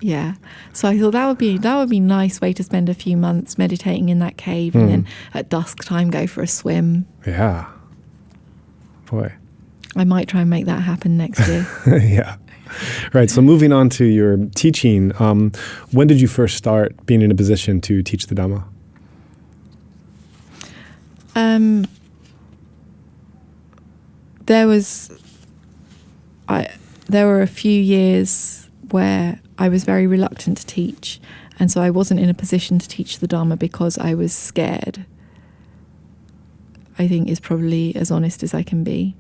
Yeah. So I thought that would be a nice way to spend a few months meditating in that cave, and then at dusk time go for a swim. Yeah. Boy. I might try and make that happen next year. Yeah. Right. So moving on to your teaching, when did you first start being in a position to teach the Dhamma? There were a few years where I was very reluctant to teach, and so I wasn't in a position to teach the Dhamma because I was scared. I think is probably as honest as I can be.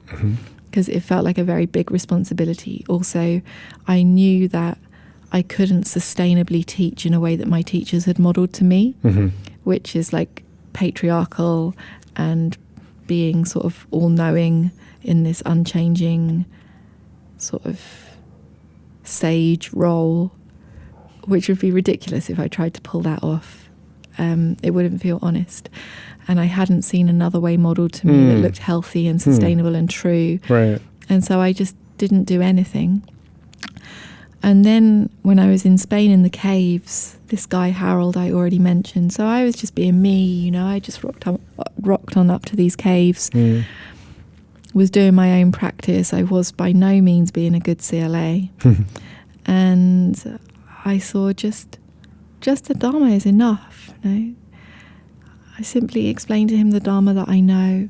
Because it felt like a very big responsibility. Also, I knew that I couldn't sustainably teach in a way that my teachers had modelled to me, which is like patriarchal and being sort of all-knowing in this unchanging sort of sage role, which would be ridiculous if I tried to pull that off. It wouldn't feel honest. And I hadn't seen another way modelled to me that looked healthy and sustainable and true. Right. And so I just didn't do anything. And then when I was in Spain in the caves, this guy Harold I already mentioned, so I was just being me, you know, I just rocked on up to these caves, was doing my own practice. I was by no means being a good CLA. And I saw just the Dharma is enough, you know. I simply explained to him the Dharma that I know.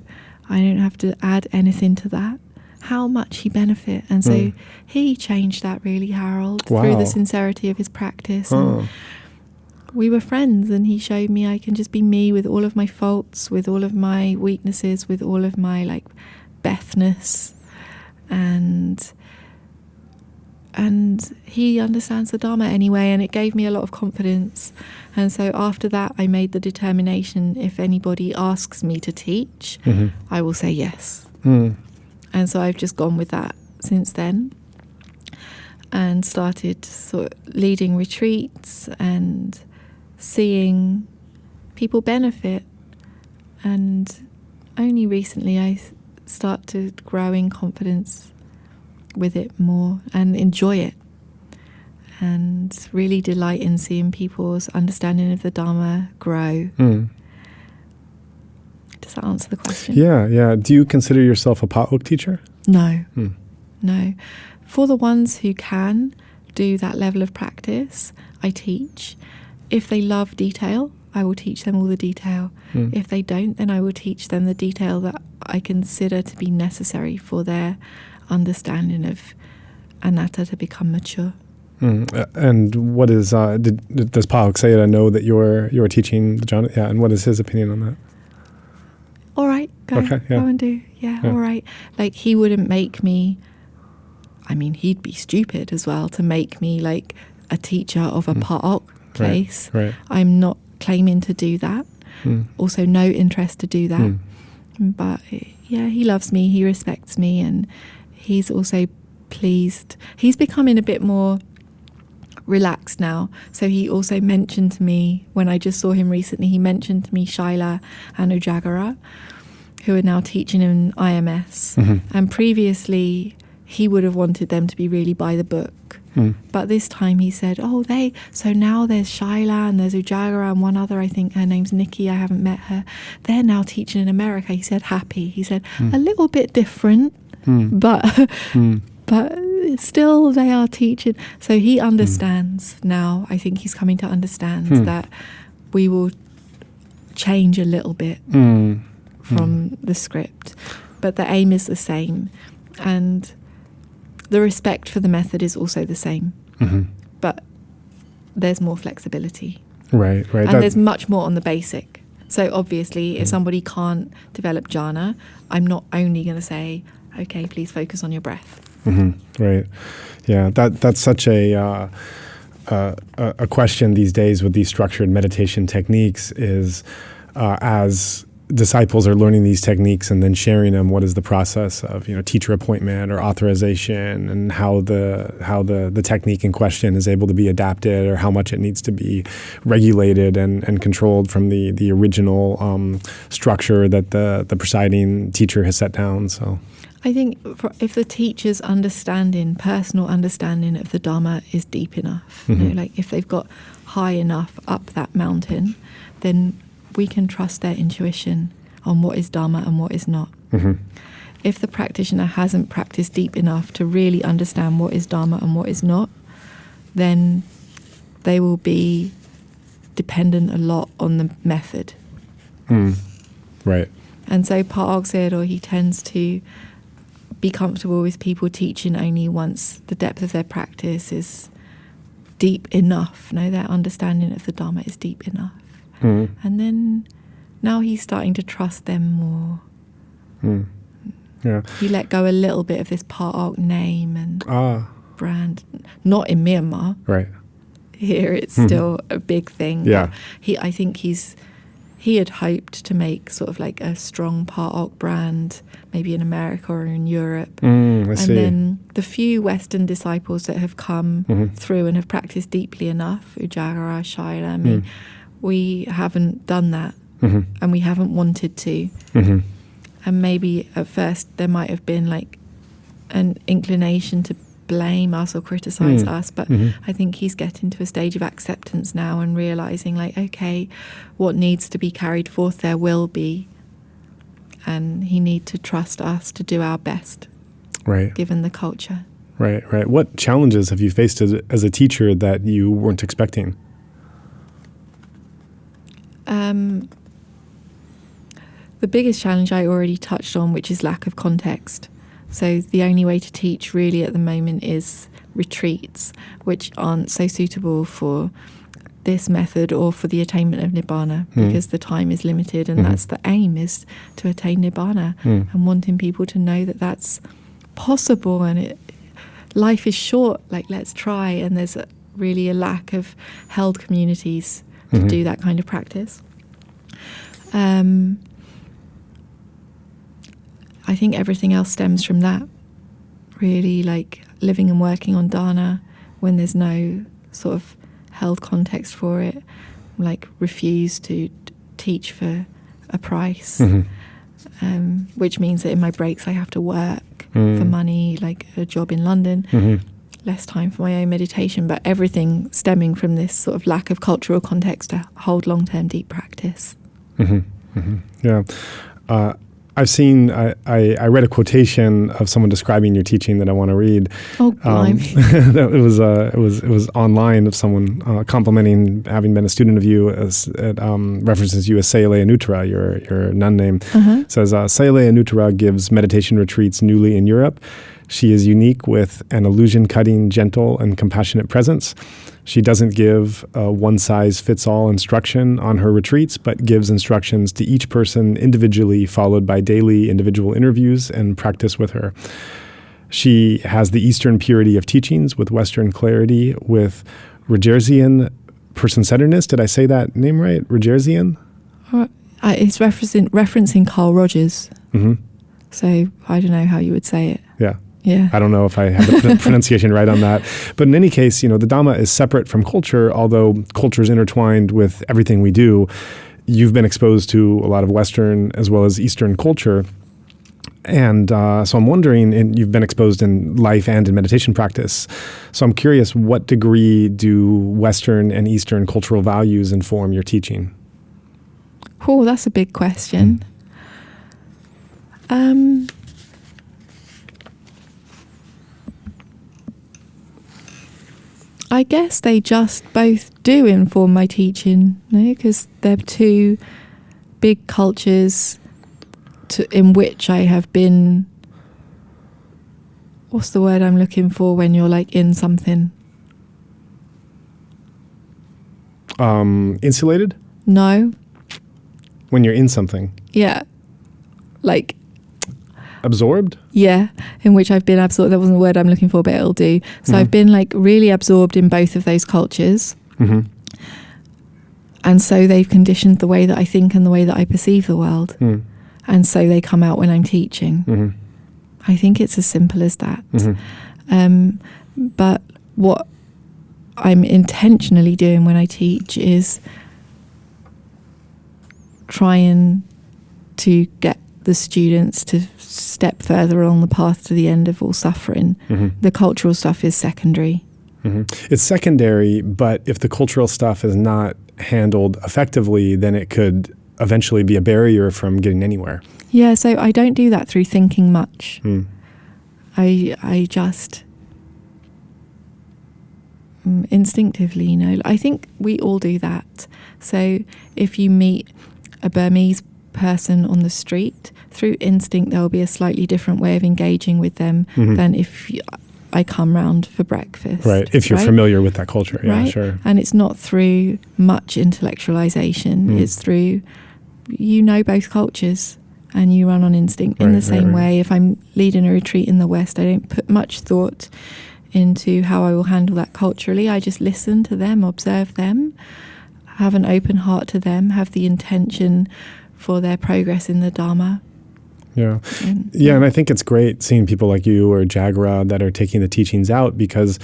I don't have to add anything to that. How much he benefit. And so he changed that really, Harold, through the sincerity of his practice. And we were friends, and he showed me I can just be me with all of my faults, with all of my weaknesses, with all of my like Bethness. And he understands the Dharma anyway, and it gave me a lot of confidence. And so after that, I made the determination, if anybody asks me to teach, I will say yes. And so I've just gone with that since then, and started sort of leading retreats and seeing people benefit. And only recently I started growing confidence with it more and enjoy it, and really delight in seeing people's understanding of the Dharma grow. Does that answer the question? Yeah. Do you consider yourself a Pa Auk teacher? No. No. For the ones who can do that level of practice, I teach. If they love detail, I will teach them all the detail. If they don't, then I will teach them the detail that I consider to be necessary for their understanding of anatta to become mature. And what is does Pa Auk Sayadaw know that you're teaching the jhāna? Yeah, and what is his opinion on that? All right, go and do. Yeah, all right. Like, he wouldn't make me. I mean, he'd be stupid as well to make me like a teacher of a Pa Auk place. Right. I'm not claiming to do that. Also, no interest to do that. But yeah, he loves me. He respects me, and he's also pleased. He's becoming a bit more relaxed now. So he also mentioned to me, when I just saw him recently, he mentioned to me Shaila and Ujagara, who are now teaching in IMS. And previously, he would have wanted them to be really by the book. But this time he said, so now there's Shaila and there's Ujagara and one other, I think her name's Nikki, I haven't met her. They're now teaching in America. He said happy. He said a little bit different, but still they are teaching. So he understands now. I think he's coming to understand that we will change a little bit from the script, but the aim is the same, and the respect for the method is also the same, but there's more flexibility. Right. And there's much more on the basic. So obviously, if somebody can't develop jhāna, I'm not only going to say, okay, please focus on your breath. Right. Yeah, that's such a question these days with these structured meditation techniques is as disciples are learning these techniques and then sharing them, what is the process of teacher appointment or authorization, and how the technique in question is able to be adapted, or how much it needs to be regulated and controlled from the original structure that the presiding teacher has set down. So I think if the teacher's personal understanding of the Dharma is deep enough, like if they've got high enough up that mountain, then we can trust their intuition on what is Dharma and what is not. If the practitioner hasn't practiced deep enough to really understand what is Dharma and what is not, then they will be dependent a lot on the method. Right. And so Pa Auk Sayadaw, he tends to be comfortable with people teaching only once the depth of their practice is deep enough. Their understanding of the Dharma is deep enough. And then now he's starting to trust them more. Yeah. He let go a little bit of this Pa Auk name and brand. Not in Myanmar. Right. Here it's still a big thing. Yeah. I think he had hoped to make sort of like a strong Pa Auk brand, maybe in America or in Europe. I see. Then the few Western disciples that have come through and have practiced deeply enough, Ujagara, Shaila, we haven't done that, and we haven't wanted to. And maybe at first there might have been like an inclination to blame us or criticize us, but I think he's getting to a stage of acceptance now and realizing, like, okay, what needs to be carried forth there will be, and he need to trust us to do our best, right, given the culture. Right. What challenges have you faced as a teacher that you weren't expecting? The biggest challenge I already touched on, which is lack of context. So the only way to teach really at the moment is retreats, which aren't so suitable for this method or for the attainment of Nibbana, because the time is limited, and that's the aim, is to attain Nibbana, and wanting people to know that that's possible, and life is short, like, let's try. And there's really a lack of held communities to do that kind of I think everything else stems from that. Really, like living and working on dana when there's no sort of held context for it, like refuse to teach for a price, which means that in my breaks I have to work for money, like a job in London, less time for my own meditation, but everything stemming from this sort of lack of cultural context to hold long-term deep practice. Yeah. I've seen, I read a quotation of someone describing your teaching that I want to read. Oh, blimey. It was online of someone complimenting having been a student of you. It references you as Sayadaw Anuttara, your nun name. It says, Sayadaw Anuttara gives meditation retreats newly in Europe. She is unique with an illusion-cutting, gentle, and compassionate presence. She doesn't give a one-size-fits-all instruction on her retreats, but gives instructions to each person individually, followed by daily individual interviews and practice with her. She has the Eastern purity of teachings with Western clarity, with Rogersian person-centeredness. Did I say that name right? Rogersian? It's referencing Carl Rogers. So I don't know how you would say it. Yeah. I don't know if I have the pronunciation right on that. But in any case, the Dhamma is separate from culture, although culture is intertwined with everything we do. You've been exposed to a lot of Western as well as Eastern culture. And so I'm wondering, and you've been exposed in life and in meditation practice. So I'm curious, what degree do Western and Eastern cultural values inform your teaching? Oh, that's a big question. I guess they just both do inform my teaching, because they're two big cultures in which I have been, what's the word I'm looking for when you're like in something? Insulated? No. When you're in something? Yeah. Like... Absorbed? Yeah, in which I've been absorbed. That wasn't the word I'm looking for, but it'll do. So I've been like really absorbed in both of those cultures. And so they've conditioned the way that I think and the way that I perceive the world. And so they come out when I'm teaching. I think it's as simple as that. But what I'm intentionally doing when I teach is trying to get the students to step further along the path to the end of all suffering. The cultural stuff is secondary. It's secondary, but if the cultural stuff is not handled effectively, then it could eventually be a barrier from getting anywhere. Yeah, so I don't do that through thinking much. I just instinctively, I think we all do that. So if you meet a Burmese person on the street, through instinct there will be a slightly different way of engaging with them than if I come round for breakfast. Right, if you're familiar with that culture. Yeah, right? sure. And it's not through much intellectualization. It's through, both cultures and you run on instinct in the same way. If I'm leading a retreat in the West, I don't put much thought into how I will handle that culturally. I just listen to them, observe them, have an open heart to them, have the intention for their progress in the Dharma. Yeah. And I think it's great seeing people like you or Jagra that are taking the teachings out, because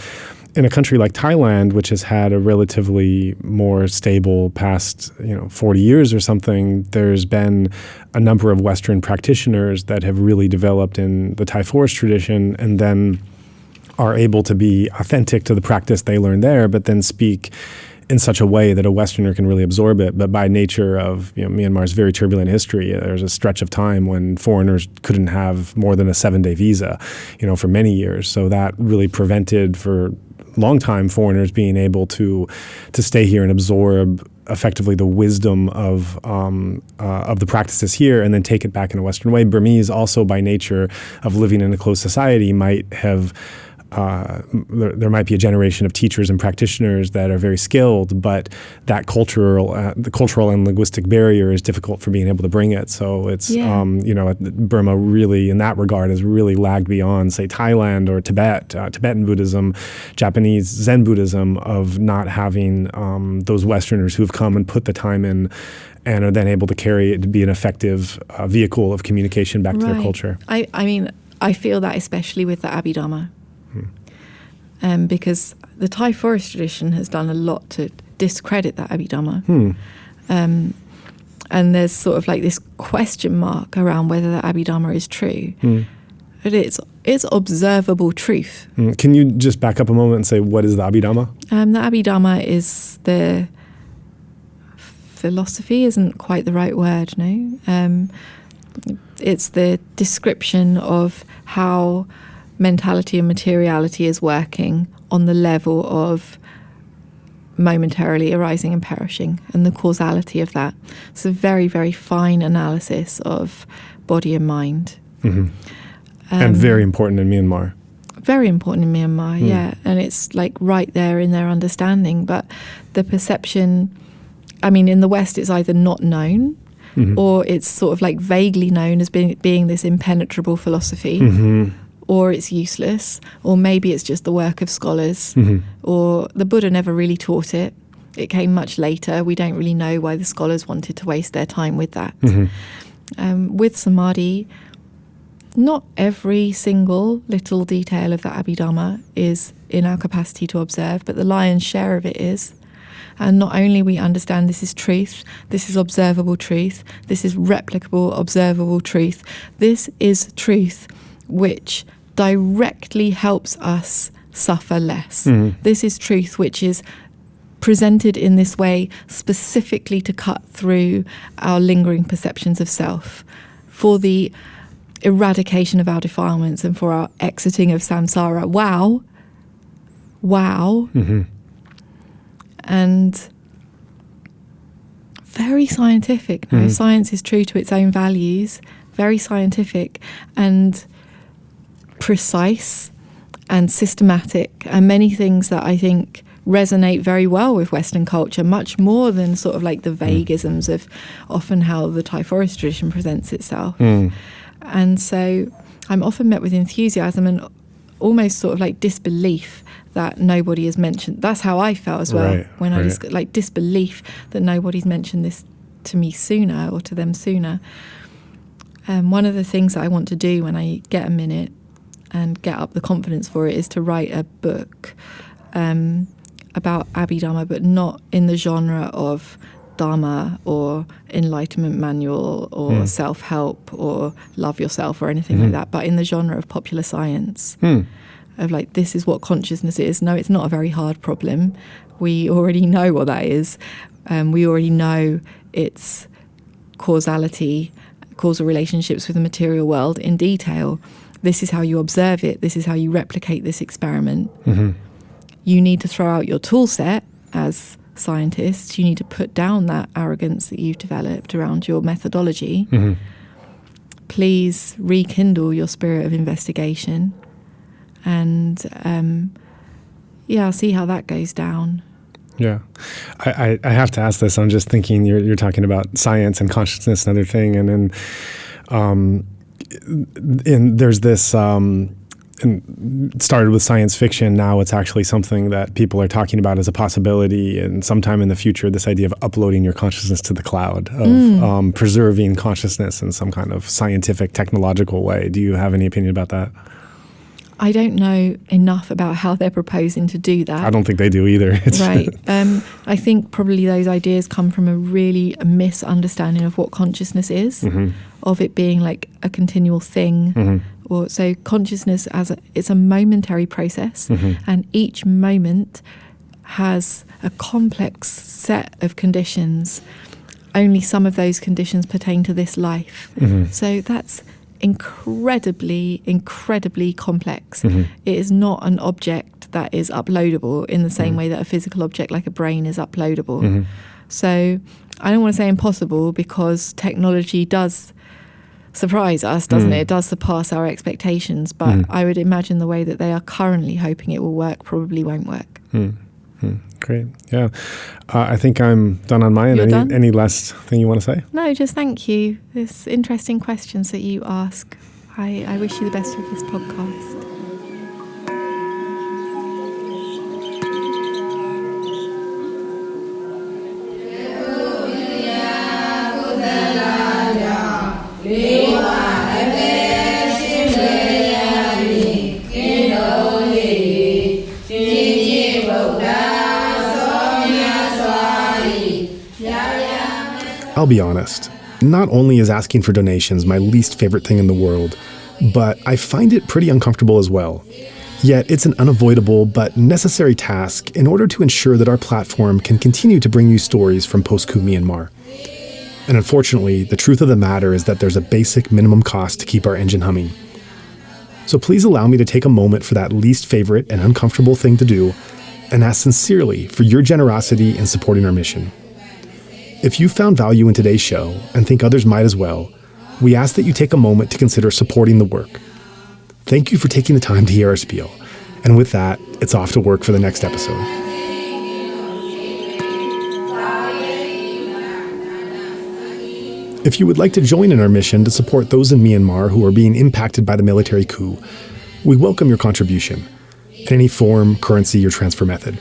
in a country like Thailand, which has had a relatively more stable past 40 years or something, there's been a number of Western practitioners that have really developed in the Thai forest tradition and then are able to be authentic to the practice they learned there, but then speak in such a way that a Westerner can really absorb it. But by nature of Myanmar's very turbulent history, there's a stretch of time when foreigners couldn't have more than a 7-day visa, for many years. So that really prevented for a long time foreigners being able to stay here and absorb effectively the wisdom of the practices here and then take it back in a Western way. Burmese also by nature of living in a closed society might have there might be a generation of teachers and practitioners that are very skilled, but that the cultural and linguistic barrier is difficult for being able to bring it. So it's, Burma really, in that regard, has really lagged beyond, say, Thailand or Tibet, Tibetan Buddhism, Japanese Zen Buddhism, of not having those Westerners who've come and put the time in and are then able to carry it to be an effective vehicle of communication back to their culture. I mean, I feel that especially with the Abhidhamma, because the Thai forest tradition has done a lot to discredit that Abhidhamma. And there's sort of like this question mark around whether the Abhidhamma is true. But it's observable truth. Can you just back up a moment and say, what is the Abhidhamma? The Abhidhamma is the philosophy, isn't quite the right word, no? It's the description of how mentality and materiality is working on the level of momentarily arising and perishing, and the causality of that. It's a very, very fine analysis of body and mind. And very important in Myanmar. Very important in Myanmar, yeah. And it's like right there in their understanding. But the perception, I mean, in the West, it's either not known or it's sort of like vaguely known as being this impenetrable philosophy, or it's useless, or maybe it's just the work of scholars, or the Buddha never really taught it. It came much later. We don't really know why the scholars wanted to waste their time with that. With Samadhi, not every single little detail of the Abhidhamma is in our capacity to observe, but the lion's share of it is. And not only we understand this is truth, this is observable truth, this is replicable, observable truth, this is truth which directly helps us suffer less. This is truth which is presented in this way specifically to cut through our lingering perceptions of self, for the eradication of our defilements and for our exiting of samsara. Wow. And very scientific. No, science is true to its own values, very scientific and precise and systematic, and many things that I think resonate very well with Western culture, much more than sort of like the vaguisms of often how the Thai forest tradition presents itself. And so I'm often met with enthusiasm and almost sort of like disbelief that nobody has mentioned. That's how I felt as well when I just like disbelief that nobody's mentioned this to me sooner or to them sooner. One of the things that I want to do when I get a minute and get up the confidence for it is to write a book about Abhidhamma, but not in the genre of Dharma or enlightenment manual or self-help or love yourself or anything like that, but in the genre of popular science. Of like, this is what consciousness is. No, it's not a very hard problem. We already know what that is. We already know its causality, causal relationships with the material world in detail. This is how you observe it. This is how you replicate this experiment. You need to throw out your tool set as scientists. You need to put down that arrogance that you've developed around your methodology. Please rekindle your spirit of investigation. And see how that goes down. Yeah, I have to ask this. I'm just thinking you're talking about science and consciousness and other thing, and then there's this. And it started with science fiction. Now it's actually something that people are talking about as a possibility, and sometime in the future, this idea of uploading your consciousness to the cloud, of preserving consciousness in some kind of scientific, technological way. Do you have any opinion about that? I don't know enough about how they're proposing to do that. I don't think they do either. Right. I think probably those ideas come from a really misunderstanding of what consciousness is, of it being like a continual thing. Or so consciousness it's a momentary process, and each moment has a complex set of conditions. Only some of those conditions pertain to this life. So that's incredibly complex. It is not an object that is uploadable in the same way that a physical object like a brain is uploadable. So I don't want to say impossible, because technology does surprise us, doesn't it? It does surpass our expectations, but I would imagine the way that they are currently hoping it will work probably won't work. Great. Yeah. I think I'm done on my end. Any last thing you want to say? No, just thank you. There's interesting questions that you ask. I wish you the best with this podcast. I'll be honest, not only is asking for donations my least favorite thing in the world, but I find it pretty uncomfortable as well. Yet it's an unavoidable but necessary task in order to ensure that our platform can continue to bring you stories from post-coup Myanmar. And unfortunately, the truth of the matter is that there's a basic minimum cost to keep our engine humming. So please allow me to take a moment for that least favorite and uncomfortable thing to do and ask sincerely for your generosity in supporting our mission. If you found value in today's show and think others might as well, we ask that you take a moment to consider supporting the work. Thank you for taking the time to hear our spiel. And with that, it's off to work for the next episode. If you would like to join in our mission to support those in Myanmar who are being impacted by the military coup, we welcome your contribution in any form, currency, or transfer method.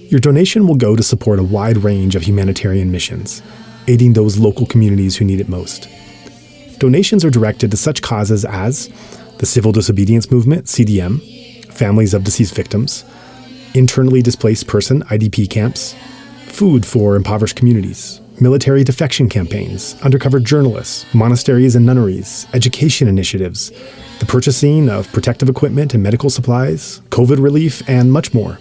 Your donation will go to support a wide range of humanitarian missions, aiding those local communities who need it most. Donations are directed to such causes as the Civil Disobedience Movement, CDM, families of deceased victims, internally displaced person, IDP camps, food for impoverished communities, military defection campaigns, undercover journalists, monasteries and nunneries, education initiatives, the purchasing of protective equipment and medical supplies, COVID relief, and much more.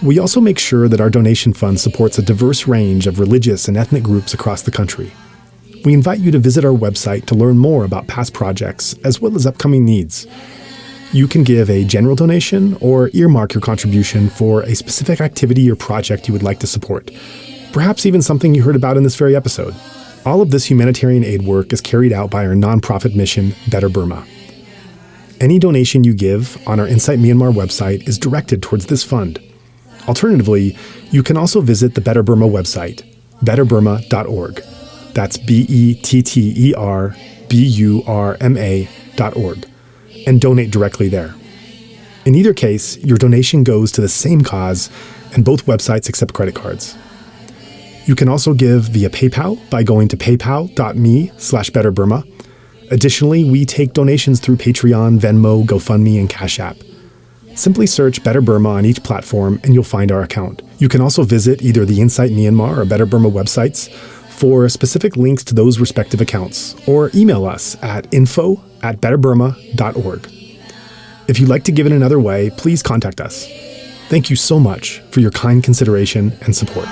We also make sure that our donation fund supports a diverse range of religious and ethnic groups across the country. We invite you to visit our website to learn more about past projects as well as upcoming needs. You can give a general donation or earmark your contribution for a specific activity or project you would like to support, perhaps even something you heard about in this very episode. All of this humanitarian aid work is carried out by our nonprofit mission, Better Burma. Any donation you give on our Insight Myanmar website is directed towards this fund. Alternatively, you can also visit the Better Burma website, betterburma.org. That's betterburma.org, and donate directly there. In either case, your donation goes to the same cause, and both websites accept credit cards. You can also give via PayPal by going to paypal.me/betterburma. Additionally, we take donations through Patreon, Venmo, GoFundMe, and Cash App. Simply search Better Burma on each platform and you'll find our account. You can also visit either the Insight Myanmar or Better Burma websites for specific links to those respective accounts, or email us at info@betterburma.org. If you'd like to give it another way, please contact us. Thank you so much for your kind consideration and support.